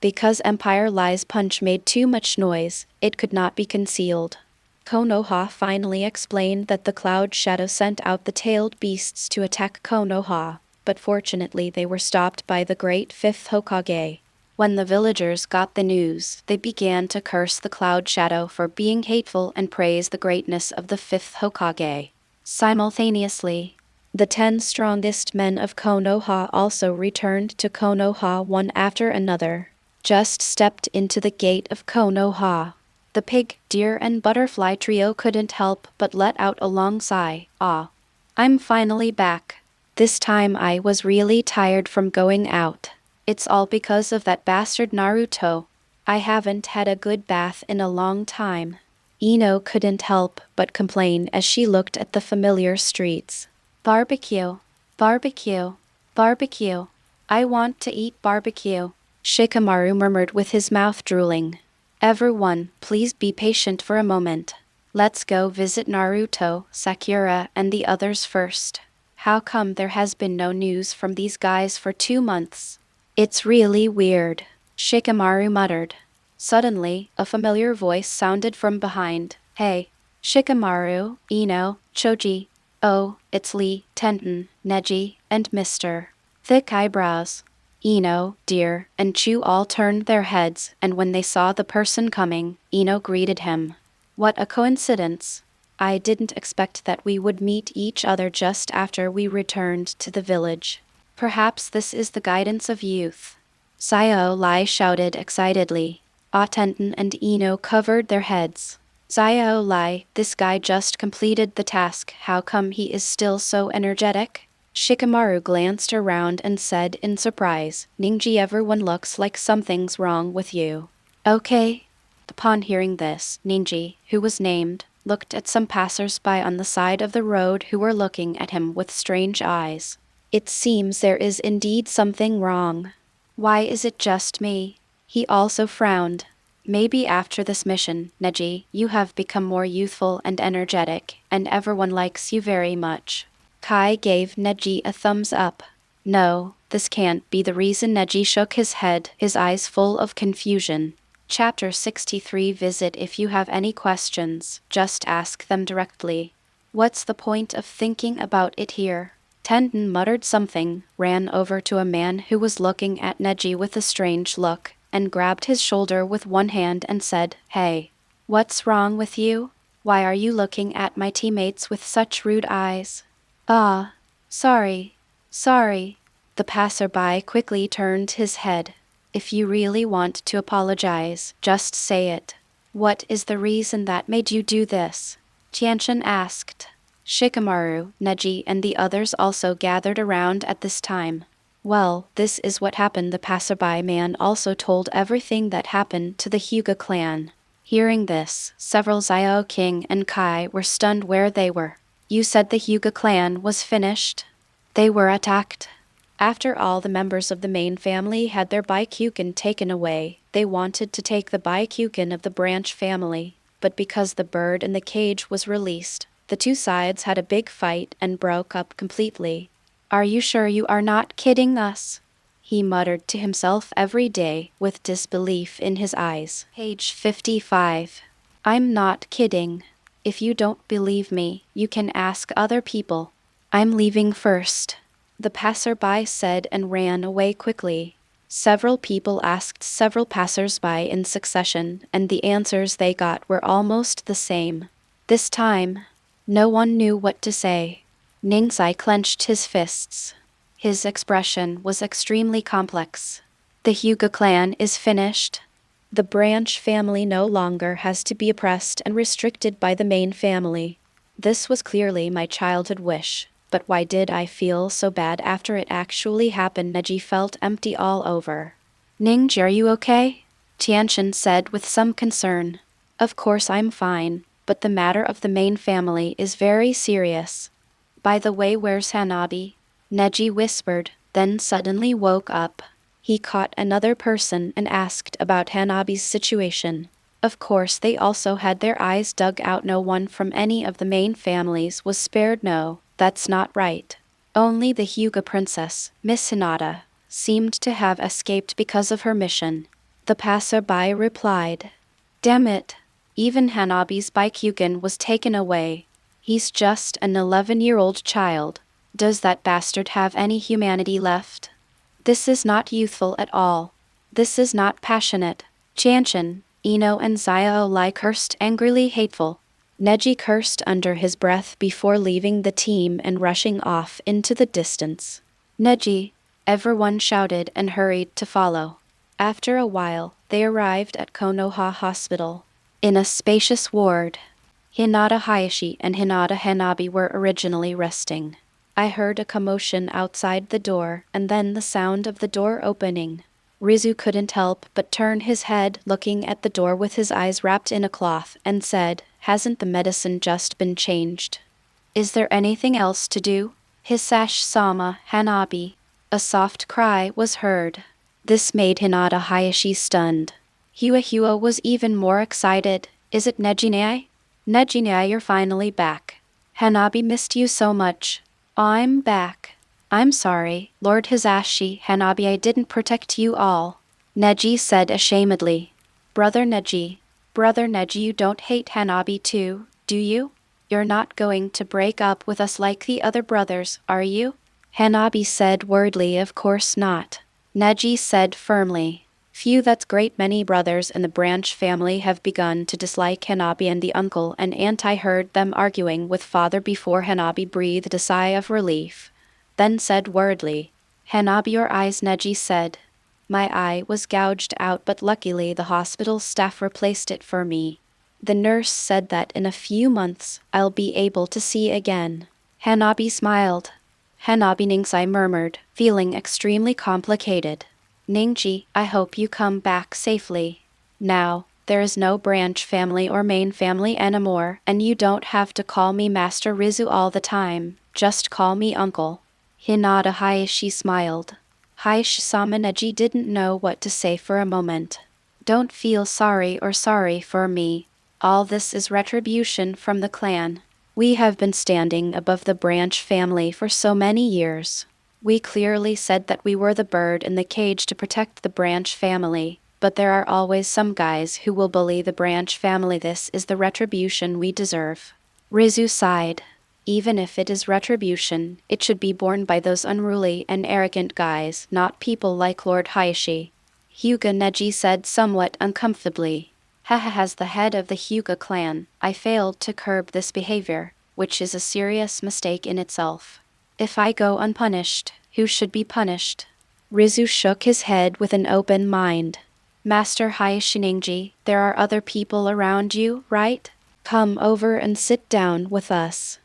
Because Empire Lie's punch made too much noise, it could not be concealed. Konoha finally explained that the Cloud Shadow sent out the tailed beasts to attack Konoha, but fortunately they were stopped by the great Fifth Hokage. When the villagers got the news, they began to curse the Cloud Shadow for being hateful and praise the greatness of the Fifth Hokage. Simultaneously, the 10 strongest men of Konoha also returned to Konoha one after another. Just stepped into the gate of Konoha. The pig, deer, and butterfly trio couldn't help but let out a long sigh. Ah. I'm finally back. This time I was really tired from going out. It's all because of that bastard Naruto. I haven't had a good bath in a long time. Ino couldn't help but complain as she looked at the familiar streets. Barbecue. Barbecue. Barbecue. I want to eat barbecue. Shikamaru murmured with his mouth drooling. Everyone, please be patient for a moment. Let's go visit Naruto, Sakura, and the others first. How come there has been no news from these guys for 2 months? It's really weird, Shikamaru muttered. Suddenly, a familiar voice sounded from behind. Hey, Shikamaru, Ino, Choji. Oh, it's Lee, Tenten, Neji, and Mr. Thick Eyebrows. Ino, Deer, and Chu all turned their heads, and when they saw the person coming, Ino greeted him. What a coincidence. I didn't expect that we would meet each other just after we returned to the village. Perhaps this is the guidance of youth. Sayo Lai shouted excitedly. Tenten and Ino covered their heads. Sayo Lai, this guy just completed the task. How come he is still so energetic? Shikamaru glanced around and said in surprise, Ningji, everyone looks like something's wrong with you. Okay. Upon hearing this, Ningji, who was named, looked at some passers-by on the side of the road who were looking at him with strange eyes. It seems there is indeed something wrong. Why is it just me? He also frowned. Maybe after this mission, Neji, you have become more youthful and energetic, and everyone likes you very much. Kai gave Neji a thumbs up. No, this can't be the reason. Neji shook his head, his eyes full of confusion. Chapter 63 Visit. If you have any questions, just ask them directly. What's the point of thinking about it here? Tendon muttered something, ran over to a man who was looking at Neji with a strange look, and grabbed his shoulder with one hand and said, "Hey, what's wrong with you? Why are you looking at my teammates with such rude eyes?" "Ah, sorry. The passerby quickly turned his head. "If you really want to apologize, just say it. What is the reason that made you do this?" Tianchen asked. Shikamaru, Neji, and the others also gathered around at this time. "Well, this is what happened." The passerby man also told everything that happened to the Hyuga clan. Hearing this, several Xiao King and Kai were stunned where they were. "You said the Hyuga clan was finished?" "They were attacked. After all the members of the main family had their Byakugan taken away, they wanted to take the Byakugan of the branch family, but because the bird in the cage was released, the two sides had a big fight and broke up completely." "Are you sure you are not kidding us?" he muttered to himself every day, with disbelief in his eyes. Page 55. "I'm not kidding. If you don't believe me, you can ask other people. I'm leaving first," the passerby said and ran away quickly. Several people asked several passersby in succession, and the answers they got were almost the same. This time, no one knew what to say. Ningsai clenched his fists. His expression was extremely complex. "The Hyuga clan is finished. The branch family no longer has to be oppressed and restricted by the main family. This was clearly my childhood wish, but why did I feel so bad after it actually happened?" Neji felt empty all over. "Ningji, are you okay?" Tianchen said with some concern. "Of course I'm fine, but the matter of the main family is very serious. By the way, where's Hanabi?" Neji whispered, then suddenly woke up. He caught another person and asked about Hanabi's situation. Of course they also had their eyes dug out. No one from any of the main families was spared. "No, that's not right. Only the Hyuga princess, Miss Hinata, seemed to have escaped because of her mission," the passerby replied. "Damn it. Even Hanabi's Byakugan was taken away. He's just an 11-year-old child. Does that bastard have any humanity left? This is not youthful at all. This is not passionate." Tianchen, Ino and Xiao Lai cursed angrily. "Hateful." Neji cursed under his breath before leaving the team and rushing off into the distance. "Neji!" everyone shouted and hurried to follow. After a while, they arrived at Konoha Hospital. In a spacious ward, Hinata Hayashi and Hinata Hanabi were originally resting. I heard a commotion outside the door, and then the sound of the door opening. Rizu couldn't help but turn his head, looking at the door with his eyes wrapped in a cloth, and said, "Hasn't the medicine just been changed? Is there anything else to do?" "Hisashi-sama, Hanabi." A soft cry was heard. This made Hinata Hayashi stunned. Hua was even more excited. "Is it Neji-nei? Neji-nei, you're finally back. Hanabi missed you so much." "I'm back. I'm sorry, Lord Hisashi, Hanabi, I didn't protect you all," Neji said ashamedly. Brother Neji, you don't hate Hanabi too, do you? You're not going to break up with us like the other brothers, are you?" Hanabi said worriedly. "Of course not," Neji said firmly. "Phew, that's great. Many brothers in the branch family have begun to dislike Hanabi and the uncle and aunt. I heard them arguing with father before." Hanabi breathed a sigh of relief, then said worriedly, "Hanabi, your eyes." Neji said, "My eye was gouged out, but luckily the hospital staff replaced it for me. The nurse said that in a few months I'll be able to see again." Hanabi smiled. "Hanabi," Ningsai murmured, feeling extremely complicated. "Ningji, I hope you come back safely. Now, there is no branch family or main family anymore, and you don't have to call me Master Rizu all the time, just call me Uncle." Hinata Hayashi smiled. Hayashi-sama. Neji didn't know what to say for a moment. "Don't feel sorry for me. All this is retribution from the clan. We have been standing above the branch family for so many years. We clearly said that we were the bird in the cage to protect the branch family, but there are always some guys who will bully the branch family. This is the retribution we deserve." Rizu sighed. Even if it is retribution, it should be borne by those unruly and arrogant guys, not people like Lord Hayashi. Hyuga Neji said somewhat uncomfortably. Haha, as the head of the Hyuga clan, I failed to curb this behavior, which is a serious mistake in itself. If I go unpunished, who should be punished? Rizu shook his head with an open mind. Master Hayashi Ninji, there are other people around you, right? Come over and sit down with us.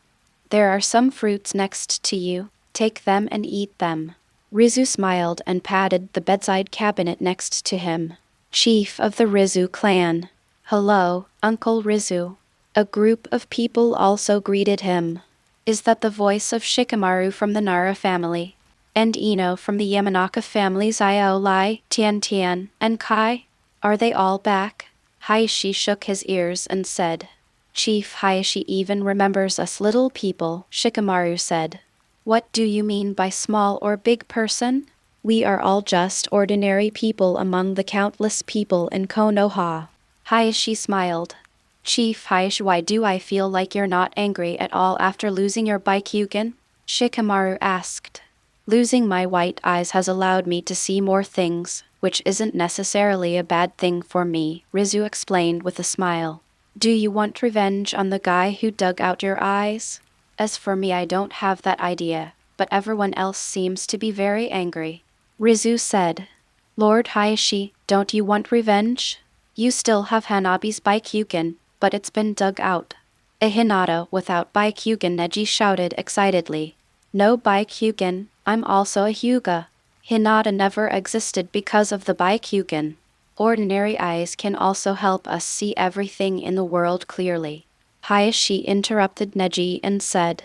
There are some fruits next to you. Take them and eat them. Rizu smiled and patted the bedside cabinet next to him. Chief of the Rizu clan. Hello, Uncle Rizu. A group of people also greeted him. Is that the voice of Shikamaru from the Nara family? And Ino from the Yamanaka families Iolai, Tian, and Kai? Are they all back? Hayashi shook his ears and said. Chief Hayashi even remembers us little people, Shikamaru said. What do you mean by small or big person? We are all just ordinary people among the countless people in Konoha. Hayashi smiled. Chief Hayashi, why do I feel like you're not angry at all after losing your Byakugan? Shikamaru asked. Losing my white eyes has allowed me to see more things, which isn't necessarily a bad thing for me, Rizu explained with a smile. Do you want revenge on the guy who dug out your eyes? As for me, I don't have that idea, but everyone else seems to be very angry. Rizu said. Lord Hayashi, don't you want revenge? You still have Hanabi's Byakugan, but it's been dug out. A Hinata without Byakugan, Neji shouted excitedly. No Byakugan, I'm also a Hyuga. Hinata never existed because of the Byakugan. Ordinary eyes can also help us see everything in the world clearly. Hayashi interrupted Neji and said,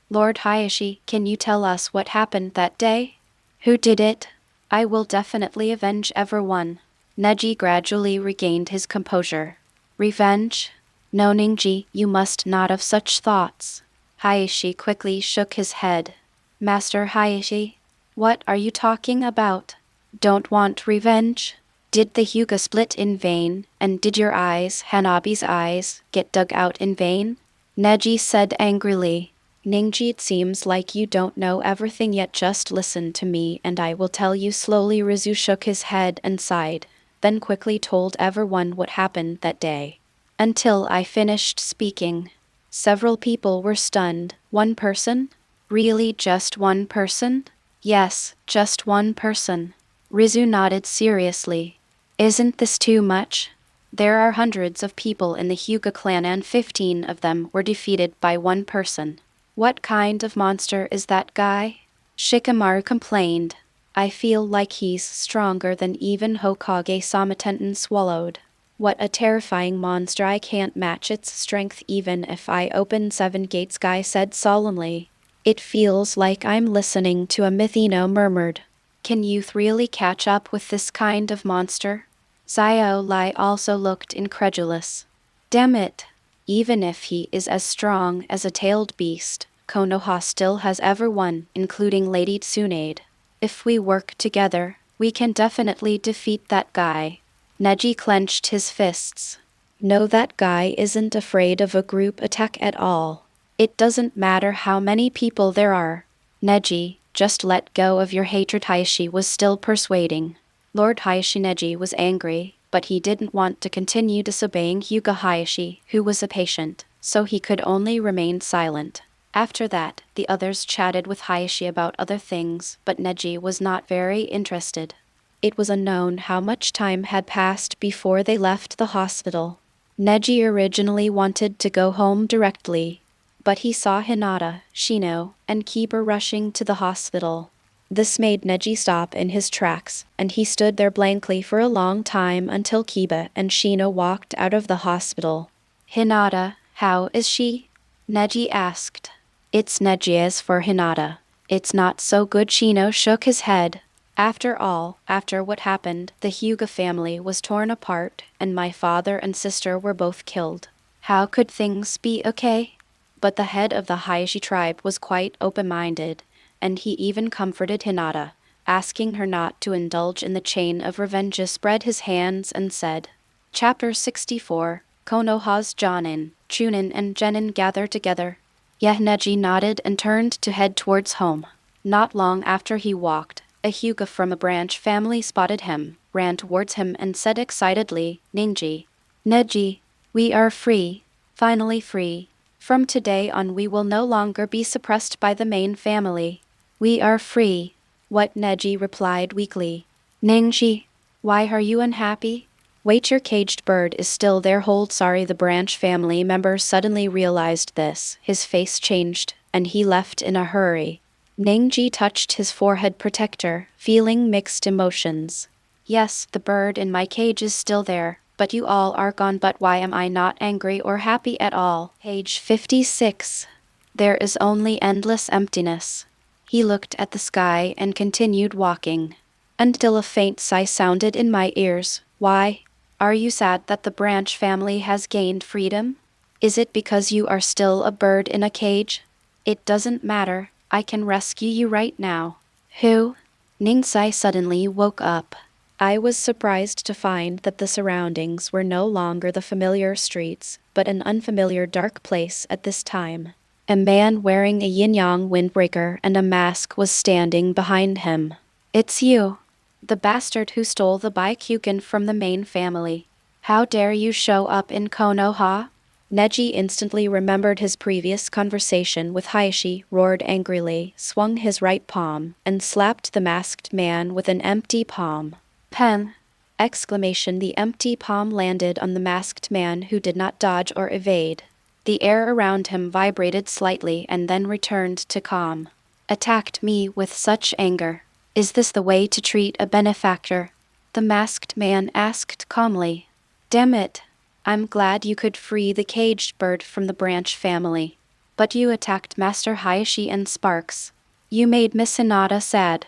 Lord Hayashi, can you tell us what happened that day? Who did it? I will definitely avenge everyone. Neji gradually regained his composure. Revenge? No, Ninji, you must not have such thoughts. Hayashi quickly shook his head. Master Hayashi, what are you talking about? Don't want revenge? Did the Hyuga split in vain, and did your eyes, Hanabi's eyes, get dug out in vain? Neji said angrily. Ninji, it seems like you don't know everything yet. Just listen to me and I will tell you slowly. Rizu shook his head and sighed, then quickly told everyone what happened that day. Until I finished speaking. Several people were stunned. One person? Really just one person? Yes, just one person. Rizu nodded seriously. Isn't this too much? There are hundreds of people in the Hyuga clan and 15 of them were defeated by one person. What kind of monster is that guy? Shikamaru complained. I feel like he's stronger than even Hokage Samatenten swallowed. What a terrifying monster, I can't match its strength even if I open 7 gates, Guy said solemnly. It feels like I'm listening to a myth, Ino murmured. Can youth really catch up with this kind of monster? Zio Lai also looked incredulous. Damn it! Even if he is as strong as a tailed beast, Konoha still has everyone, including Lady Tsunade. If we work together, we can definitely defeat that guy. Neji clenched his fists. No, that guy isn't afraid of a group attack at all. It doesn't matter how many people there are. Neji, just let go of your hatred. Hayashi was still persuading. Lord Hayashi. Neji was angry, but he didn't want to continue disobeying Hyuga Hayashi, who was a patient, so he could only remain silent. After that, the others chatted with Hayashi about other things, but Neji was not very interested. It was unknown how much time had passed before they left the hospital. Neji originally wanted to go home directly, but he saw Hinata, Shino, and Kiba rushing to the hospital. This made Neji stop in his tracks, and he stood there blankly for a long time until Kiba and Shino walked out of the hospital. Hinata, how is she? Neji asked. It's Neji. As for Hinata, it's not so good. Shino shook his head. After all, after what happened, the Hyuga family was torn apart, and my father and sister were both killed. How could things be okay? But the head of the Hayashi tribe was quite open-minded, and he even comforted Hinata, asking her not to indulge in the chain of revenge. Spread his hands and said, Chapter 64, Konoha's Jonin, Chunin and Genin gather together. Neji nodded and turned to head towards home. Not long after he walked, a Hyuga from a branch family spotted him, ran towards him and said excitedly, Neji, we are free, finally free. From today on we will no longer be suppressed by the main family. We are free. What? Neji replied weakly. Ningji, why are you unhappy? Wait, your caged bird is still there. Hold sorry. The branch family member suddenly realized this. His face changed, and he left in a hurry. Ningji touched his forehead protector, feeling mixed emotions. Yes, the bird in my cage is still there, but you all are gone. But why am I not angry or happy at all? Page 56. There is only endless emptiness. He looked at the sky and continued walking, until a faint sigh sounded in my ears. Why? Are you sad that the branch family has gained freedom? Is it because you are still a bird in a cage? It doesn't matter. I can rescue you right now. Who? Ningsai suddenly woke up. I was surprised to find that the surroundings were no longer the familiar streets, but an unfamiliar dark place at this time. A man wearing a yin-yang windbreaker and a mask was standing behind him. It's you, the bastard who stole the Byakugan from the main family. How dare you show up in Konoha? Neji instantly remembered his previous conversation with Hayashi, roared angrily, swung his right palm, and slapped the masked man with an empty palm. Pen! Exclamation. The empty palm landed on the masked man, who did not dodge or evade. The air around him vibrated slightly and then returned to calm. Attacked me with such anger. Is this the way to treat a benefactor? The masked man asked calmly. Damn it! I'm glad you could free the caged bird from the branch family. But you attacked Master Hayashi and Sparks. You made Miss Hinata sad.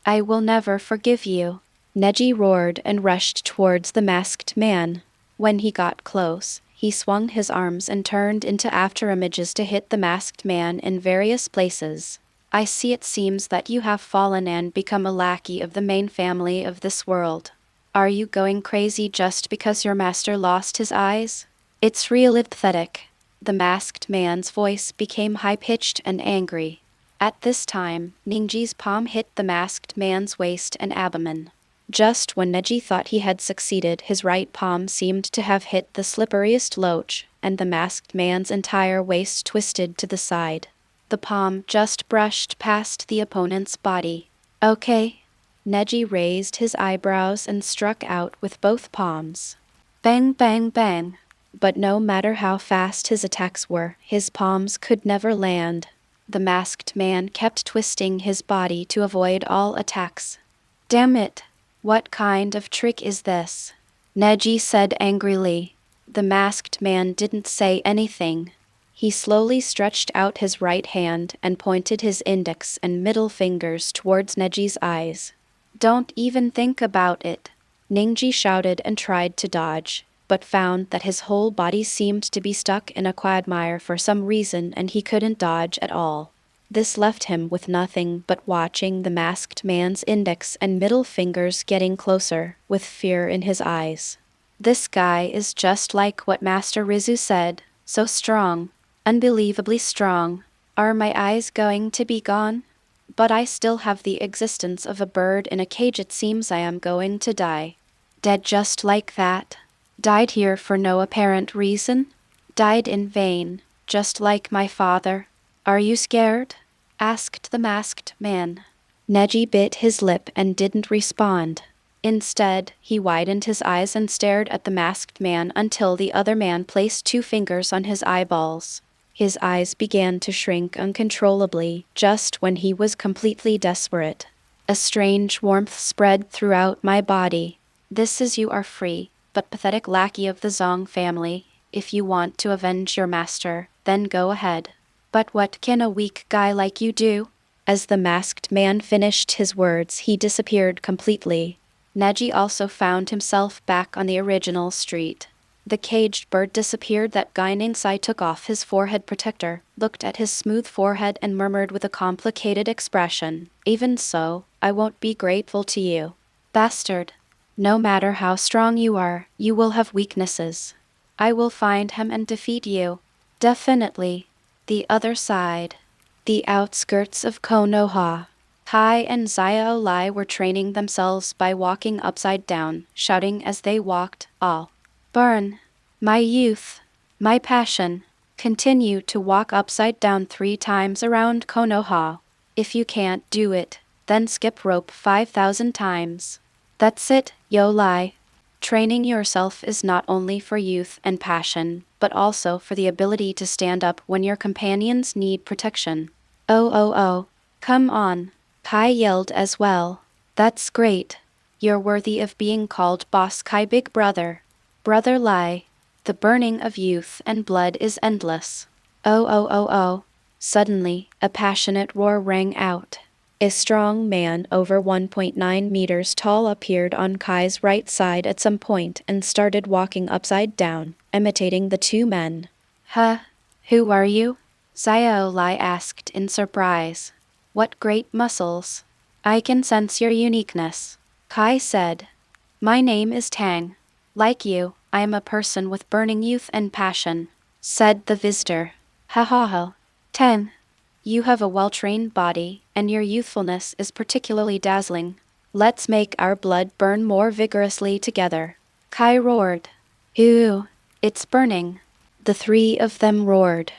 I will never forgive you. Neji roared and rushed towards the masked man. When he got close, he swung his arms and turned into afterimages to hit the masked man in various places. I see. It seems that you have fallen and become a lackey of the main family of this world. Are you going crazy just because your master lost his eyes? It's really pathetic. The masked man's voice became high-pitched and angry. At this time, Ningji's palm hit the masked man's waist and abdomen. Just when Neji thought he had succeeded, his right palm seemed to have hit the slipperiest loach, and the masked man's entire waist twisted to the side. The palm just brushed past the opponent's body. Okay. Neji raised his eyebrows and struck out with both palms. Bang, bang, bang. But no matter how fast his attacks were, his palms could never land. The masked man kept twisting his body to avoid all attacks. Damn it! What kind of trick is this? Neji said angrily. The masked man didn't say anything. He slowly stretched out his right hand and pointed his index and middle fingers towards Neji's eyes. Don't even think about it. Ningji shouted and tried to dodge, but found that his whole body seemed to be stuck in a quagmire for some reason and he couldn't dodge at all. This left him with nothing but watching the masked man's index and middle fingers getting closer, with fear in his eyes. This guy is just like what Master Rizu said, so strong, unbelievably strong. Are my eyes going to be gone? But I still have the existence of a bird in a cage. It seems I am going to die. Dead just like that? Died here for no apparent reason? Died in vain, just like my father. Are you scared? Asked the masked man. Neji bit his lip and didn't respond. Instead, he widened his eyes and stared at the masked man until the other man placed 2 fingers on his eyeballs. His eyes began to shrink uncontrollably just when he was completely desperate. A strange warmth spread throughout my body. This is you are free, but pathetic lackey of the Zong family. If you want to avenge your master, then go ahead. But what can a weak guy like you do? As the masked man finished his words, he disappeared completely. Neji also found himself back on the original street. The caged bird disappeared. That guy Ninsai took off his forehead protector, looked at his smooth forehead and murmured with a complicated expression, "Even so, I won't be grateful to you. Bastard. No matter how strong you are, you will have weaknesses. I will find him and defeat you. Definitely." The other side. The outskirts of Konoha. Kai and Xiaolai were training themselves by walking upside down, shouting as they walked, "All burn! My youth! My passion! Continue to walk upside down 3 times around Konoha. If you can't do it, then skip rope 5,000 times. That's it, Yolai." Training yourself is not only for youth and passion, but also for the ability to stand up when your companions need protection. Oh, come on, Kai yelled as well. That's great. You're worthy of being called Boss Kai Big Brother. Brother Lai. The burning of youth and blood is endless. Oh. Suddenly, a passionate roar rang out. A strong man over 1.9 meters tall appeared on Kai's right side at some point and started walking upside down, imitating the 2 men. Huh? Who are you? Xiaolai asked in surprise. What great muscles. I can sense your uniqueness. Kai said. My name is Tang. Like you, I am a person with burning youth and passion, said the visitor. Ha. Tang. You have a well-trained body, and your youthfulness is particularly dazzling. Let's make our blood burn more vigorously together. Kai roared. Ew, it's burning. The 3 of them roared.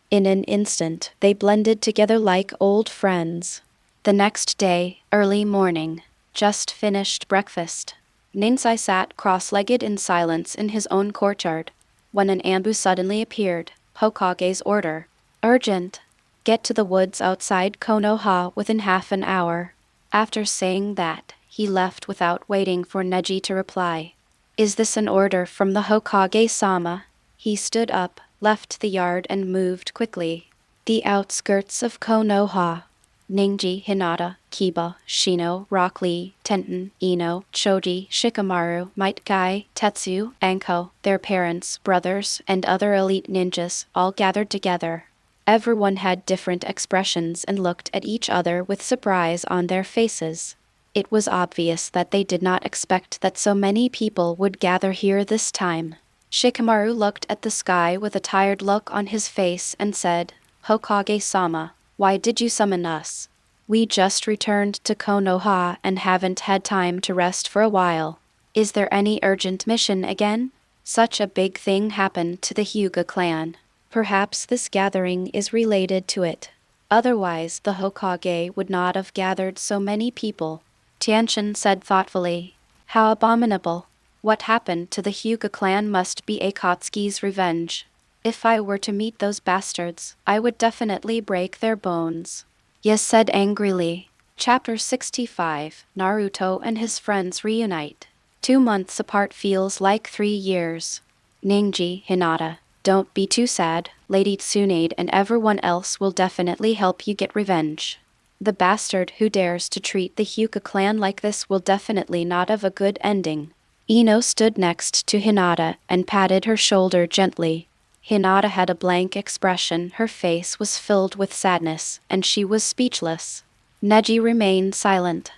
In an instant, they blended together like old friends. The next day, early morning, just finished breakfast. Ninsai sat cross-legged in silence in his own courtyard, when an ambu suddenly appeared, Hokage's order. Urgent. Get to the woods outside Konoha within half an hour. After saying that, he left without waiting for Neji to reply. Is this an order from the Hokage-sama? He stood up, left the yard and moved quickly. The outskirts of Konoha. Ningji, Hinata, Kiba, Shino, Rock Lee, Tenten, Ino, Choji, Shikamaru, Might Guy, Tetsu, Anko, their parents, brothers, and other elite ninjas all gathered together. Everyone had different expressions and looked at each other with surprise on their faces. It was obvious that they did not expect that so many people would gather here this time. Shikamaru looked at the sky with a tired look on his face and said, Hokage-sama, why did you summon us? We just returned to Konoha and haven't had time to rest for a while. Is there any urgent mission again? Such a big thing happened to the Hyuga clan. Perhaps this gathering is related to it. Otherwise, the Hokage would not have gathered so many people. Tianchen said thoughtfully. How abominable. What happened to the Hyuga clan must be Akatsuki's revenge. If I were to meet those bastards, I would definitely break their bones. Yes said angrily. Chapter 65, Naruto and his friends reunite. 2 months apart feels like 3 years. Ningji, Hinata. Don't be too sad, Lady Tsunade and everyone else will definitely help you get revenge. The bastard who dares to treat the Hyuga clan like this will definitely not have a good ending. Ino stood next to Hinata and patted her shoulder gently. Hinata had a blank expression, her face was filled with sadness, and she was speechless. Neji remained silent.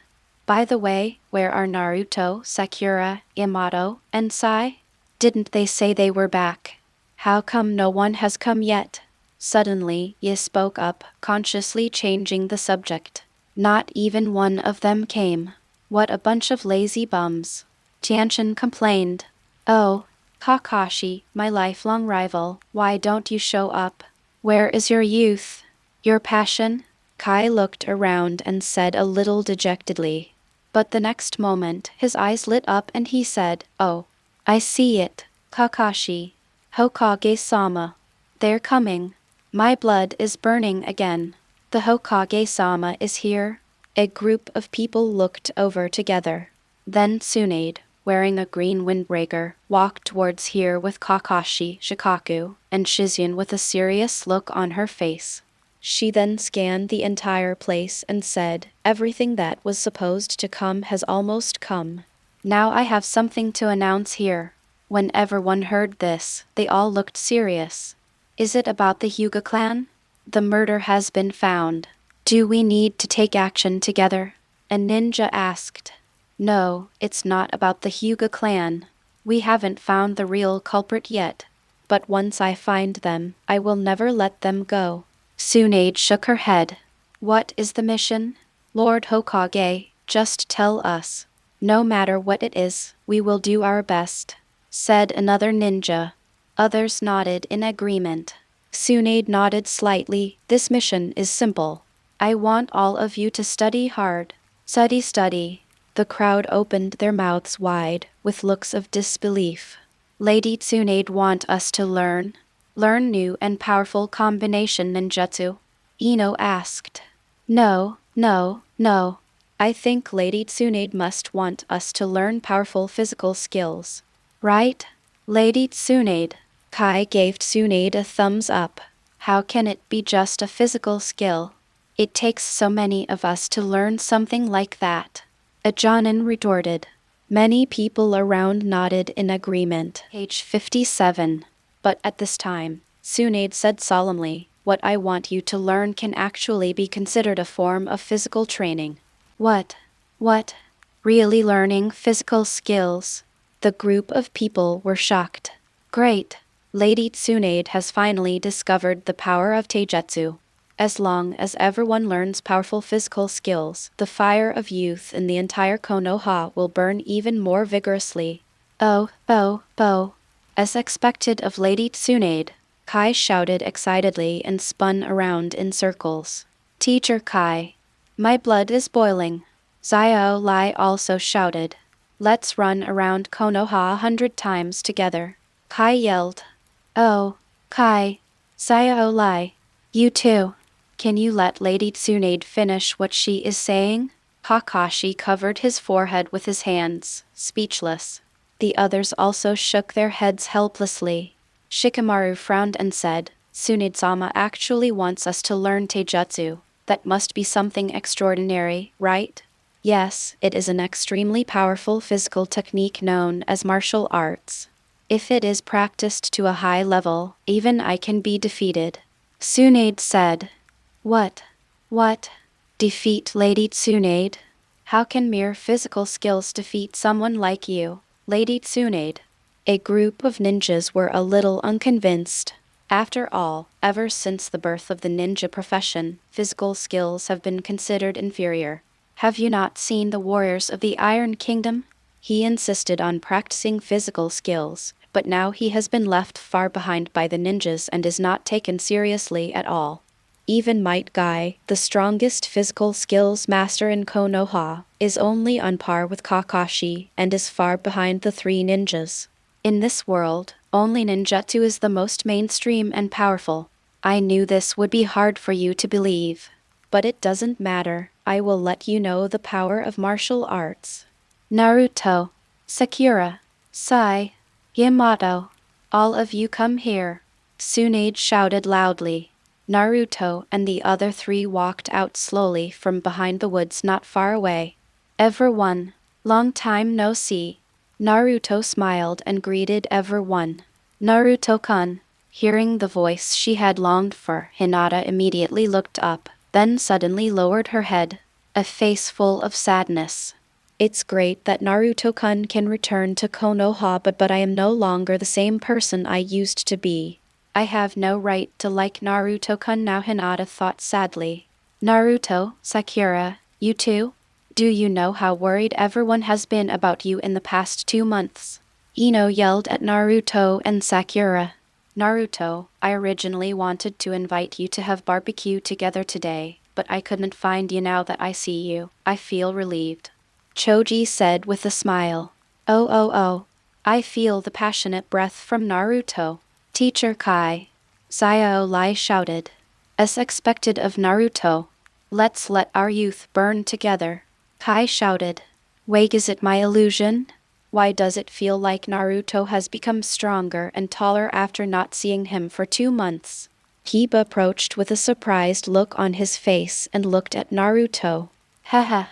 By the way, where are Naruto, Sakura, Yamato, and Sai? Didn't they say they were back? How come no one has come yet? Suddenly, Yi spoke up, consciously changing the subject. Not even one of them came. What a bunch of lazy bums. Tianchen complained. Oh, Kakashi, my lifelong rival, why don't you show up? Where is your youth? Your passion? Kai looked around and said a little dejectedly. But the next moment, his eyes lit up and he said, Oh, I see it, Kakashi. Hokage-sama. They're coming. My blood is burning again. The Hokage-sama is here. A group of people looked over together. Then Tsunade, wearing a green windbreaker, walked towards here with Kakashi, Shikaku, and Shizune with a serious look on her face. She then scanned the entire place and said, Everything that was supposed to come has almost come. Now I have something to announce here. When everyone heard this, they all looked serious. Is it about the Hyuga clan? The murder has been found. Do we need to take action together? A ninja asked. No, it's not about the Hyuga clan. We haven't found the real culprit yet. but once I find them, I will never let them go. Tsunade shook her head. What is the mission? Lord Hokage, just tell us. No matter what it is, we will do our best, said another ninja. Others nodded in agreement. Tsunade nodded slightly. This mission is simple. I want all of you to study hard. Study, study. The crowd opened their mouths wide, with looks of disbelief. Lady Tsunade want us to learn new and powerful combination ninjutsu? Ino asked. No, no, no. I think Lady Tsunade must want us to learn powerful physical skills. Right? Lady Tsunade. Kai gave Tsunade a thumbs up. How can it be just a physical skill? It takes so many of us to learn something like that. A Jonin retorted. Many people around nodded in agreement. Page 57. But at this time, Tsunade said solemnly, what I want you to learn can actually be considered a form of physical training. What? What? Really learning physical skills? The group of people were shocked. Great! Lady Tsunade has finally discovered the power of taijutsu. As long as everyone learns powerful physical skills, the fire of youth in the entire Konoha will burn even more vigorously. Oh, oh, oh. As expected of Lady Tsunade, Kai shouted excitedly and spun around in circles. Teacher Kai. My blood is boiling. Xiao Lai also shouted. Let's run around Konoha 100 times together. Kai yelled. Oh, Kai. Xiao Lai. You too. Can you let Lady Tsunade finish what she is saying? Kakashi covered his forehead with his hands, speechless. The others also shook their heads helplessly. Shikamaru frowned and said, Tsunade-sama actually wants us to learn taijutsu. That must be something extraordinary, right? Yes, it is an extremely powerful physical technique known as martial arts. If it is practiced to a high level, even I can be defeated. Tsunade said. What? What? Defeat Lady Tsunade? How can mere physical skills defeat someone like you, Lady Tsunade? A group of ninjas were a little unconvinced. After all, ever since the birth of the ninja profession, physical skills have been considered inferior. Have you not seen the warriors of the Iron Kingdom? He insisted on practicing physical skills, but now he has been left far behind by the ninjas and is not taken seriously at all. Even Might Guy, the strongest physical skills master in Konoha, is only on par with Kakashi and is far behind the three ninjas. In this world, only ninjutsu is the most mainstream and powerful. I knew this would be hard for you to believe. But it doesn't matter, I will let you know the power of martial arts. Naruto, Sakura, Sai, Yamato, all of you come here. Tsunade shouted loudly. Naruto and the other three walked out slowly from behind the woods not far away. Everyone, long time no see. Naruto smiled and greeted everyone. Naruto-kun. Hearing the voice she had longed for, Hinata immediately looked up, then suddenly lowered her head, a face full of sadness. It's great that Naruto-kun can return to Konoha, but I am no longer the same person I used to be. I have no right to like Naruto-kun now, Hinata thought sadly. Naruto, Sakura, you too? Do you know how worried everyone has been about you in the past 2 months? Ino yelled at Naruto and Sakura. Naruto, I originally wanted to invite you to have barbecue together today, but I couldn't find you. Now that I see you, I feel relieved. Choji said with a smile. Oh. I feel the passionate breath from Naruto. Teacher Kai. Xiao Lai shouted. As expected of Naruto. Let's let our youth burn together. Kai shouted. Wait, is it my illusion? Why does it feel like Naruto has become stronger and taller after not seeing him for 2 months? Kiba approached with a surprised look on his face and looked at Naruto. Haha.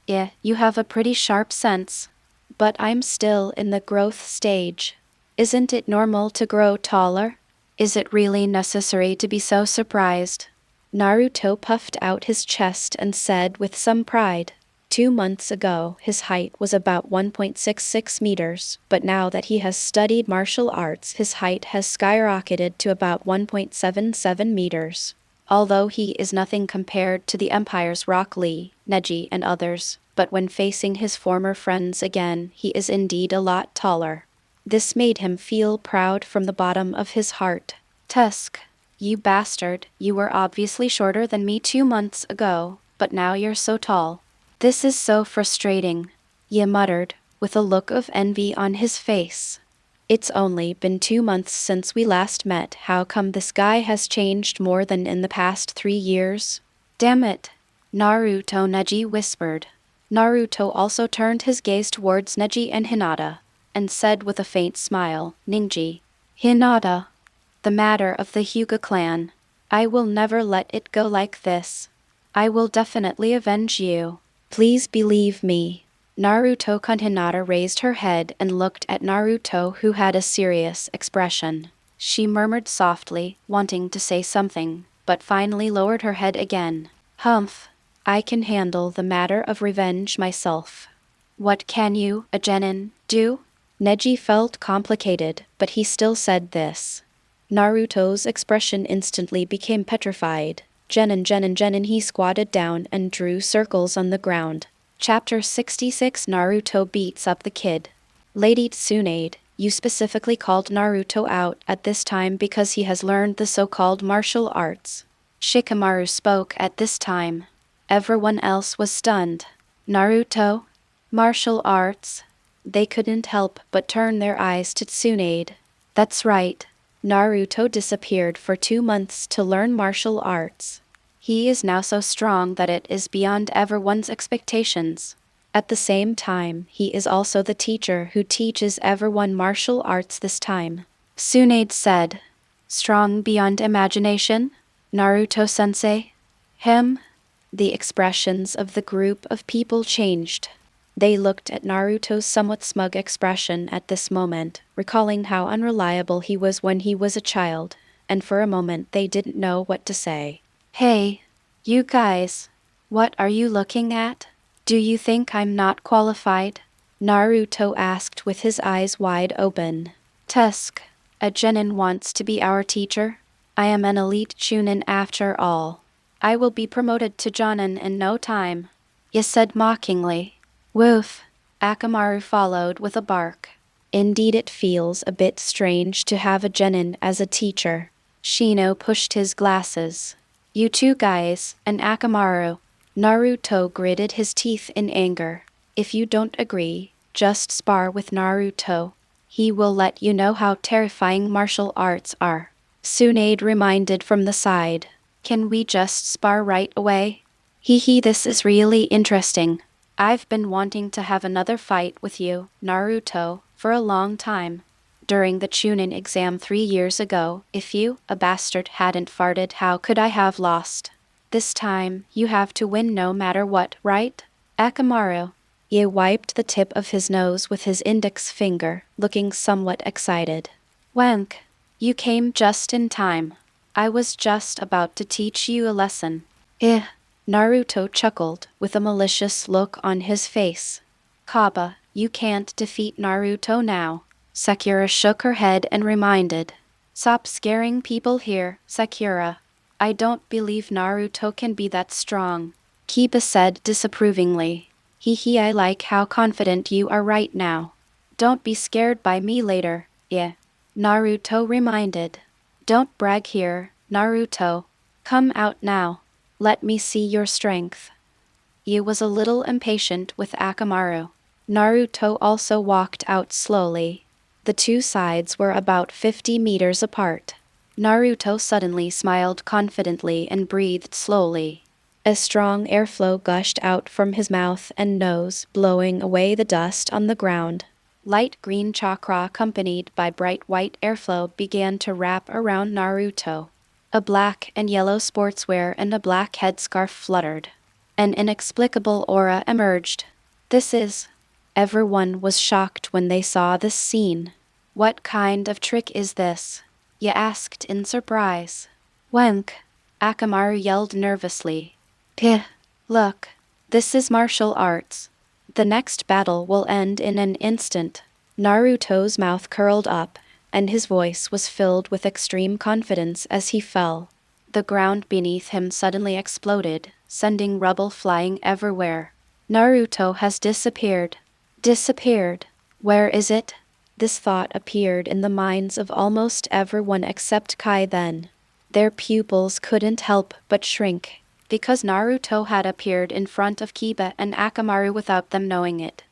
Yeah, you have a pretty sharp sense. But I'm still in the growth stage. Isn't it normal to grow taller? Is it really necessary to be so surprised? Naruto puffed out his chest and said with some pride. 2 months ago, his height was about 1.66 meters, but now that he has studied martial arts, his height has skyrocketed to about 1.77 meters. Although he is nothing compared to the Empire's Rock Lee, Neji, and others, but when facing his former friends again, he is indeed a lot taller. This made him feel proud from the bottom of his heart. Tusk, you bastard, you were obviously shorter than me 2 months ago, but now you're so tall. This is so frustrating, Ye muttered, with a look of envy on his face. It's only been 2 months since we last met. How come this guy has changed more than in the past 3 years? Damn it, Naruto, Neji whispered. Naruto also turned his gaze towards Neji and Hinata, and said with a faint smile, Ninji. Hinata. The matter of the Hyuga clan. I will never let it go like this. I will definitely avenge you. Please believe me. Naruto. Hinata raised her head and looked at Naruto, who had a serious expression. She murmured softly, wanting to say something, but finally lowered her head again. Humph. I can handle the matter of revenge myself. What can you, a genin, do? Neji felt complicated, but he still said this. Naruto's expression instantly became petrified. Genin, he squatted down and drew circles on the ground. Chapter 66. Naruto beats up the kid. Lady Tsunade, you specifically called Naruto out at this time because he has learned the so-called martial arts. Shikamaru spoke at this time. Everyone else was stunned. Naruto? Martial arts? They couldn't help but turn their eyes to Tsunade. That's right. Naruto disappeared for 2 months to learn martial arts. He is now so strong that it is beyond everyone's expectations. At the same time, he is also the teacher who teaches everyone martial arts this time. Tsunade said. Strong beyond imagination? Naruto-sensei? Him? The expressions of the group of people changed. They looked at Naruto's somewhat smug expression at this moment, recalling how unreliable he was when he was a child, and for a moment they didn't know what to say. Hey, you guys, what are you looking at? Do you think I'm not qualified? Naruto asked with his eyes wide open. Tusk, a genin wants to be our teacher? I am an elite chunin after all. I will be promoted to jonin in no time. You said mockingly. Woof, Akamaru followed with a bark. Indeed it feels a bit strange to have a genin as a teacher. Shino pushed his glasses. You two guys, and Akamaru. Naruto gritted his teeth in anger. If you don't agree, just spar with Naruto. He will let you know how terrifying martial arts are. Tsunade reminded from the side. Can we just spar right away? Hee, this is really interesting. I've been wanting to have another fight with you, Naruto, for a long time. During the Chunin exam 3 years ago, if you, a bastard, hadn't farted, how could I have lost? This time, you have to win no matter what, right? Akamaru. Ye wiped the tip of his nose with his index finger, looking somewhat excited. Wenk, you came just in time. I was just about to teach you a lesson. Naruto chuckled, with a malicious look on his face. Kaba, you can't defeat Naruto now. Sakura shook her head and reminded. Stop scaring people here, Sakura. I don't believe Naruto can be that strong. Kiba said disapprovingly. I like how confident you are right now. Don't be scared by me later, Naruto reminded. Don't brag here, Naruto. Come out now. Let me see your strength. He was a little impatient with Akamaru. Naruto also walked out slowly. The two sides were about 50 meters apart. Naruto suddenly smiled confidently and breathed slowly. A strong airflow gushed out from his mouth and nose, blowing away the dust on the ground. Light green chakra accompanied by bright white airflow began to wrap around Naruto. A black and yellow sportswear and a black headscarf fluttered. An inexplicable aura emerged. This is... Everyone was shocked when they saw this scene. What kind of trick is this? Ye asked in surprise. Wenk, Akamaru yelled nervously. Look. This is martial arts. The next battle will end in an instant. Naruto's mouth curled up, and his voice was filled with extreme confidence as he fell. The ground beneath him suddenly exploded, sending rubble flying everywhere. Naruto has disappeared. Disappeared. Where is it? This thought appeared in the minds of almost everyone except Kai then. Their pupils couldn't help but shrink, because Naruto had appeared in front of Kiba and Akamaru without them knowing it.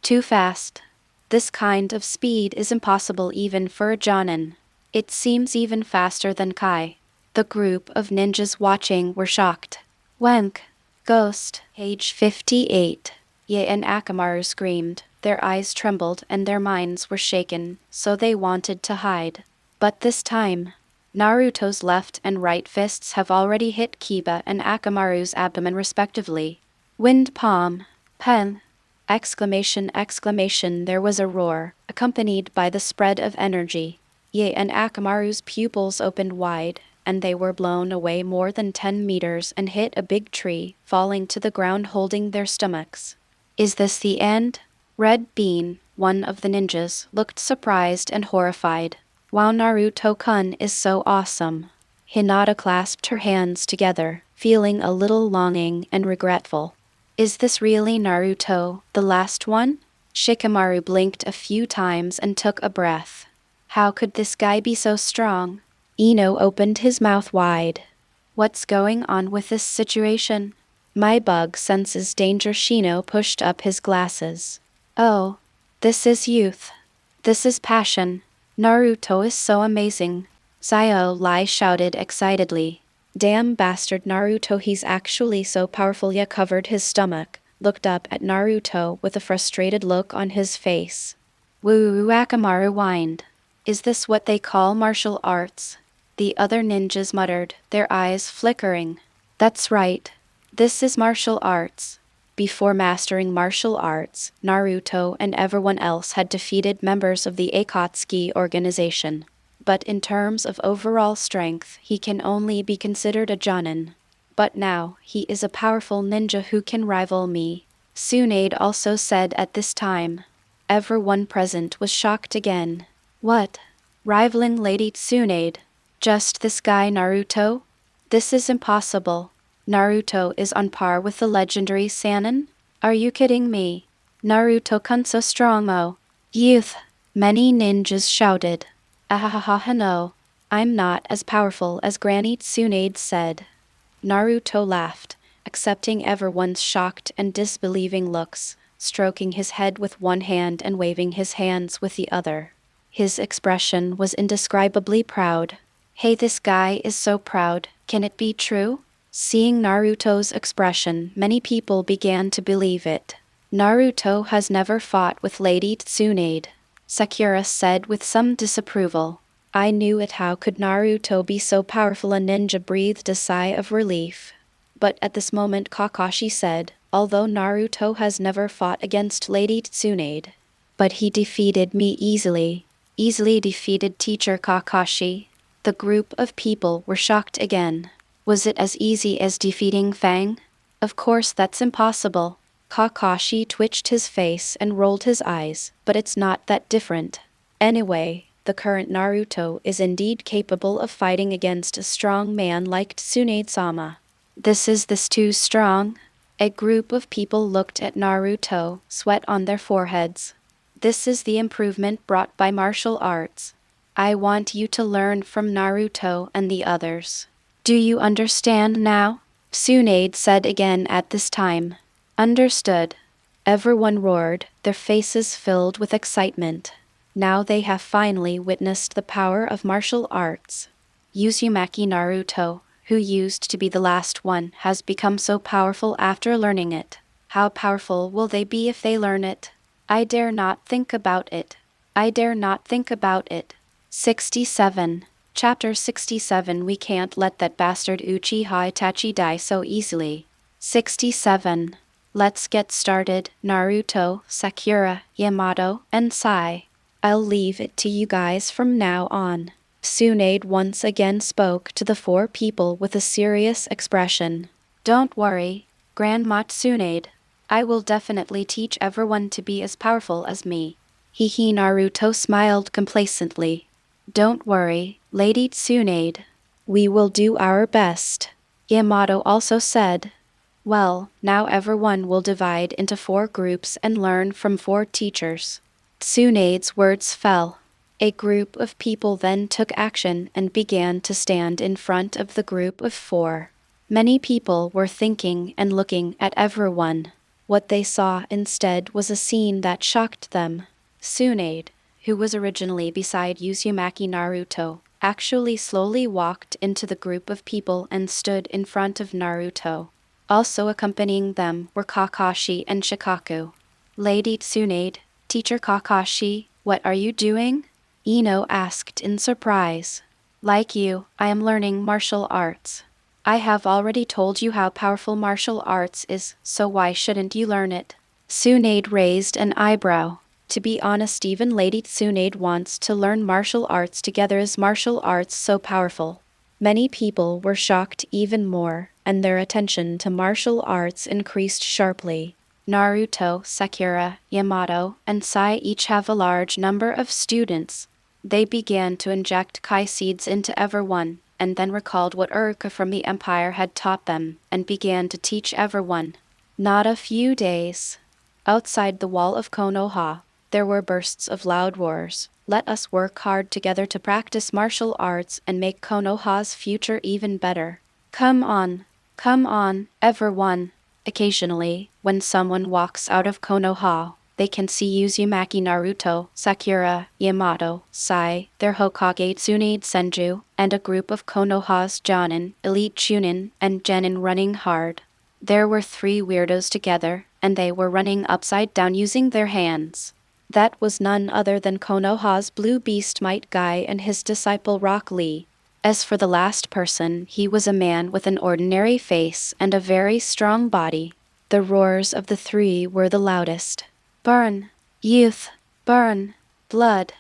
Too fast. This kind of speed is impossible even for a Jonin. It seems even faster than Kai. The group of ninjas watching were shocked. Wenk. Ghost. Page 58. Ye and Akamaru screamed. Their eyes trembled and their minds were shaken, so they wanted to hide. But this time, Naruto's left and right fists have already hit Kiba and Akamaru's abdomen respectively. Wind palm. Pen. Exclamation, exclamation, there was a roar, accompanied by the spread of energy. Ye and Akamaru's pupils opened wide, and they were blown away more than 10 meters and hit a big tree, falling to the ground holding their stomachs. Is this the end? Red Bean, one of the ninjas, looked surprised and horrified. Wow, Naruto-kun is so awesome. Hinata clasped her hands together, feeling a little longing and regretful. Is this really Naruto, the last one? Shikamaru blinked a few times and took a breath. How could this guy be so strong? Ino opened his mouth wide. What's going on with this situation? My bug senses danger. Shino pushed up his glasses. Oh, this is youth. This is passion. Naruto is so amazing. Sayo Lai shouted excitedly. Damn bastard Naruto, he's actually so powerful. Ya covered his stomach, looked up at Naruto with a frustrated look on his face. Woo, Akamaru whined. Is this what they call martial arts? The other ninjas muttered, their eyes flickering. That's right. This is martial arts. Before mastering martial arts, Naruto and everyone else had defeated members of the Akatsuki organization. But in terms of overall strength, he can only be considered a Jonin. But now, he is a powerful ninja who can rival me, Tsunade also said at this time. Everyone present was shocked again. What? Rivaling Lady Tsunade? Just this guy Naruto? This is impossible. Naruto is on par with the legendary Sannin? Are you kidding me? Naruto-kun so strong, oh. Youth! Many ninjas shouted. Ahahaha, no. I'm not as powerful as Granny Tsunade said. Naruto laughed, accepting everyone's shocked and disbelieving looks, stroking his head with one hand and waving his hands with the other. His expression was indescribably proud. Hey, this guy is so proud, can it be true? Seeing Naruto's expression, many people began to believe it. Naruto has never fought with Lady Tsunade, Sakura said with some disapproval. I knew it. How could Naruto be so powerful? A ninja breathed a sigh of relief. But at this moment Kakashi said, although Naruto has never fought against Lady Tsunade, but he defeated me easily. Easily defeated Teacher Kakashi. The group of people were shocked again. Was it as easy as defeating Fang? Of course that's impossible. Kakashi twitched his face and rolled his eyes, but it's not that different. Anyway, the current Naruto is indeed capable of fighting against a strong man like Tsunade-sama. This too strong? A group of people looked at Naruto, sweat on their foreheads. This is the improvement brought by martial arts. I want you to learn from Naruto and the others. Do you understand now? Tsunade said again at this time. Understood. Everyone roared, their faces filled with excitement. Now they have finally witnessed the power of martial arts. Uzumaki Naruto, who used to be the last one, has become so powerful after learning it. How powerful will they be if they learn it? I dare not think about it. I dare not think about it. 67. Chapter 67. We can't let that bastard Uchiha Itachi die so easily. 67. Let's get started, Naruto, Sakura, Yamato, and Sai. I'll leave it to you guys from now on. Tsunade once again spoke to the four people with a serious expression. Don't worry. Grandma Tsunade. I will definitely teach everyone to be as powerful as me. Hihi, Naruto smiled complacently. Don't worry, Lady Tsunade. We will do our best. Yamato also said. Well, now everyone will divide into 4 groups and learn from 4 teachers. Tsunade's words fell. A group of people then took action and began to stand in front of the group of 4. Many people were thinking and looking at everyone. What they saw instead was a scene that shocked them. Tsunade, who was originally beside Uzumaki Naruto, actually slowly walked into the group of people and stood in front of Naruto. Also accompanying them were Kakashi and Shikaku. Lady Tsunade, Teacher Kakashi, what are you doing? Ino asked in surprise. Like you, I am learning martial arts. I have already told you how powerful martial arts is, so why shouldn't you learn it? Tsunade raised an eyebrow. To be honest, even Lady Tsunade wants to learn martial arts together. Is martial arts so powerful? Many people were shocked even more, and their attention to martial arts increased sharply. Naruto, Sakura, Yamato, and Sai each have a large number of students. They began to inject Kai seeds into everyone, and then recalled what Urka from the Empire had taught them, and began to teach everyone. Not a few days. Outside the wall of Konoha, there were bursts of loud roars. Let us work hard together to practice martial arts and make Konoha's future even better. Come on, everyone. Occasionally, when someone walks out of Konoha, they can see Uzumaki Naruto, Sakura, Yamato, Sai, their Hokage Tsunade Senju, and a group of Konoha's Jonin, Elite Chunin, and Genin running hard. There were 3 weirdos together, and they were running upside down using their hands. That was none other than Konoha's Blue Beast Might Guy and his disciple Rock Lee. As for the last person, he was a man with an ordinary face and a very strong body. The roars of the 3 were the loudest. Burn, youth, burn, blood,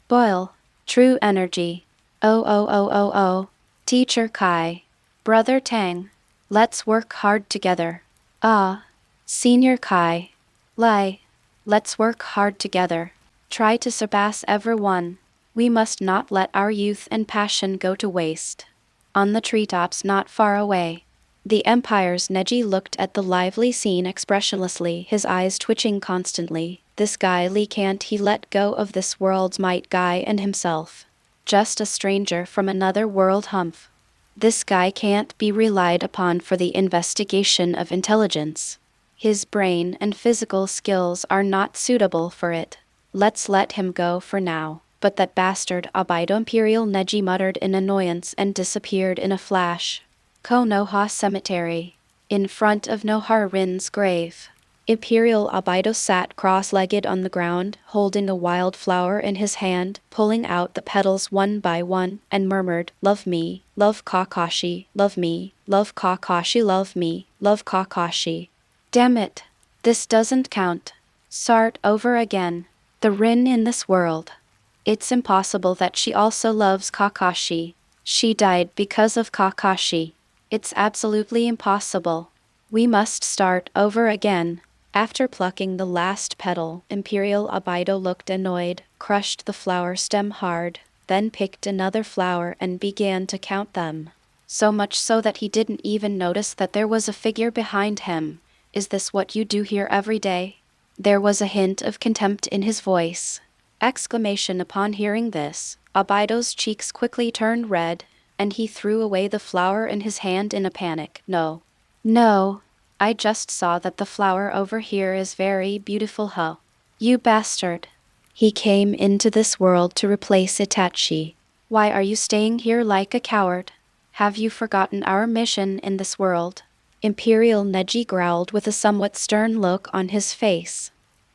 boil, true energy. Oh. Teacher Kai, Brother Tang, let's work hard together. Ah, Senior Kai, Lai, let's work hard together. Try to surpass everyone. We must not let our youth and passion go to waste. On the treetops not far away, the Empire's Neji looked at the lively scene expressionlessly, his eyes twitching constantly. This guy Lee, can't he let go of this world's might guy and himself? Just a stranger from another world, humph. This guy can't be relied upon for the investigation of intelligence. His brain and physical skills are not suitable for it. Let's let him go for now. But that bastard Abido, Imperial Neji muttered in annoyance and disappeared in a flash. Konoha Cemetery. In front of Noharin's grave, Imperial Abido sat cross-legged on the ground, holding a wild flower in his hand, pulling out the petals one by one, and murmured, "Love me, love Kakashi, love me, love Kakashi, love me, love Kakashi." Damn it. This doesn't count. Start over again. The Rin in this world. It's impossible that she also loves Kakashi. She died because of Kakashi. It's absolutely impossible. We must start over again. After plucking the last petal, Imperial Abido looked annoyed, crushed the flower stem hard, then picked another flower and began to count them. So much so that he didn't even notice that there was a figure behind him. Is this what you do here every day? There was a hint of contempt in his voice. Exclamation upon hearing this, Abido's cheeks quickly turned red, and he threw away the flower in his hand in a panic. No, I just saw that the flower over here is very beautiful, huh? You bastard. He came into this world to replace Itachi. Why are you staying here like a coward? Have you forgotten our mission in this world? Imperial Neji growled with a somewhat stern look on his face.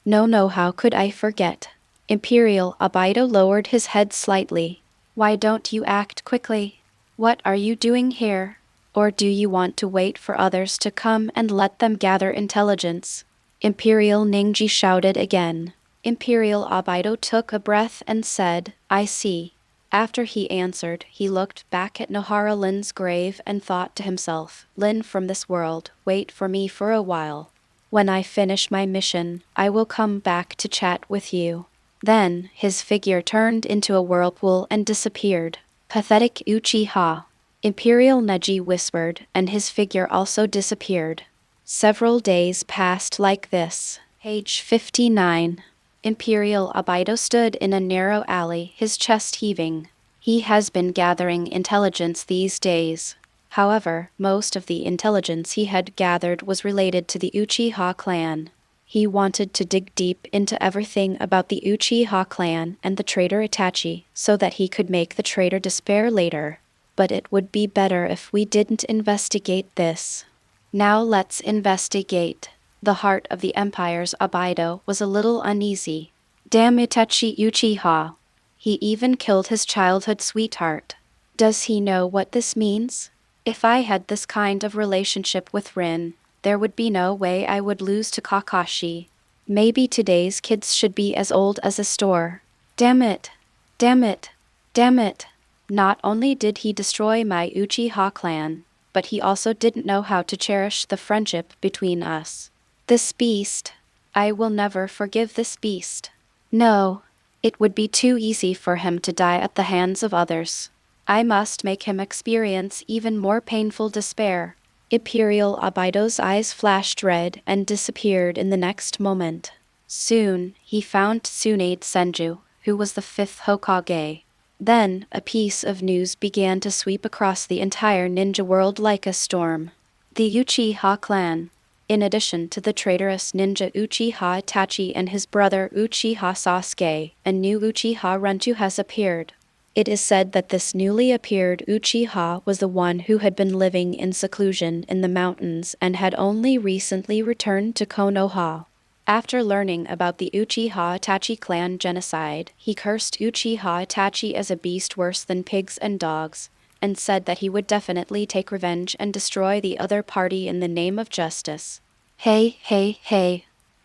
No, how could I forget? Imperial Abido lowered his head slightly. Why don't you act quickly? What are you doing here? Or do you want to wait for others to come and let them gather intelligence? Imperial Ningji shouted again. Imperial Abido took a breath and said, I see. After he answered, he looked back at Nohara Lin's grave and thought to himself, Lin from this world, wait for me for a while. When I finish my mission, I will come back to chat with you. Then, his figure turned into a whirlpool and disappeared. Pathetic Uchiha. Imperial Neji whispered, and his figure also disappeared. Several days passed like this. Page 59. Imperial Abido stood in a narrow alley, his chest heaving. He has been gathering intelligence these days. However, most of the intelligence he had gathered was related to the Uchiha clan. He wanted to dig deep into everything about the Uchiha clan and the traitor Itachi so that he could make the traitor despair later. But it would be better if we didn't investigate this. Now let's investigate. The heart of the Empire's Abido was a little uneasy. Damn Itachi Uchiha. He even killed his childhood sweetheart. Does he know what this means? If I had this kind of relationship with Rin, there would be no way I would lose to Kakashi. Maybe today's kids should be as old as a store. Damn it. Damn it. Damn it. Not only did he destroy my Uchiha clan, but he also didn't know how to cherish the friendship between us. This beast. I will never forgive this beast. No. It would be too easy for him to die at the hands of others. I must make him experience even more painful despair. Imperial Abido's eyes flashed red and disappeared in the next moment. Soon, he found Tsunade Senju, who was the 5th Hokage. Then, a piece of news began to sweep across the entire ninja world like a storm. The Uchiha clan. In addition to the traitorous ninja Uchiha Itachi and his brother Uchiha Sasuke, a new Uchiha Rentu has appeared. It is said that this newly appeared Uchiha was the one who had been living in seclusion in the mountains and had only recently returned to Konoha. After learning about the Uchiha Itachi clan genocide, he cursed Uchiha Itachi as a beast worse than pigs and dogs, and said that he would definitely take revenge and destroy the other party in the name of justice. Hey,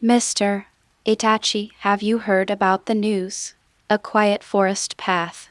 Mr. Itachi, have you heard about the news? A quiet forest path.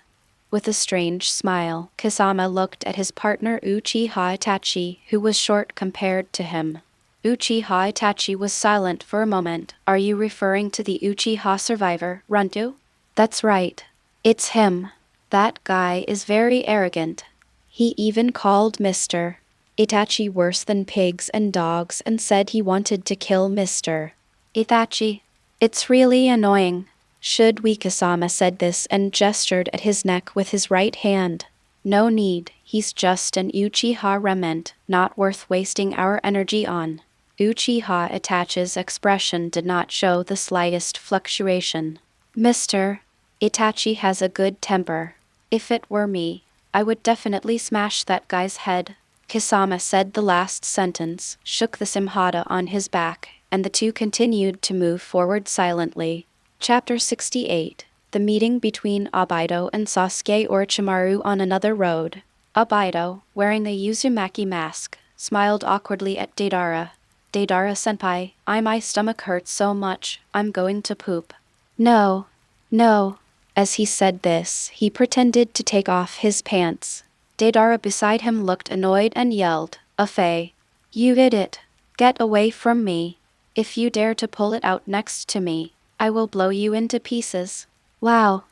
With a strange smile, Kisama looked at his partner Uchiha Itachi, who was short compared to him. Uchiha Itachi was silent for a moment. Are you referring to the Uchiha survivor, Runtu? That's right. It's him. That guy is very arrogant. He even called Mr. Itachi worse than pigs and dogs and said he wanted to kill Mr. Itachi. It's really annoying. Should we? Kisama said this and gestured at his neck with his right hand. No need, he's just an Uchiha remnant, not worth wasting our energy on. Uchiha Itachi's expression did not show the slightest fluctuation. Mr. Itachi has a good temper. If it were me, I would definitely smash that guy's head. Kisama said the last sentence, shook the Simhata on his back, and the two continued to move forward silently. Chapter 68. The meeting between Abido and Sasuke Orochimaru on another road. Abido, wearing the Uzumaki mask, smiled awkwardly at Deidara. Deidara-senpai, my stomach hurts so much, I'm going to poop. No. As he said this, he pretended to take off his pants. Deidara beside him looked annoyed and yelled, Afei. You idiot. Get away from me. If you dare to pull it out next to me, I will blow you into pieces. Wow.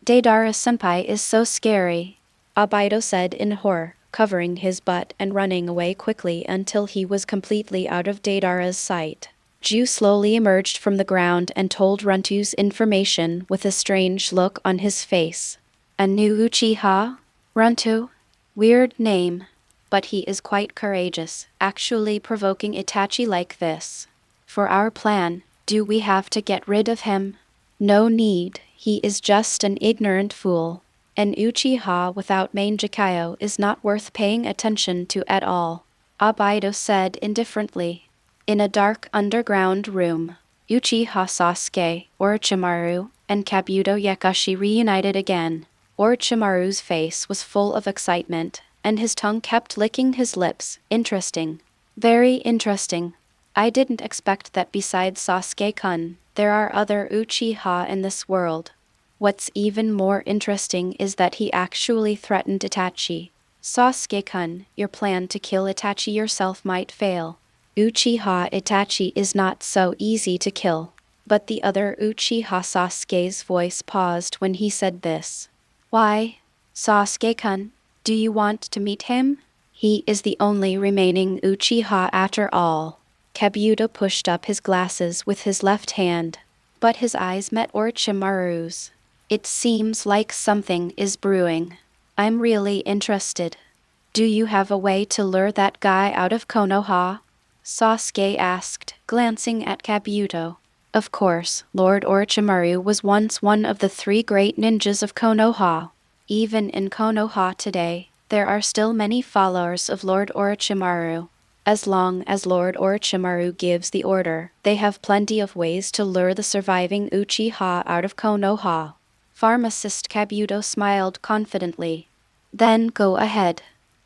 Deidara-senpai is so scary, Abido said in horror, covering his butt and running away quickly until he was completely out of Deidara's sight. Ju slowly emerged from the ground and told Runtu's information with a strange look on his face. A new Uchiha? Runtu? Weird name. But he is quite courageous, actually provoking Itachi like this. For our plan, do we have to get rid of him? No need, he is just an ignorant fool. An Uchiha without Mangekyou is not worth paying attention to at all, Abido said indifferently. In a dark underground room, Uchiha Sasuke, Orochimaru, and Kabuto Yakashi reunited again. Orochimaru's face was full of excitement, and his tongue kept licking his lips. Interesting. Very interesting. I didn't expect that besides Sasuke-kun, there are other Uchiha in this world. What's even more interesting is that he actually threatened Itachi. Sasuke-kun, your plan to kill Itachi yourself might fail. Uchiha Itachi is not so easy to kill. But the other Uchiha Sasuke's voice paused when he said this. Why? Sasuke-kun, do you want to meet him? He is the only remaining Uchiha after all. Kabuto pushed up his glasses with his left hand, but his eyes met Orochimaru's. It seems like something is brewing. I'm really interested. Do you have a way to lure that guy out of Konoha? Sasuke asked, glancing at Kabuto. Of course, Lord Orochimaru was once one of the 3 great ninjas of Konoha. Even in Konoha today, there are still many followers of Lord Orochimaru. As long as Lord Orochimaru gives the order, they have plenty of ways to lure the surviving Uchiha out of Konoha. Pharmacist Kabuto smiled confidently. Then go ahead.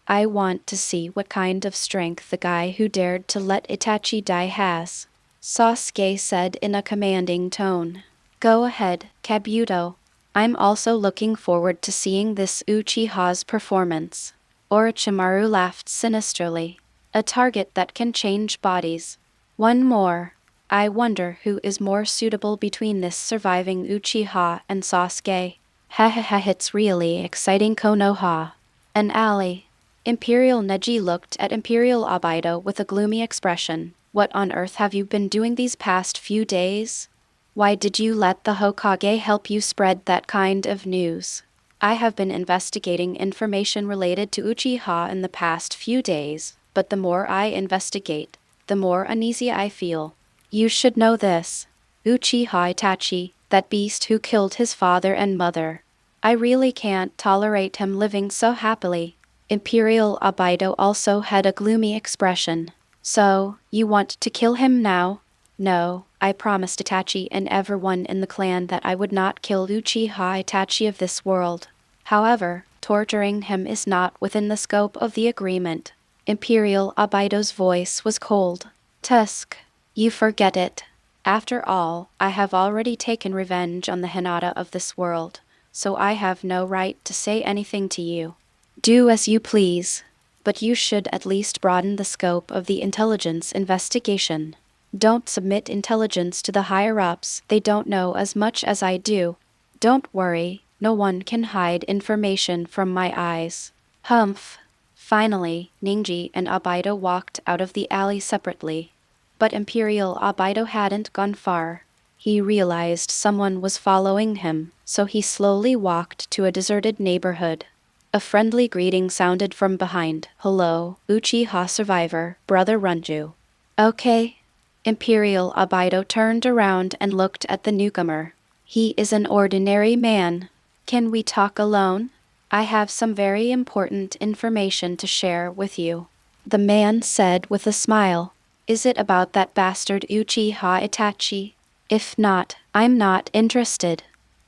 I want to see what kind of strength the guy who dared to let Itachi die has. Sasuke said in a commanding tone. Go ahead, Kabuto. I'm also looking forward to seeing this Uchiha's performance. Orochimaru laughed sinisterly. A target that can change bodies. One more. I wonder who is more suitable between this surviving Uchiha and Sasuke. It's really exciting Konoha. An alley. Imperial Neji looked at Imperial Obaido with a gloomy expression. What on earth have you been doing these past few days? Why did you let the Hokage help you spread that kind of news? I have been investigating information related to Uchiha in the past few days, but the more I investigate, the more uneasy I feel. You should know this. Uchiha Itachi, that beast who killed his father and mother. I really can't tolerate him living so happily. Imperial Obaido also had a gloomy expression. So, you want to kill him now? No, I promised Itachi and everyone in the clan that I would not kill Uchiha Itachi of this world. However, torturing him is not within the scope of the agreement. Imperial Obaido's voice was cold. Tusk, you forget it. After all, I have already taken revenge on the Hinata of this world, so I have no right to say anything to you. Do as you please, but you should at least broaden the scope of the intelligence investigation. Don't submit intelligence to the higher-ups, they don't know as much as I do. Don't worry, no one can hide information from my eyes. Humph. Finally, Ningji and Obaido walked out of the alley separately. But Imperial Obaido hadn't gone far. He realized someone was following him, so he slowly walked to a deserted neighborhood. A friendly greeting sounded from behind. Hello, Uchiha survivor, Brother Runju. Okay. Imperial Obaido turned around and looked at the newcomer. He is an ordinary man. Can we talk alone? I have some very important information to share with you. The man said with a smile. Is it about that bastard Uchiha Itachi? If not, I'm not interested.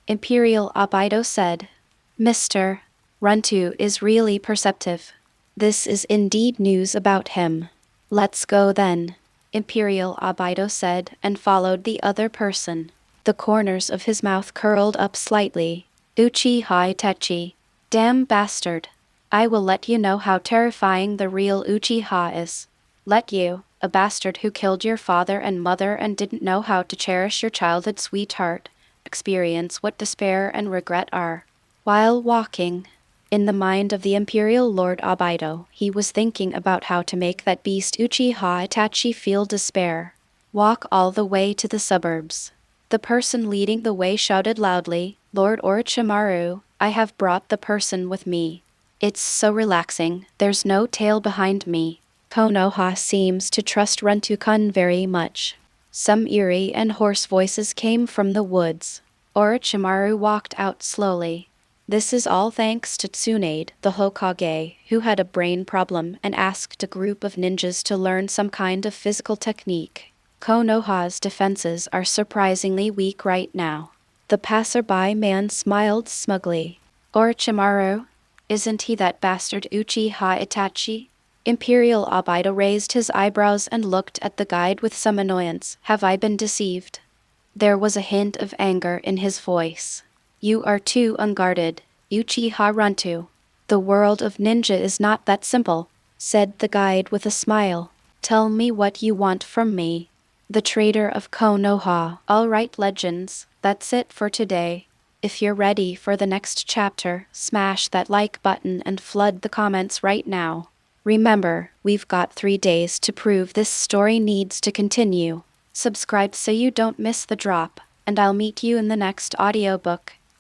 Imperial Obaido said. Mr. Runtu is really perceptive. This is indeed news about him. Let's go then, Imperial Obaido said and followed the other person. The corners of his mouth curled up slightly. Uchiha Itachi. Damn bastard. I will let you know how terrifying the real Uchiha is. Let you, a bastard who killed your father and mother and didn't know how to cherish your childhood sweetheart, experience what despair and regret are. While walking, in the mind of the Imperial Lord Obaido, he was thinking about how to make that beast Uchiha Itachi feel despair. Walk all the way to the suburbs. The person leading the way shouted loudly, Lord Orochimaru, I have brought the person with me. It's so relaxing, there's no tail behind me. Konoha seems to trust Runtu-kun very much. Some eerie and hoarse voices came from the woods. Orochimaru walked out slowly. This is all thanks to Tsunade, the Hokage, who had a brain problem and asked a group of ninjas to learn some kind of physical technique. Konoha's defenses are surprisingly weak right now. The passerby man smiled smugly. Orochimaru? Isn't he that bastard Uchiha Itachi? Imperial Obaido raised his eyebrows and looked at the guide with some annoyance. Have I been deceived? There was a hint of anger in his voice. You are too unguarded, Uchiha Runtu. The world of ninja is not that simple, said the guide with a smile. Tell me what you want from me. The trader of Konoha. All right, legends, that's it for today. If you're ready for the next chapter, smash that like button and flood the comments right now. Remember, we've got 3 days to prove this story needs to continue. Subscribe so you don't miss the drop, and I'll meet you in the next audiobook.